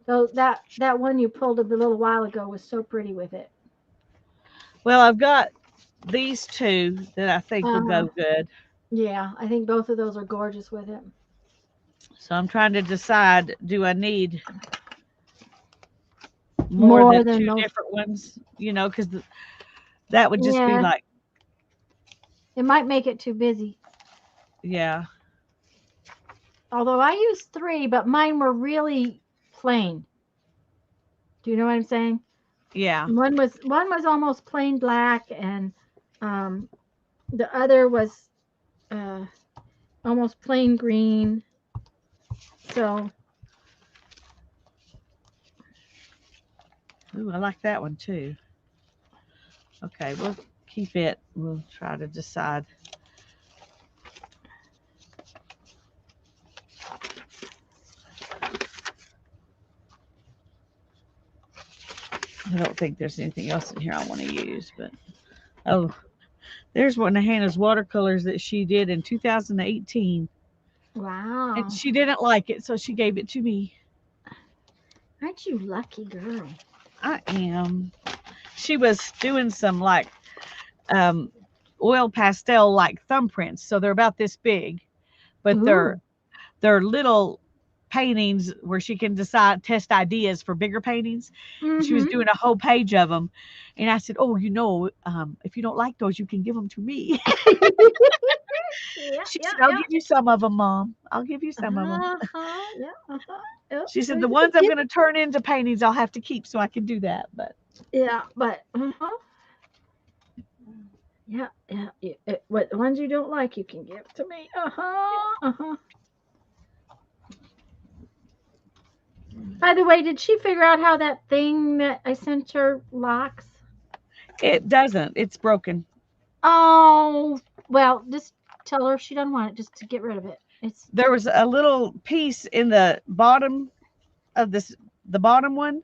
though that one you pulled a little while ago was so pretty with it. Well, I've got these two that I think will Uh-huh. go good. Yeah, I think both of those are gorgeous with it. So I'm trying to decide, do I need more More than than two those. different ones? You know, because that would just be Yeah, like, it might make it too busy. yeah, Although I used three, but mine were really plain. Do you know what I'm saying? yeah. One was almost plain black, and um, the other was uh, almost plain green. So Ooh, I like that one too. Okay, we'll keep it. We'll try to decide. I don't think there's anything else in here I want to use, but oh, there's one of Hannah's watercolors that she did in 2018, and wow, she didn't like it, so she gave it to me. aren't you lucky girl? I am. She was doing some like um, oil pastel like thumbprints, so they're about this big, but Ooh. they're little paintings where she can decide test ideas for bigger paintings. And she was Mm-hmm. doing a whole page of them, and I said, "Oh, if you don't like those, you can give them to me." Yeah, She yeah, said, I'll yeah. give you some of them, Mom. I'll give you some of them. Yeah, yeah. She said, So the you can ones I'm get, going to turn into paintings, I'll have to keep so I can do that. But yeah, but yeah, yeah. What the ones you don't like, you can give to me. By the way, did she figure out how that thing that I sent her locks? it doesn't. It's broken. Oh, well, just tell her if she doesn't want it, just to get rid of it. It's There was a little piece in the bottom of the bottom one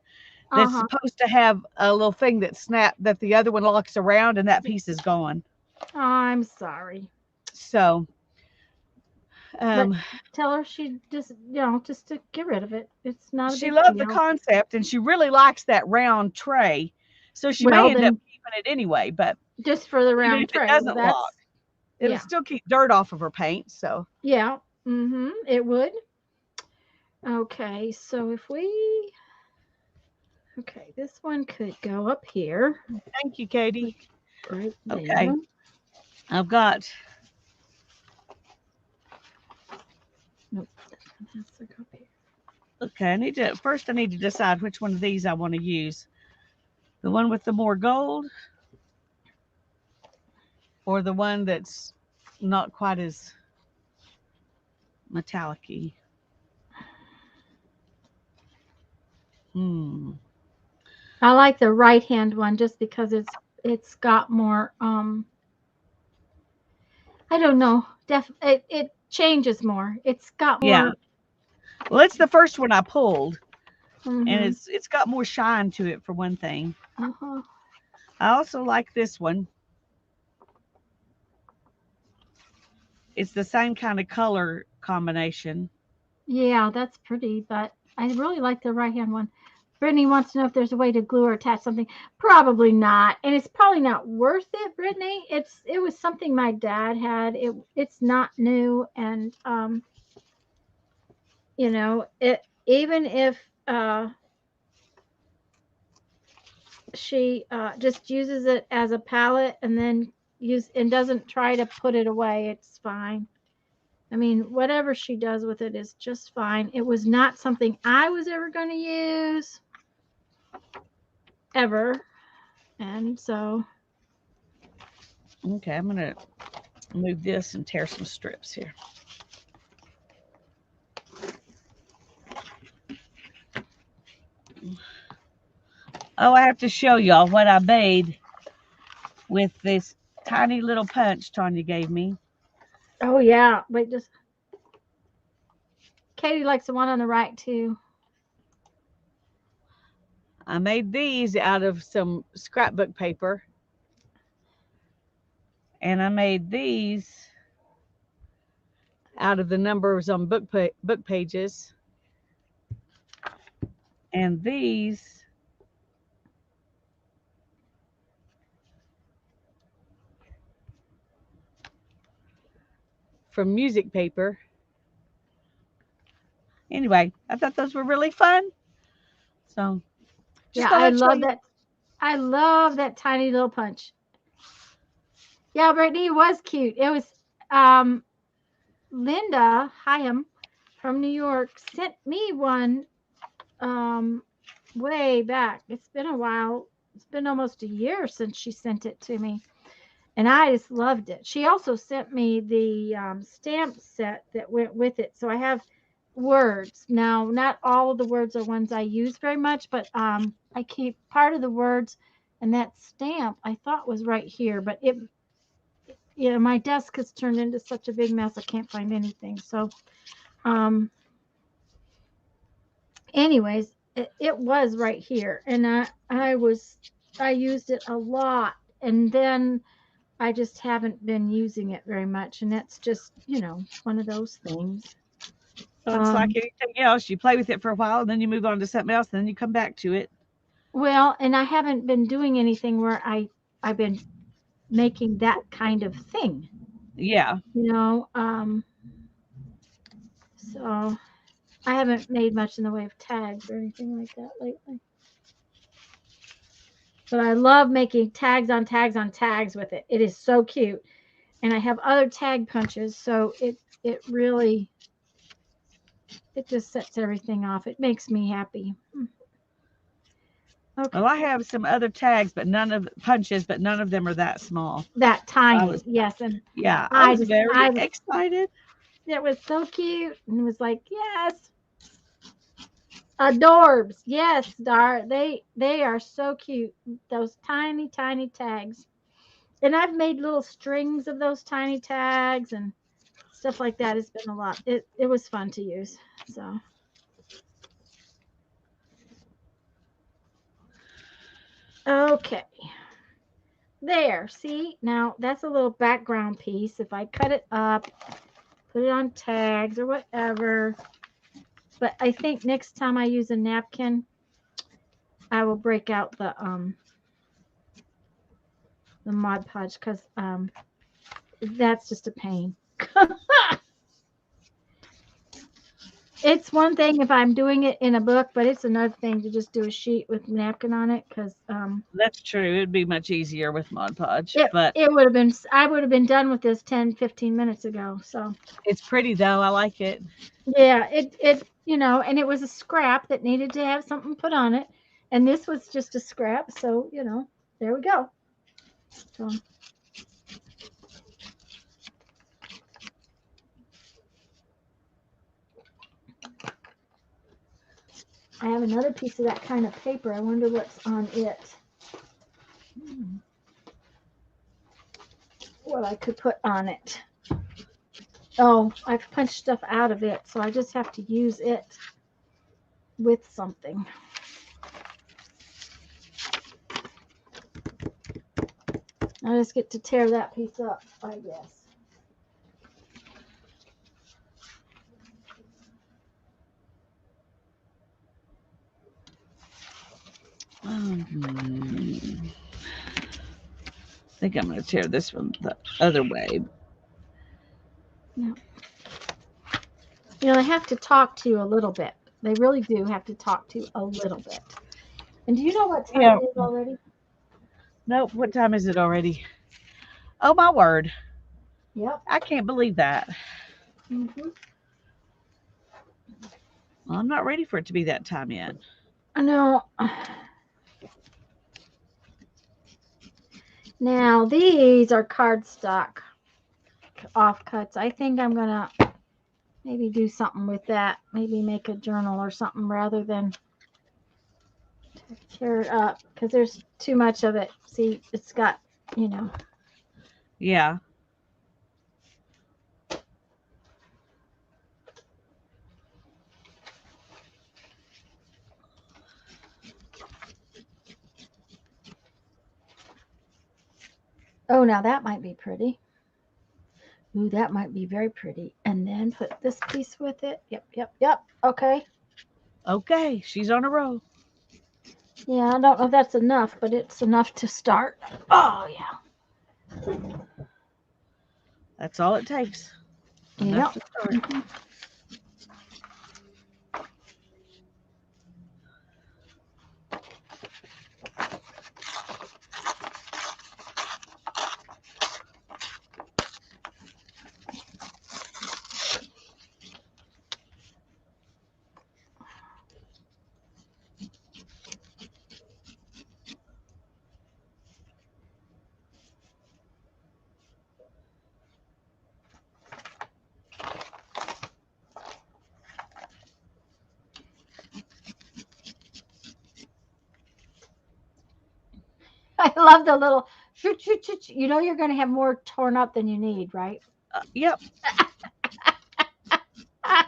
that's uh-huh. supposed to have a little thing that that the other one locks around, and that piece is gone. I'm sorry. So, But um, tell her she just, just to get rid of it. It's not a she big loved the deal. concept, and she really likes that round tray. So she may Well, end up then keeping it anyway. But just for the even round if it tray. Well, doesn't lock, that's it'll yeah. still keep dirt off of her paint. So, Yeah. It would. Okay, so if we okay, this one could go up here. thank you, Katie. Right there. Okay, I've got. Nope, this one has to go up here. Okay, I need to decide which one of these I want to use. The one with the more gold, or the one that's not quite as metallic-y. I like the right hand one just because it's got more I don't know. It changes more. It's got Yeah. more Well, it's the first one I pulled, and mhm. it's got more shine to it for one thing. Uh-huh. I also like this one. It's the same kind of color combination. Yeah, that's pretty, but I really like the right hand one. Brittany wants to know if there's a way to glue or attach something. Probably not, and it's probably not worth it, Brittany. It was something my dad had. It's not new, and it even if she just uses it as a palette and then doesn't try to put it away, it's fine. I mean, whatever she does with it is just fine. It was not something I was ever going to use ever. And so, Okay, I'm going to move this and tear some strips here. Oh, I have to show y'all what I made with this tiny little punch Tanya gave me. oh yeah, wait, just Katie likes the one on the right too. I made these out of some scrapbook paper. And I made these out of the numbers on book pages. And these from music paper. Anyway, I thought those were really fun. So just Yeah, thought I'd show you. I love that tiny little punch. Yeah, Brittany, it was cute. It was Linda Hyam from New York sent me one way back. It's been a while. It's been almost a year since she sent it to me. And I just loved it. She also sent me the stamp set that went with it. So I have words. Now, not all of the words are ones I use very much, but I keep part of the words. And that stamp I thought was right here, but my desk has turned into such a big mess. I can't find anything. So, um, anyways, it was right here, and I used it a lot, and then I just haven't been using it very much, and that's just one of those things. So it's like anything else. You play with it for a while, and then you move on to something else, and then you come back to it. Well, and I haven't been doing anything where I've been making that kind of thing, Yeah. So I haven't made much in the way of tags or anything like that lately. But I love making tags on tags on tags with it. It is so cute. and I have other tag punches, so it really it just sets everything off. It makes me happy. Okay, Well, I have some other tags, but none of punches, but none of them are that small. that I tiny, was, yes, and yeah, I I was just very I was excited. it was so cute, and it was like yes, adorbs, yes, Dar, they are so cute. Those tiny tiny tags, and I've made little strings of those tiny tags and stuff like that. It's been a lot. It was fun to use. So okay. There, see? Now that's a little background piece. If I cut it up, put it on tags or whatever. But I think next time I use a napkin, I will break out the Mod Podge because that's just a pain. It's one thing if I'm doing it in a book, but it's another thing to just do a sheet with napkin on it because That's true. It'd be much easier with Mod Podge, it but it would have been I would have been done with this 10-15 minutes ago. So it's pretty though. I like it. yeah, it and it was a scrap that needed to have something put on it, and this was just a scrap, so there we go. So I have another piece of that kind of paper. I wonder what's on it. What I could put on it. Oh, I've punched stuff out of it, so I just have to use it with something. I just get to tear that piece up, I guess. I think I'm going to tear this one the other way. Yeah. They have to talk to you a little bit. They really do have to talk to you a little bit. And do you know what time Yeah. it is already? Nope. What time is it already? Oh, my word. Yep. I can't believe that. Mm-hmm. Well, I'm not ready for it to be that time yet. I know. Now, these are cardstock offcuts. I think I'm going to maybe do something with that. Maybe make a journal or something rather than tear it up because there's too much of it. See, it's got, Yeah. oh, now that might be pretty. Ooh, that might be very pretty. And then put this piece with it. Yep. Okay. Okay. She's on a roll. Yeah, I don't know if that's enough, but it's enough to start. Oh, yeah. That's all it takes. Enough to start. I love the little shoot. You're going to have more torn up than you need, right? Yep. I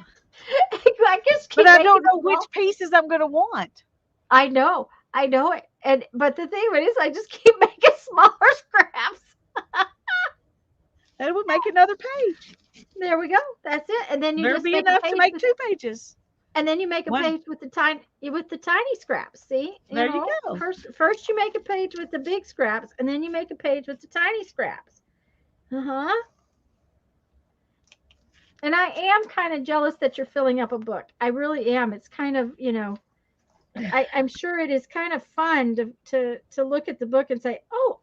just But keep I making don't know small. which pieces I'm going to want. I know it. And but the thing is, I just keep making smaller scraps. That would make another page. There we go. That's it. And then you There'll just be make a enough to page make with, 2 pages. and then you make a One. page with the tiny scraps. See, There you go. First you make a page with the big scraps, and then you make a page with the tiny scraps. And I am kind of jealous that you're filling up a book. I really am. It's kind of, I'm sure it is kind of fun to look at the book and say, "Oh,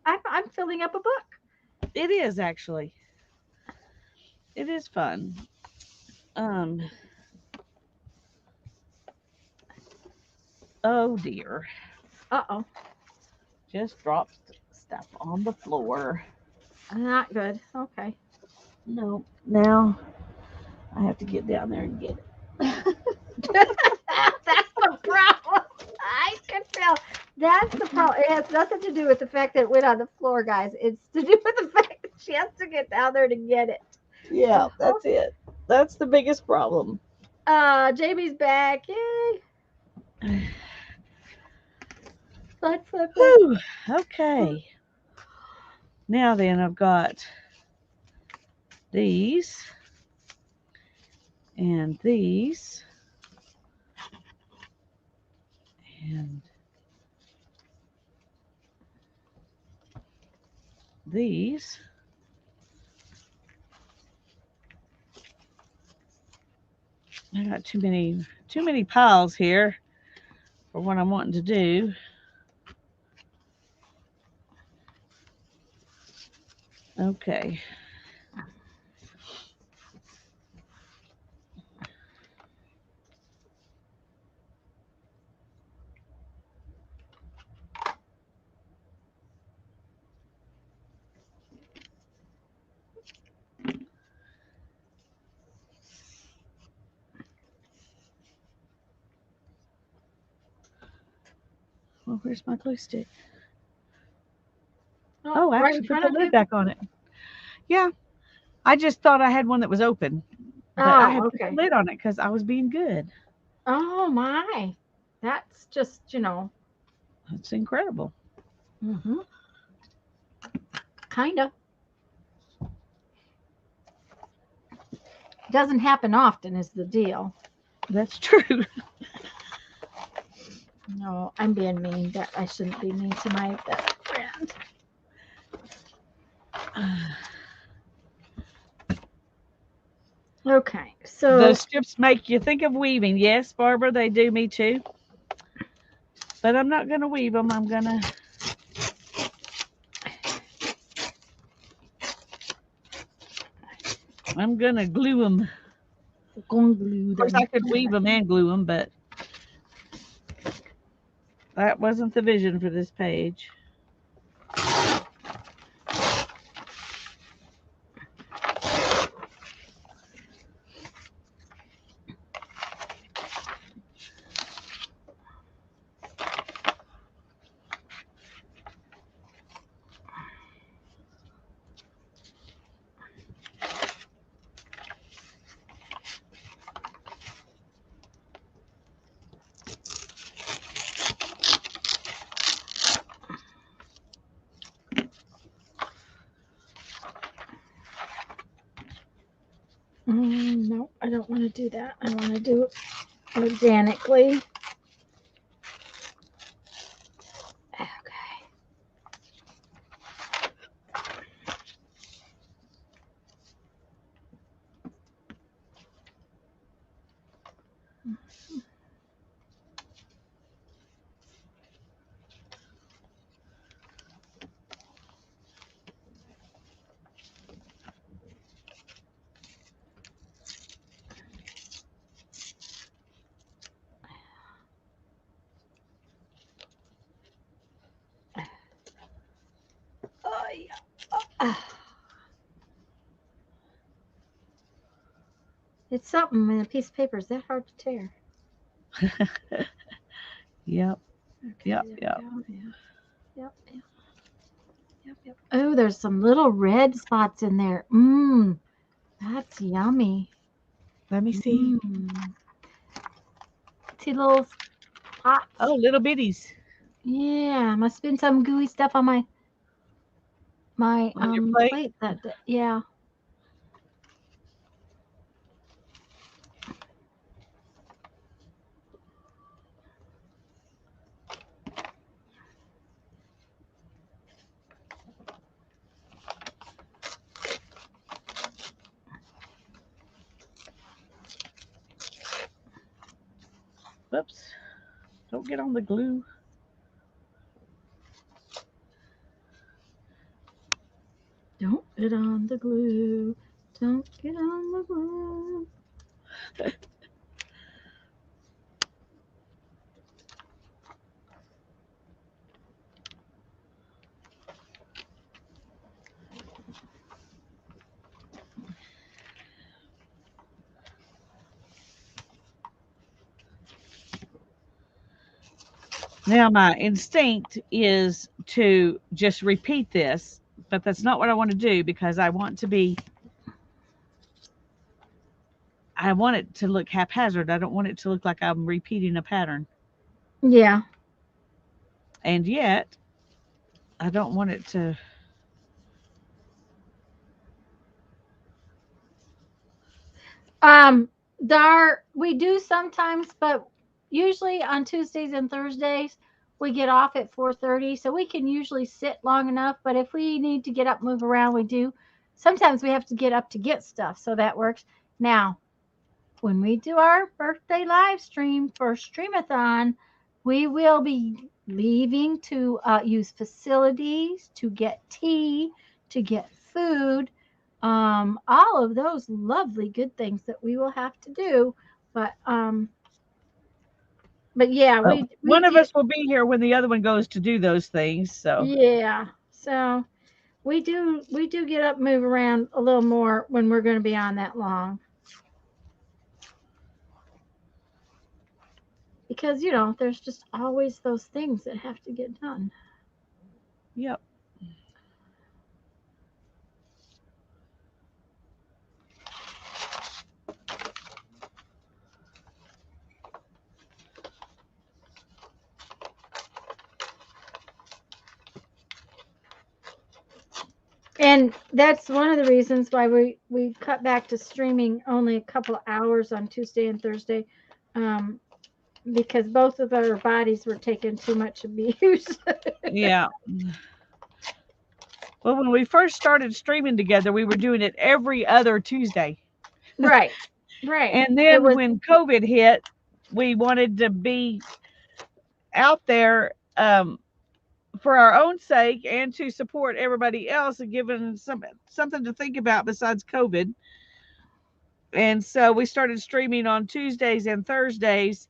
I'm filling up a book." It is actually. It is fun. Oh dear. Uh-oh. Just dropped stuff on the floor. Not good. Okay. No. Now I have to get down there and get it. That's the problem. I can tell. That's the problem. It has nothing to do with the fact that it went on the floor, guys. It's to do with the fact that she has to get down there to get it. Yeah, that's it. That's the biggest problem. Jamie's back. Yay. Flip, flip, flip. Whew. Okay. Now then, I've got these and these and these. I got too many piles here for what I'm wanting to do. Okay. Well, where's my glue stick? Oh, I right actually in put front the of lid you. back on it. Yeah, I just thought I had one that was open, but I Oh, had put the okay. lid on it because I was being good. Oh my. That's just, That's incredible. hmm kind of. Doesn't happen often is the deal. That's true. No, I'm being mean. That I shouldn't be mean to my best friend. Okay, so Those strips make you think of weaving. Yes, Barbara, they do me too. But I'm not going to weave them. I'm going to glue them. going glue Of course, them. I could weave them and glue them, but that wasn't the vision for this page. No, I don't want to do that. I want to do it organically. Okay. Oh, yeah. It's something in a piece of paper. Is that hard to tear? Yep. Okay, Yep. there we Yep. go. Yeah. Yep, yep, yep, yep. Oh, there's some little red spots in there. That's yummy. Let me see. See little spots? Oh, little bitties Yeah, must have been some gooey stuff on my on your plate. plate that day. Yeah. Whoops. Don't get on the glue. Don't get on the glue. Don't get on the glue. Now, my instinct is to just repeat this, but that's not what I want to do because I want it to look haphazard. I don't want it to look like I'm repeating a pattern. Yeah. And yet, I don't want it to. Um, we do sometimes, but usually on Tuesdays and Thursdays we get off at 4:30, so we can usually sit long enough. But if we need to get up, move around, we do. Sometimes we have to get up to get stuff, so that works. Now, when we do our birthday live stream for Streamathon, we will be leaving to use facilities to get tea, to get food, all of those lovely good things that we will have to do. But yeah, we One of do. us will be here when the other one goes to do those things. So, Yeah, so we do get up, move around a little more when we're going to be on that long because there's just always those things that have to get done. yep. And that's one of the reasons why we cut back to streaming only a couple of hours on Tuesday and Thursday, um, because both of our bodies were taking too much abuse. Yeah. Well, when we first started streaming together, we were doing it every other Tuesday. Right, right. And It then was when COVID hit, we wanted to be out there for our own sake and to support everybody else and given something to think about besides COVID. And so we started streaming on Tuesdays and Thursdays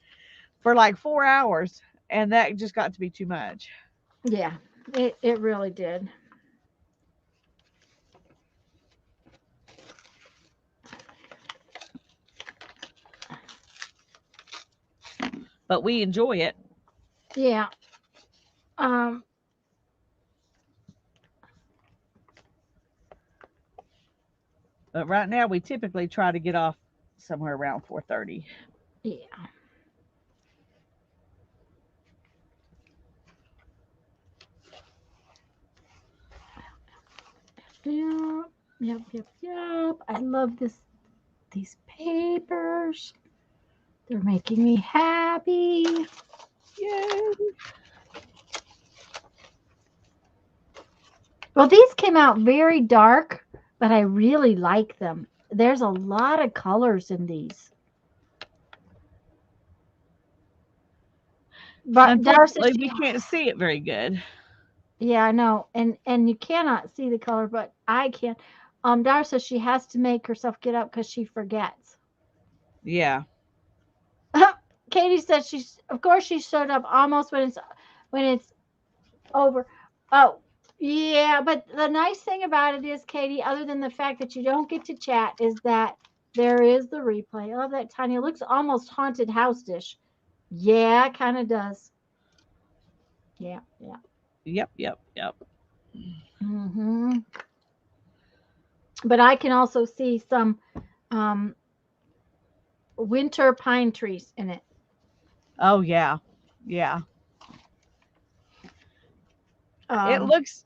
for like 4 hours, and that just got to be too much. yeah, it really did. But we enjoy it. Yeah. Um, But right now, we typically try to get off somewhere around 4:30. yeah. Yep, yep, yep, yep. I love these papers. They're making me happy. Yay! Well, these came out very dark, but I really like them. There's a lot of colors in these. But Darcy, Unfortunately, we can't see it very good. yeah, I know, and you cannot see the color, but I can. Darcy says she has to make herself get up because she forgets. Yeah. Katie said of course, she showed up almost when it's over. Oh, yeah, but the nice thing about it is, Katie, other than the fact that you don't get to chat, is that there is the replay. I love that, Tanya. It looks almost haunted house dish. Yeah, kind of does. Yeah, yeah. Yep. Yep. Yep. hmm But I can also see some um, winter pine trees in it. Oh yeah. Yeah. It Um, looks.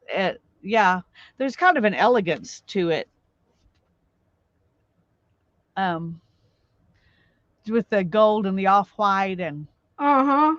Yeah. There's kind of an elegance to it. Um, with the gold and the off white and uh huh.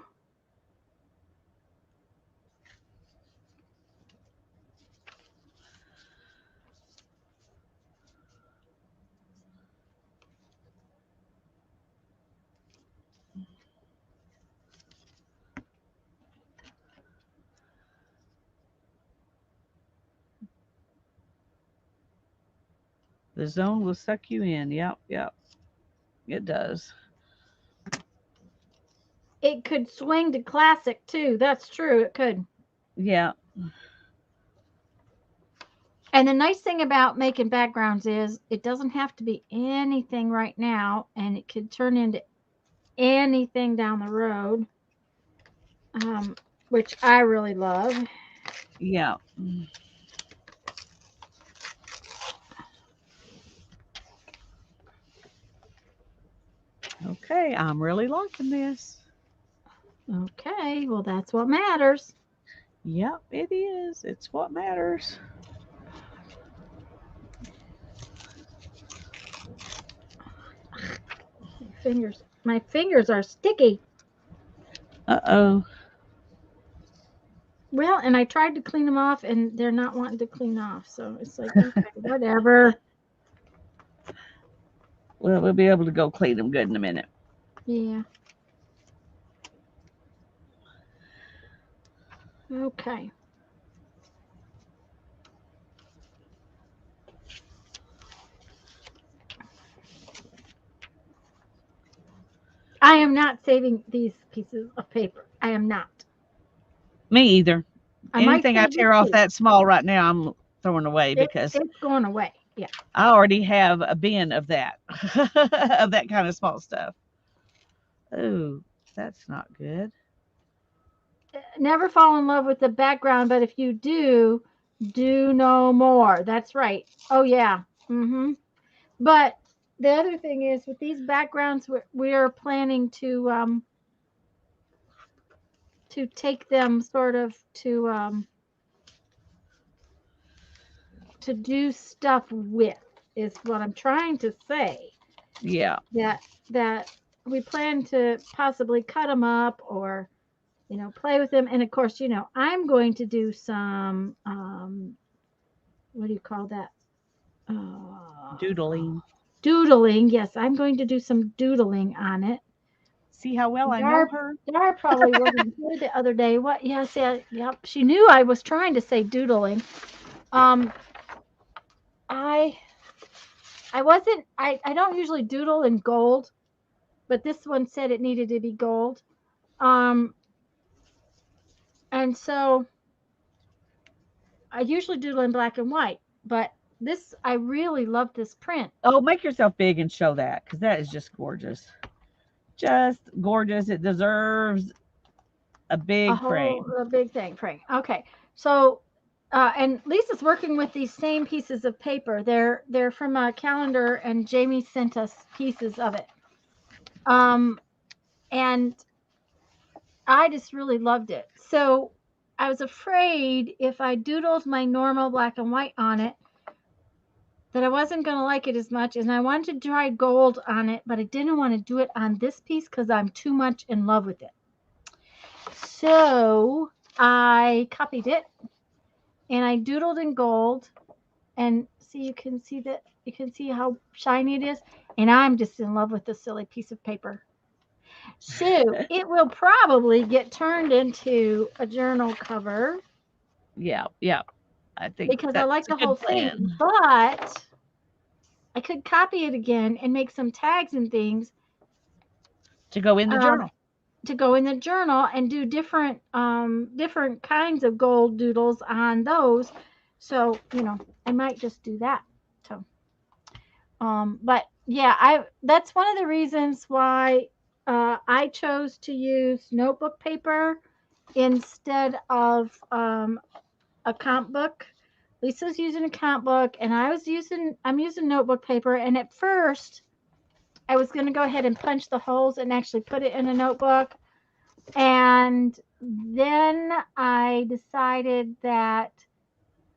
The zone will suck you in. Yep, yep. It does. It could swing to classic too. That's true. It could. Yeah. And the nice thing about making backgrounds is it doesn't have to be anything right now, and it could turn into anything down the road, um, which I really love. Yeah. Okay, I'm really liking this. Okay, well, that's what matters. Yep, it is. It's what matters. My fingers are sticky. Uh-oh. Well, and I tried to clean them off, and they're not wanting to clean off. So it's like, okay, whatever. Well, we'll be able to go clean them good in a minute. Yeah. Okay. I am not saving these pieces of paper. I am not. Me either. I might Anything I save this tear off piece. that small right now, I'm throwing away because It's going away. Yeah. I already have a bin of that, of that kind of small stuff. Oh, that's not good. Never fall in love with the background, but if you do, do no more. That's right. Oh yeah. But the other thing is with these backgrounds, we're planning to take them sort of to do stuff with is what I'm trying to say. Yeah. That we plan to possibly cut them up or play with them. And of course, I'm going to do some what do you call that? Doodling. Doodling. Yes, I'm going to do some doodling on it. See how well I know Dar, her? Dar probably wasn't here the other day. What? Yes, yeah, yep. She knew I was trying to say doodling. Um, I I wasn't. I don't usually doodle in gold, but this one said it needed to be gold. Um, and so I usually doodle in black and white, but this I really love this print. Oh, make yourself big and show that because that is just gorgeous. Just gorgeous. It deserves a big frame. A big thing, Frank. Okay, so and Lisa's working with these same pieces of paper. They're from a calendar, and Jamie sent us pieces of it. And I just really loved it. So I was afraid if I doodled my normal black and white on it that I wasn't going to like it as much, and I wanted to try gold on it, but I didn't want to do it on this piece because I'm too much in love with it. So I copied it and I doodled in gold, and see you can see how shiny it is, and I'm just in love with this silly piece of paper. So it will probably get turned into a journal cover Yeah, yeah. I think because I that's like a the whole good thing, plan. but I could copy it again and make some tags and things To go in the uh, journal. to go in the journal and do different kinds of gold doodles on those. So I might just do that. So but yeah, I that's one of the reasons why I chose to use notebook paper instead of a comp book. Lisa's using a comp book, and I'm using notebook paper. And at first, I was going to go ahead and punch the holes and actually put it in a notebook. And then I decided that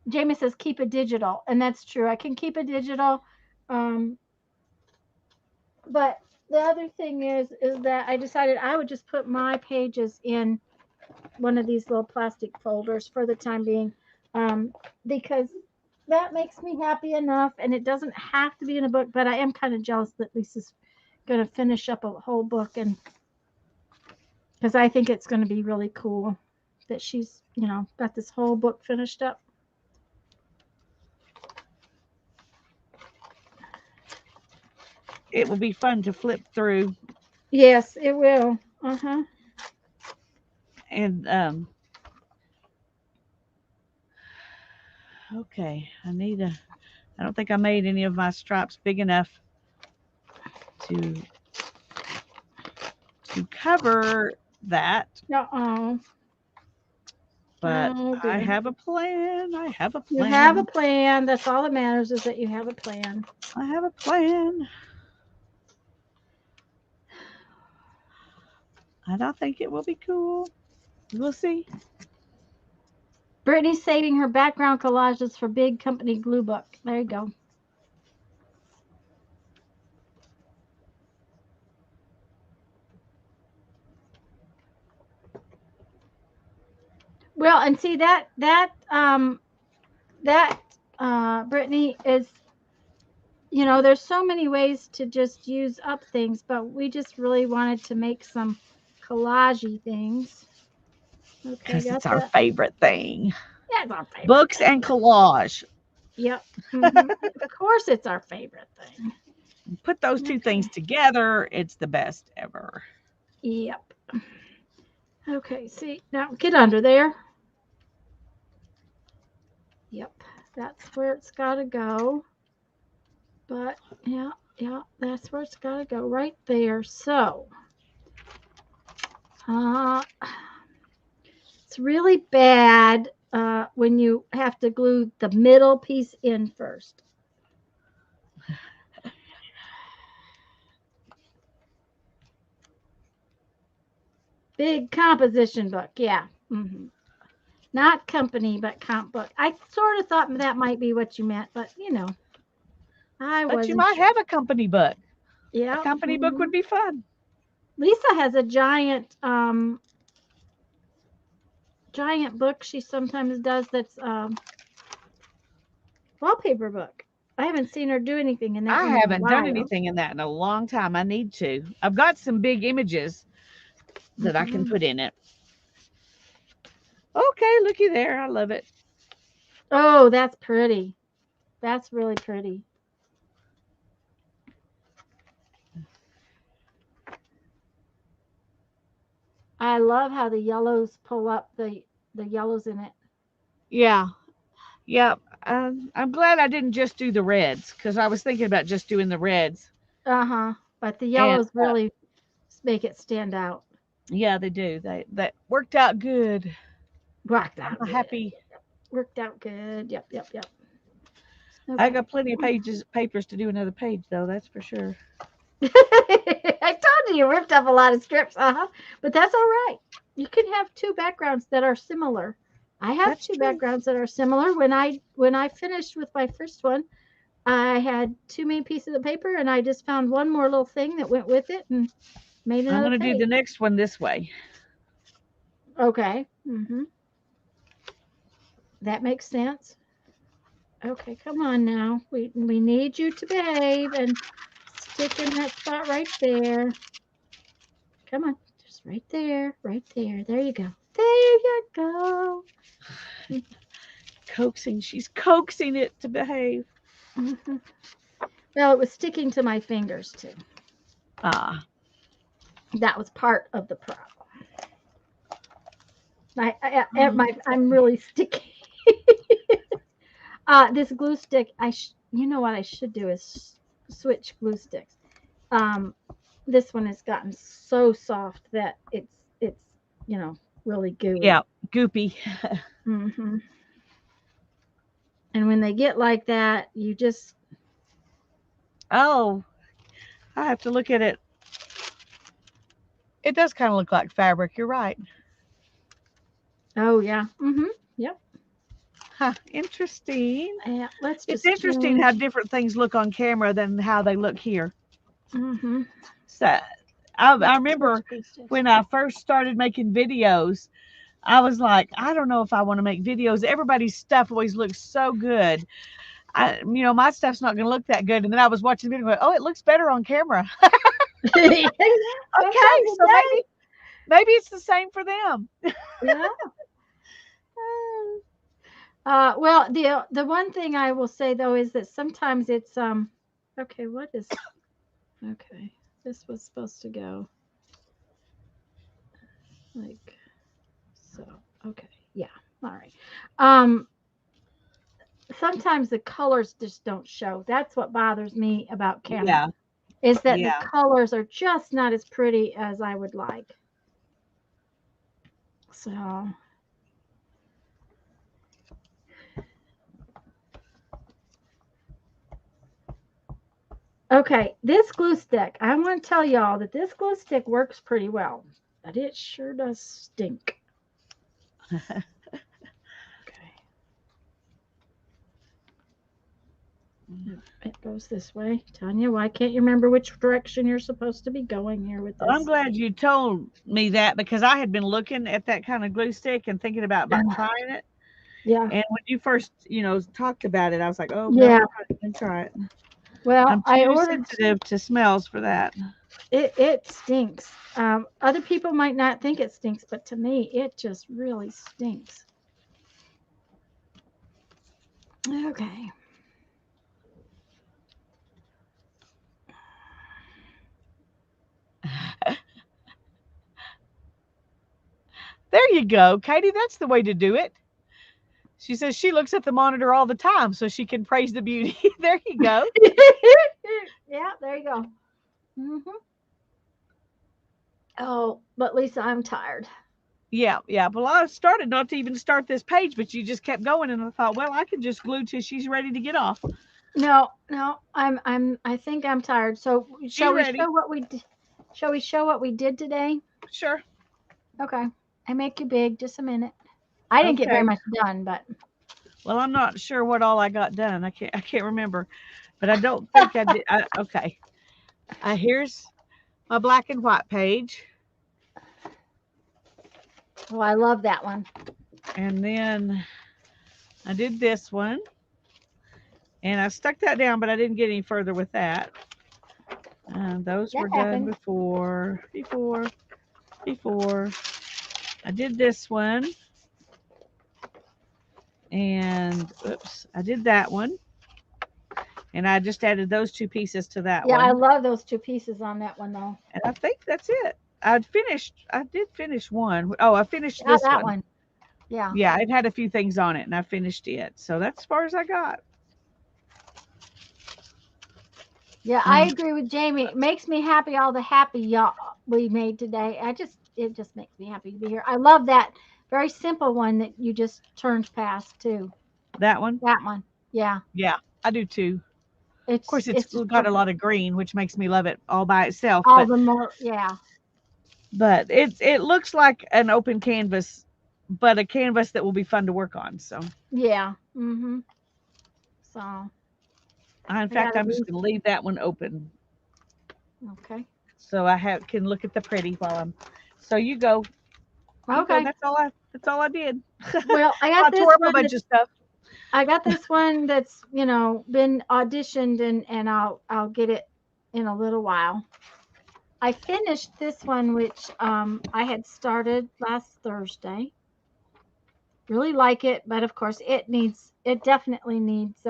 Jamie says keep it digital, and that's true. I can keep it digital, um, but the other thing is that I decided I would just put my pages in one of these little plastic folders for the time being, because that makes me happy enough, and it doesn't have to be in a book. But I am kind of jealous that Lisa's going to finish up a whole book, and because I think it's going to be really cool that she's got this whole book finished up. it will be fun to flip through. Yes, it will. Uh-huh. And okay, I don't think I made any of my stripes big enough to cover that, Uh-oh. but Oh I dear. have a plan. I have a You have a plan. plan. That's all that matters is that you have a plan. I have a plan. And I think it will be cool. We'll see. Brittany's saving her background collages for big company glue book. There you go. Well, and see that Brittany is, there's so many ways to just use up things, but we just really wanted to make some collagey things. Okay, Because got it's our that. favorite thing. Yeah, it's our favorite Books thing. and collage. Yep. Of course, it's our favorite thing. Put those two Okay. things together, it's the best ever. Yep. Okay, see, now get under there. Yep, that's where it's got to go. But yeah, yeah, that's where it's got to go, right there. So, uh, it's really bad when you have to glue the middle piece in first. Big composition book, yeah. Not company, but comp book. I sort of thought that might be what you meant, but I But you wasn't might sure. have a company book. A Yeah. company book would be fun. Lisa has a giant book she sometimes does that's wallpaper book. I haven't seen her do anything in that I one in a haven't done while. anything in that in a long time. I need to. I've got some big images that I can Mhm. put in it. Okay, looky there. I love it. Oh, that's pretty. That's really pretty. I love how the yellows pull up the yellows in it. Yeah. Yeah. I'm glad I didn't just do the reds because I was thinking about just doing the reds. Uh-huh. But the And yellows really make it stand out. yeah, they do. That worked out good. Worked out I'm good. happy. Worked out good. Yep, yep, yep. I Okay. got plenty of papers to do another page though. That's for sure. I told you ripped up a lot of scripts. Uh-huh. But that's all right. You can have two backgrounds that are similar. I have That's two true. backgrounds that are similar. When I finished with my first one, I had two main pieces of paper and I just found one more little thing that went with it and made I'm another gonna do the page. next one this way. Okay. That makes sense. Okay, come on now. We need you to behave and stick in that spot right there. Come on. Just right there. Right there. There you go. There you go. Coaxing. She's coaxing it to behave. Mhm. Well, it was sticking to my fingers too. Ah. That was part of the problem. Okay. I'm really sticky. This glue stick, you know what I should do is switch glue sticks. Um, this one has gotten so soft that it's really gooey. Yeah. Goopy. hmm And when they get like that, you just Oh, I have to look at it. It does kind of look like fabric. You're right. oh yeah, yep. Huh. Interesting. Yeah, let's It's just interesting how change. different things look on camera than how they look here. hmm So I Let's remember switch glue sticks. when I first started making videos, I was like, I don't know if I want to make videos. Everybody's stuff always looks so good. My stuff's not going to look that good. And then I was watching the video, going, oh, it looks better on camera. Sometimes Okay, it so does. maybe it's the same for them. Yeah. Well, the one thing I will say though is that sometimes it's okay. What is? Okay. This was supposed to go like so. Okay. Yeah. All right. Um, sometimes the colors just don't show. That's what bothers me about Canva, Yeah. is that the Yeah. colors are just not as pretty as I would like. So, okay, this glue stick. I want to tell y'all that this glue stick works pretty well, but it sure does stink. Okay. It goes this way. Tanya, why can't you remember which direction you're supposed to be going here with I'm this? glad you told me that because I had been looking at that kind of glue stick and thinking about trying it. Yeah. And when you first, talked about it, I was like, oh no, Yeah. I'm not even gonna try it. Well, I'm I too ordered sensitive to smells for that. it stinks. Other people might not think it stinks, but to me, it just really stinks. Okay. There you go, Katie. That's the way to do it. She says she looks at the monitor all the time so she can praise the beauty. There you go. Yeah, there you go. Oh, but Lisa, I'm tired. Yeah, yeah. Well, I started not to even start this page, but you just kept going, and I thought, well, I can just glue till she's ready to get off. No, no, I think I'm tired. So She's shall we ready. show what we shall we show what we did today? Sure. Okay. I make you big. Just a minute. I didn't get very Okay. much done, but Well, I'm not sure what all I got done. I can't remember, but I don't think I did. Okay. Here's my black and white page, oh, I love that one. and then I did this one, and I stuck that down, but I didn't get any further with that. Those That were done happened. before. I did this one, and oops, I did that one, and I just added those two pieces to that Yeah, I one, love those two pieces on that one though. and I think that's it. I did finish one. Oh, I finished Yeah, this that one. one. Yeah. Yeah, it had a few things on it, and I finished it. So that's as far as I got. Yeah, I Um, agree with Jamie. It makes me happy all the happy y'all we made today. It just makes me happy to be here. I love that very simple one that you just turned past too. that one. That one. Yeah. Yeah, I do too. Of course, it's It's just got a perfect. lot of green, which makes me love it all by itself. All But the more, yeah. it looks like an open canvas, but a canvas that will be fun to work on. So, Yeah. Mhm. So, I in got fact, at I'm just least going to leave that one open okay. so I can look at the pretty while I'm. So you go, you go. Okay. That's all I did. Well, I tore up a bunch of stuff. I got this one that's, been auditioned and I'll get it in a little while. I finished this one which I had started last Thursday. Really like it, but of course it definitely needs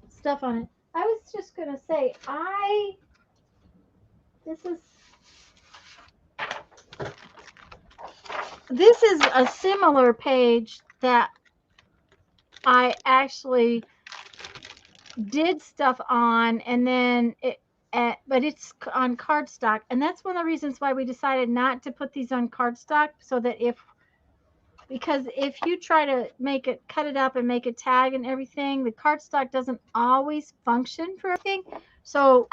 stuff on it. I was just going to say this is this is a similar page that I actually did stuff on, and then but it's on cardstock, and that's one of the reasons why we decided not to put these on cardstock, so that because if you try to cut it up and make a tag and everything, the cardstock doesn't always function for everything. So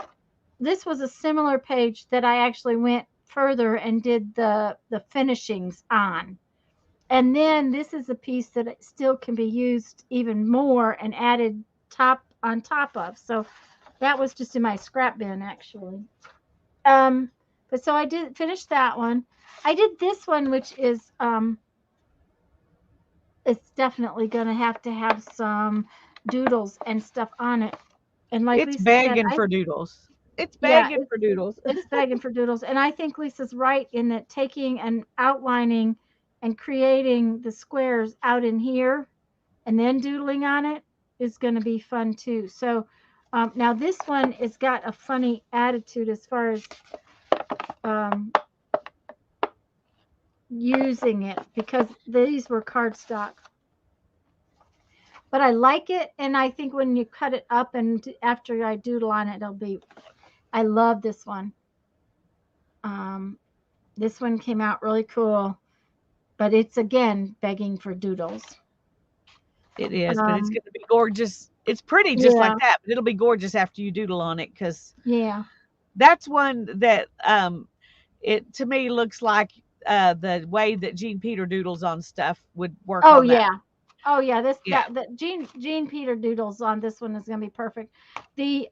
this was a similar page that I actually went further and did the finishings on. And then this is a piece that it still can be used even more and added top of. So that was just in my scrap bin actually. But so I did finish that one. I did this one, which is it's definitely gonna have to have some doodles and stuff on it. And like It's Lisa said, begging for doodles. It's yeah, begging for doodles. it's begging for doodles. And I think Lisa's right in that taking and outlining and creating the squares out in here and then doodling on it is going to be fun too. So Now this one has got a funny attitude as far as um, using it because these were cardstock. But I like it, and I think when you cut it up and after I doodle on it, it'll be. I love this one. Um, this one came out really cool, but it's again begging for doodles. It is, but it's Um, going to be gorgeous. It's pretty just like yeah, that, but it'll be gorgeous after you doodle on it because yeah. that's one that it to me looks like the way that Gene Peter doodles on stuff would work Oh on that. yeah. Oh yeah. This Yeah, that the Gene Peter doodles on this one is gonna be perfect. The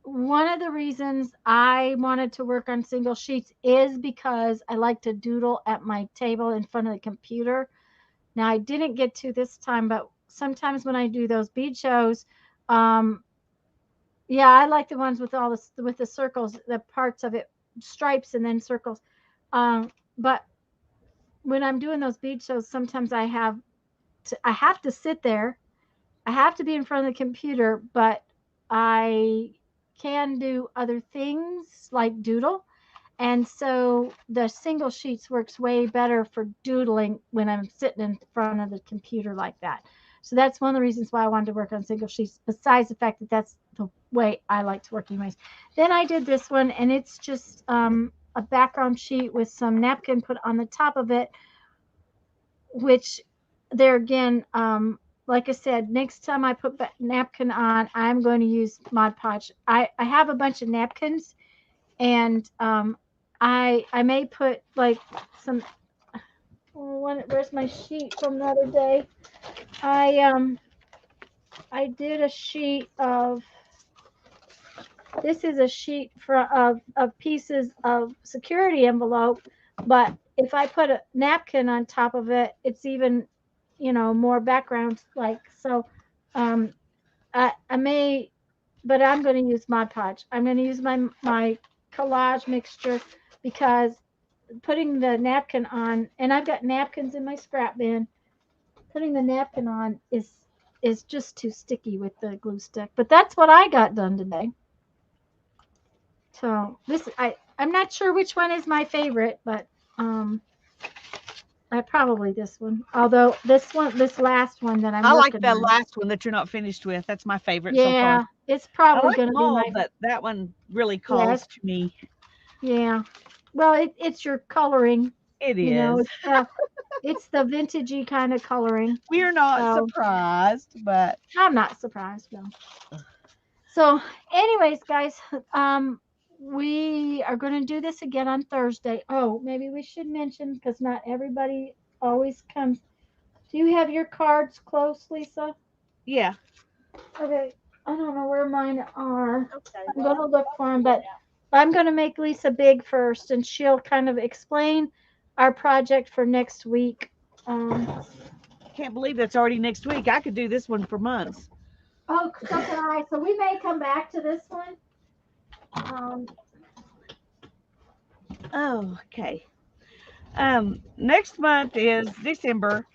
one of the reasons I wanted to work on single sheets is because I like to doodle at my table in front of the computer. Now I didn't get to this time, but sometimes when I do those bead shows, um, yeah, I like the ones with all this with the circles, the parts of it, stripes and then circles. But when I'm doing those bead shows, sometimes I have to sit there. I have to be in front of the computer, but I can do other things like doodle. And so the single sheets works way better for doodling when I'm sitting in front of the computer like that. So that's one of the reasons why I wanted to work on single sheets, besides the fact that that's the way I like to work anyways. Then I did this one, and it's just a background sheet with some napkin put on the top of it, which there again, like I said, next time I put napkin on, I'm going to use Mod Podge. I have a bunch of napkins, and I may put like some. Where's my sheet from the other day? I um I did a sheet of. This is a sheet of pieces of security envelope, but if I put a napkin on top of it, it's even, more background like so. Um, I may, but I'm going to use Mod Podge. I'm going to use my collage mixture because putting the napkin on, and I've got napkins in my scrap bin. Putting the napkin on is just too sticky with the glue stick. But that's what I got done today. So I'm not sure which one is my favorite, but um I probably this one. Although this last one that I'm I like working the on, last one that you're not finished with. That's my favorite so far. yeah, it's I probably like going to them be all, my but that one really yeah, calls to me. yeah. Well, it's your coloring, It you know. is. It's the vintagey kind of coloring. We're not So surprised, but I'm not surprised, no. So, anyways, guys, we are going to do this again on Thursday. Oh, maybe we should mention because not everybody always comes. Do you have your cards close, Lisa? yeah. Okay, I don't know where mine are. Okay. I'm Well, going to look for them, but I'm going to make Lisa big first, and she'll kind of explain our project for next week. Um, Can't believe that's already next week. I could do this one for months. oh, so can I. So we may come back to this one. Um, Oh, okay. Next month is December,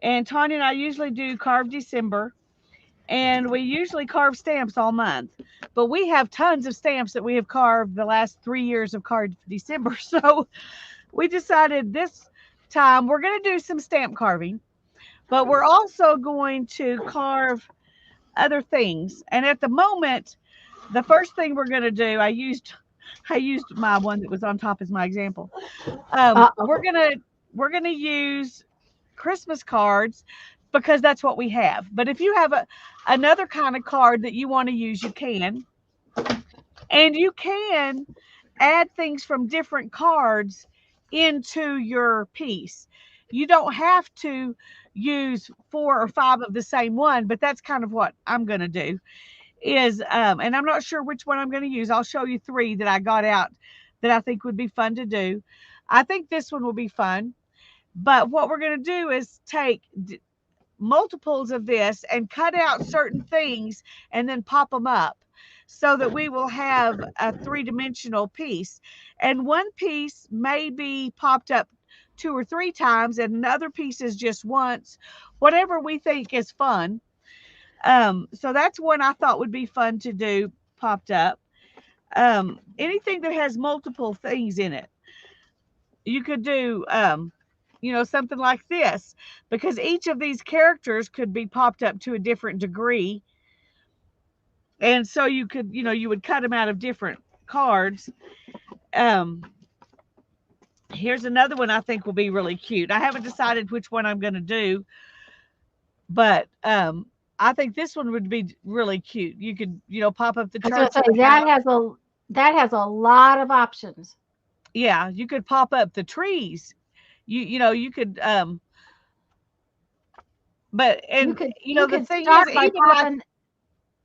and Tanya and I usually do Carve December, and we usually carve stamps all month. But we have tons of stamps that we have carved the last 3 years of Carve December. So we decided this time we're going to do some stamp carving, but we're also going to carve other things. And at the moment, the first thing we're going to do, I used my one that was on top as my example. uh-oh. We're gonna use Christmas cards because that's what we have. But if you have another kind of card that you want to use, you can, and you can add things from different cards into your piece. You don't have to use 4 or 5 of the same one, but that's kind of what I'm going to do is and I'm not sure which one I'm going to use. I'll show you 3 that I got out that I think would be fun to do. I think this one will be fun, but what we're going to do is take multiples of this and cut out certain things and then pop them up so that we will have a 3-dimensional piece. And one piece may be popped up 2 or 3 times and another piece is just once, whatever we think is fun. So that's one I thought would be fun to do popped up. Anything that has multiple things in it. You could do, something like this, because each of these characters could be popped up to a different degree. And so you could, you would cut them out of different cards. Um, Here's another one I think will be really cute. I haven't decided which one I'm going to do, but I think this one would be really cute. You could, pop up the I was gonna church in say the house. that has a lot of options. Yeah, you could pop up the trees. You could but You and could you the could thing is, start by even like, popping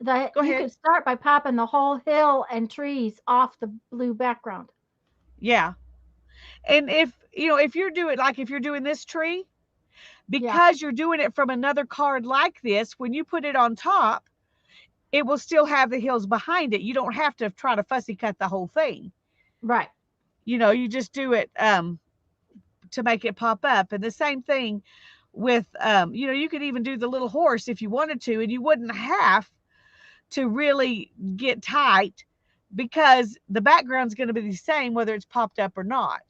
the go you ahead. could start by popping the whole hill and trees off the blue background. Yeah. And if you're doing, like, if you're doing this tree, Yeah, because you're doing it from another card like this, when you put it on top, it will still have the hills behind it. You don't have to try to fussy cut the whole thing. right. You just do it to make it pop up. And the same thing with you could even do the little horse if you wanted to, and you wouldn't have to really get tight, because the background's going to be the same whether it's popped up or not.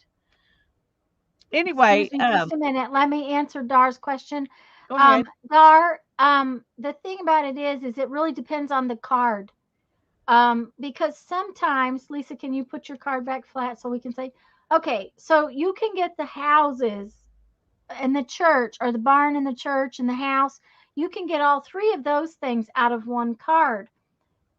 Anyway, Excuse me just a minute. Let me answer Dar's question. go ahead. Dar, the thing about it is it really depends on the card. Because sometimes, Lisa, can you put your card back flat so we can say, okay, so you can get the houses and the church, or the barn and the church and the house. You can get all three of those things out of one card.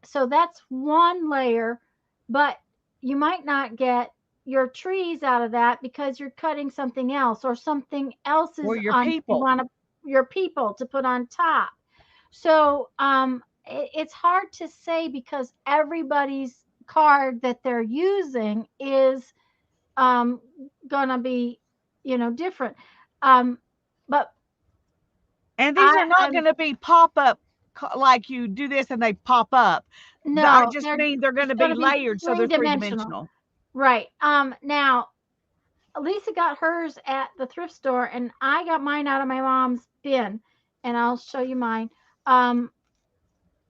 So that's one layer, but you might not get your trees out of that because you're cutting something else, or something else Or is your on, you people. want to, your people to put on top. So it's hard to say because everybody's card that they're using is um, gonna be, different. Um, but And these are not I'm going to be pop up like you do this and they pop up. I no, just they're mean they're going it's to be gonna be layered, so three they're three dimensional, dimensional. right? Now Lisa got hers at the thrift store, and I got mine out of my mom's bin, and I'll show you mine. Um,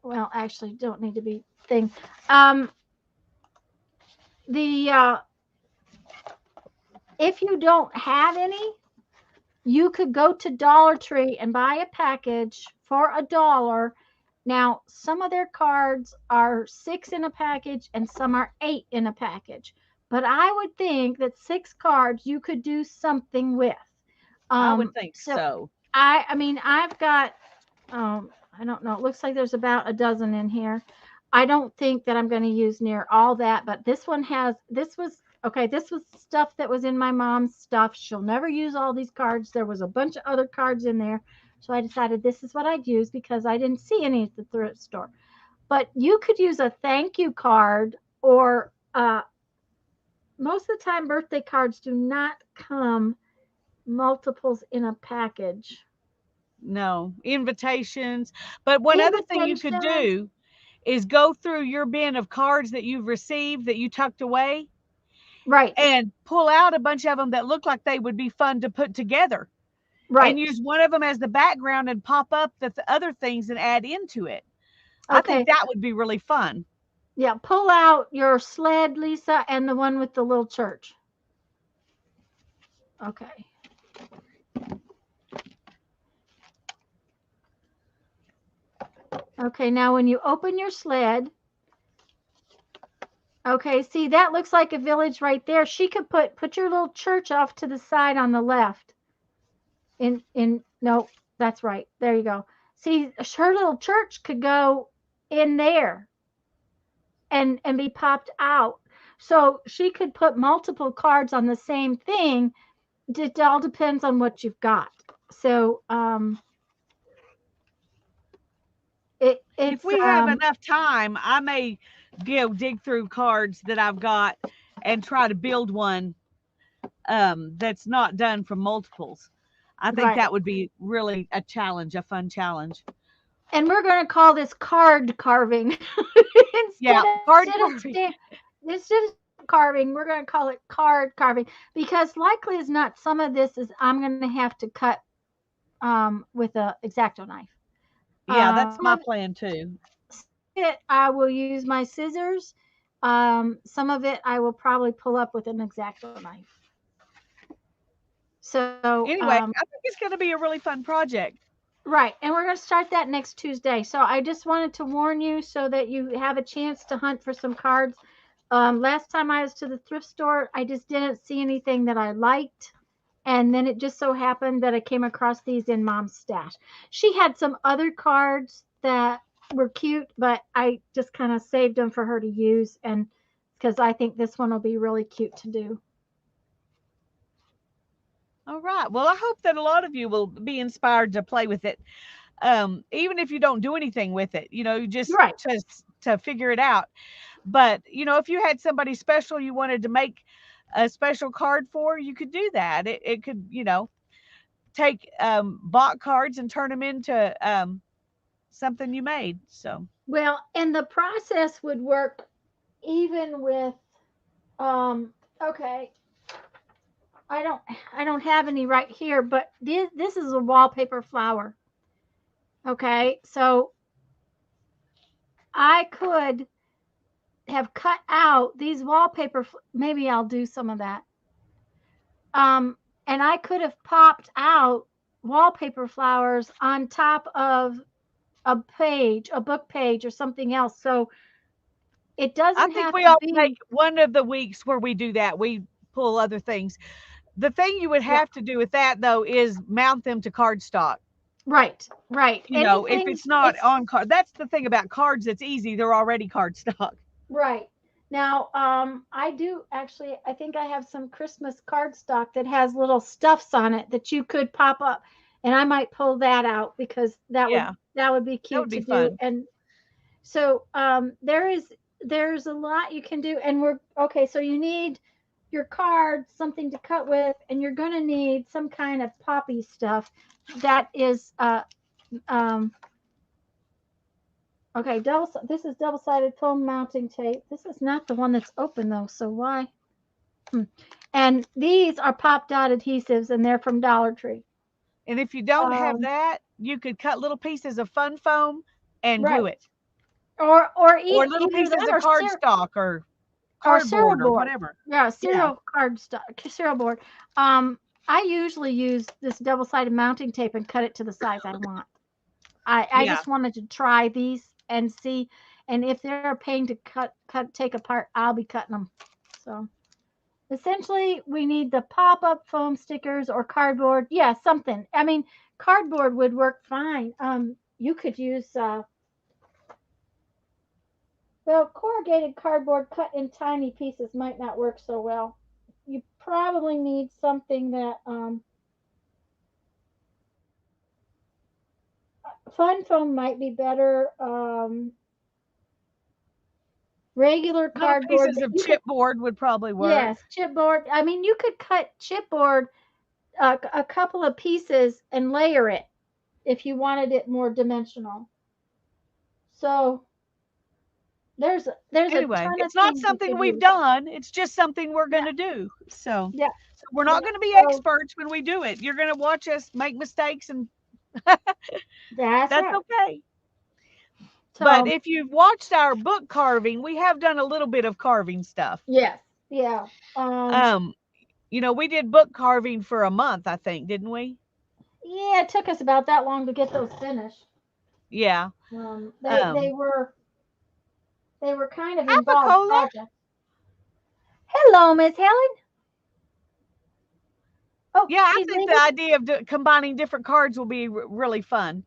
well, actually, don't need to be thing. Um, the if you don't have any, you could go to Dollar Tree and buy a package for $1. Now, some of their cards are 6 in a package and some are 8 in a package. But I would think that 6 cards you could do something with. I would think So so. I mean, I've got I don't know. It looks like there's about a dozen in here. I don't think that I'm going to use near all that, but this was okay. This was stuff that was in my mom's stuff. She'll never use all these cards. There was a bunch of other cards in there. So I decided this is what I'd use because I didn't see any at the thrift store. But you could use a thank you card, or most of the time, birthday cards do not come multiples in a package. No, invitations. But one other thing you could Invitations, do is go through your bin of cards that you've received that you tucked away, right, and pull out a bunch of them that look like they would be fun to put together, and right. use one of them as the background and pop up the other things and add into it. I think Okay. that would be really fun. Yeah, pull out your sled, Lisa, and the one with the little church. Okay. Okay, now when you open your sled, okay, see that looks like a village right there. She could put your little church off to the side on the left. In no, that's right. There you go. See, her little church could go in there and be popped out. So she could put multiple cards on the same thing. It all depends on what you've got. So If it's we have enough time, I may dig through cards that I've got and try to build one that's not done from multiples. I think right. that would be really a challenge, a fun challenge. And we're going to call this card carving Yeah, instead card of carving. instead of carving. We're going to call it card carving because likely as not, some of this is I'm going to have to cut with a X-Acto knife. That's my Some plan too. of it I will use my scissors. Some of it I will probably pull up with an X-Acto knife. So, Anyway, I think it's going to be a really fun project. right, and we're going to start that next Tuesday. So I just wanted to warn you so that you have a chance to hunt for some cards. Last time I was to the thrift store, I just didn't see anything that I liked. And then it just so happened that I came across these in Mom's stash. She had some other cards that were cute, but I just kind of saved them for her to use. And because I think this one will be really cute to do. All right. Well, I hope that a lot of you will be inspired to play with it. Even if you don't do anything with it, just Right. to figure it out. But, if you had somebody special you wanted to make a special card for, you could do that. It could, take bought cards and turn them into something you made. So, Well, and the process would work even with okay, I don't have any right here, but this is a wallpaper flower. Okay, so I could have cut out these maybe I'll do some of that. Um and I could have popped out wallpaper flowers on top of a book page or something else. So it I doesn't think have we to ought to make be one of the weeks where we do that. We pull other things. The thing you would right, have to do with that though is mount them to cardstock. right, right. If Anything it's not it's on card, that's the thing about cards. It's easy. They're already cardstock. right. Now, I do actually, I think I have some Christmas cardstock that has little stuffs on it that you could pop up, and I might pull that out because Yeah, that would be that would cute be to do. fun. And so, there's a lot you can do, and we're okay. So you need your cards, something to cut with, and you're gonna need some kind of poppy stuff. That is, um, okay, this is double-sided foam mounting tape. This is not the one that's open though, so why? Hmm. And these are pop dot adhesives, and they're from Dollar Tree. And if you don't have Um, that, you could cut little pieces of fun foam and glue right. it, or little Either pieces that of cardstock or or cereal cardboard or board. whatever. Yeah, Yeah, cereal board. Um, I usually use this double-sided mounting tape and cut it to the size I want. I yeah. just wanted to try these and see, and if they're a pain to take apart, I'll be cutting them. So essentially, we need the pop-up foam stickers or cardboard. Yeah, something. I mean, cardboard would work fine. You could use well, corrugated cardboard cut in tiny pieces might not work so well. You probably need something that fun foam might be better. Regular Little cardboard, pieces but of you could chipboard would probably work. yes, chipboard. I mean, you could cut chipboard a couple of pieces and layer it if you wanted it more dimensional. So there's a Anyway, ton of it's not things you something could we've use. done. It's just something we're going Yeah, to do. So, yeah, we're not yeah. going to be So experts when we do it. You're going to watch us make mistakes, and that's that's right. okay. But So if you've watched our book carving, we have done a little bit of carving stuff. yes, yeah. Um, we did book carving for a month, I think, didn't we? Yeah, it took us about that long to get those finished. Yeah. They Um, they were kind of involved Apicola? projects. Hello, Miss Helen. Oh, Yeah, I she's think the leaving. idea of combining different cards will be really fun.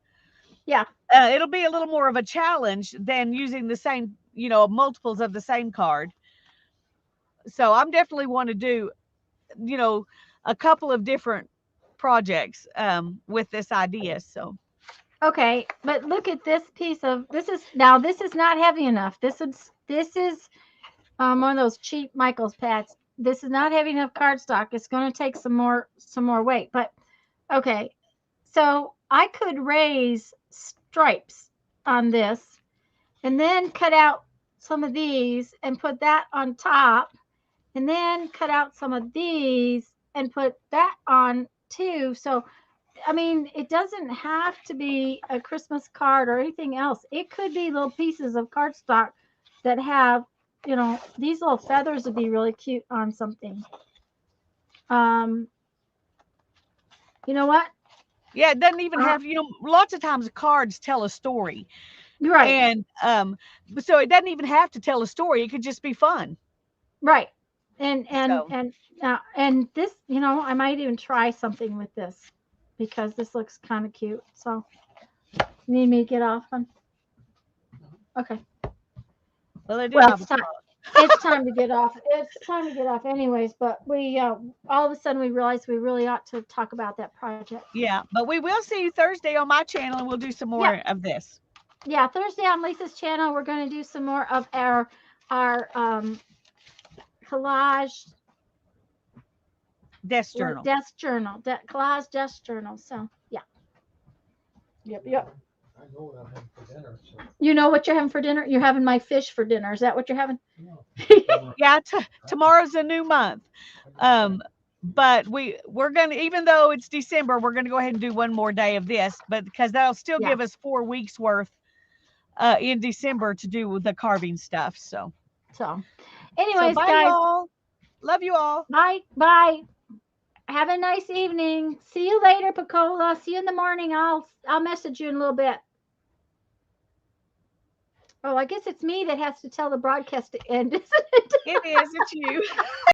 Yeah. It'll be a little more of a challenge than using the same, multiples of the same card. So I'm definitely want to do, you know, a couple of different projects with this idea. So Okay, but look at this piece of this is not heavy enough. This is one of those cheap Michaels pads. This is not heavy enough cardstock. It's going to take some more weight. But okay, so I could raise stripes on this and then cut out some of these and put that on top and then cut out some of these and put that on too. So I mean, it doesn't have to be a Christmas card or anything else. It could be little pieces of cardstock that have, these little feathers would be really cute on something. Um, you know what? Yeah, it doesn't even Uh, have, lots of times cards tell a story. right, And so it doesn't even have to tell a story. It could just be fun. right. And So and and this, I might even try something with this because this looks kind of cute. So, need me to get off on? Okay. well, it is Well, 5 o'clock. it's time to get off. It's time to get off, anyways. But we all of a sudden we realized we really ought to talk about that project. Yeah, but we will see you Thursday on my channel, and we'll do some Yeah, more of this. yeah. Thursday on Lisa's channel, we're going to do some more of our collage Desk journal. desk journal, collage desk journal. So yeah, yep. I know what I'm having for dinner. So. You know what you're having for dinner? You're having my fish for dinner. Is that what you're having? No. Yeah, tomorrow's a new month. But we're gonna, even though it's December, we're gonna go ahead and do one more day of this, but because that'll still Yeah. give us 4 weeks worth in December to do with the carving stuff. So Anyways, bye, guys. y'all. Love you all. Bye. Have a nice evening. See you later, Picola. See you in the morning. I'll message you in a little bit. Oh, I guess it's me that has to tell the broadcast to end, isn't it? It is. It's you.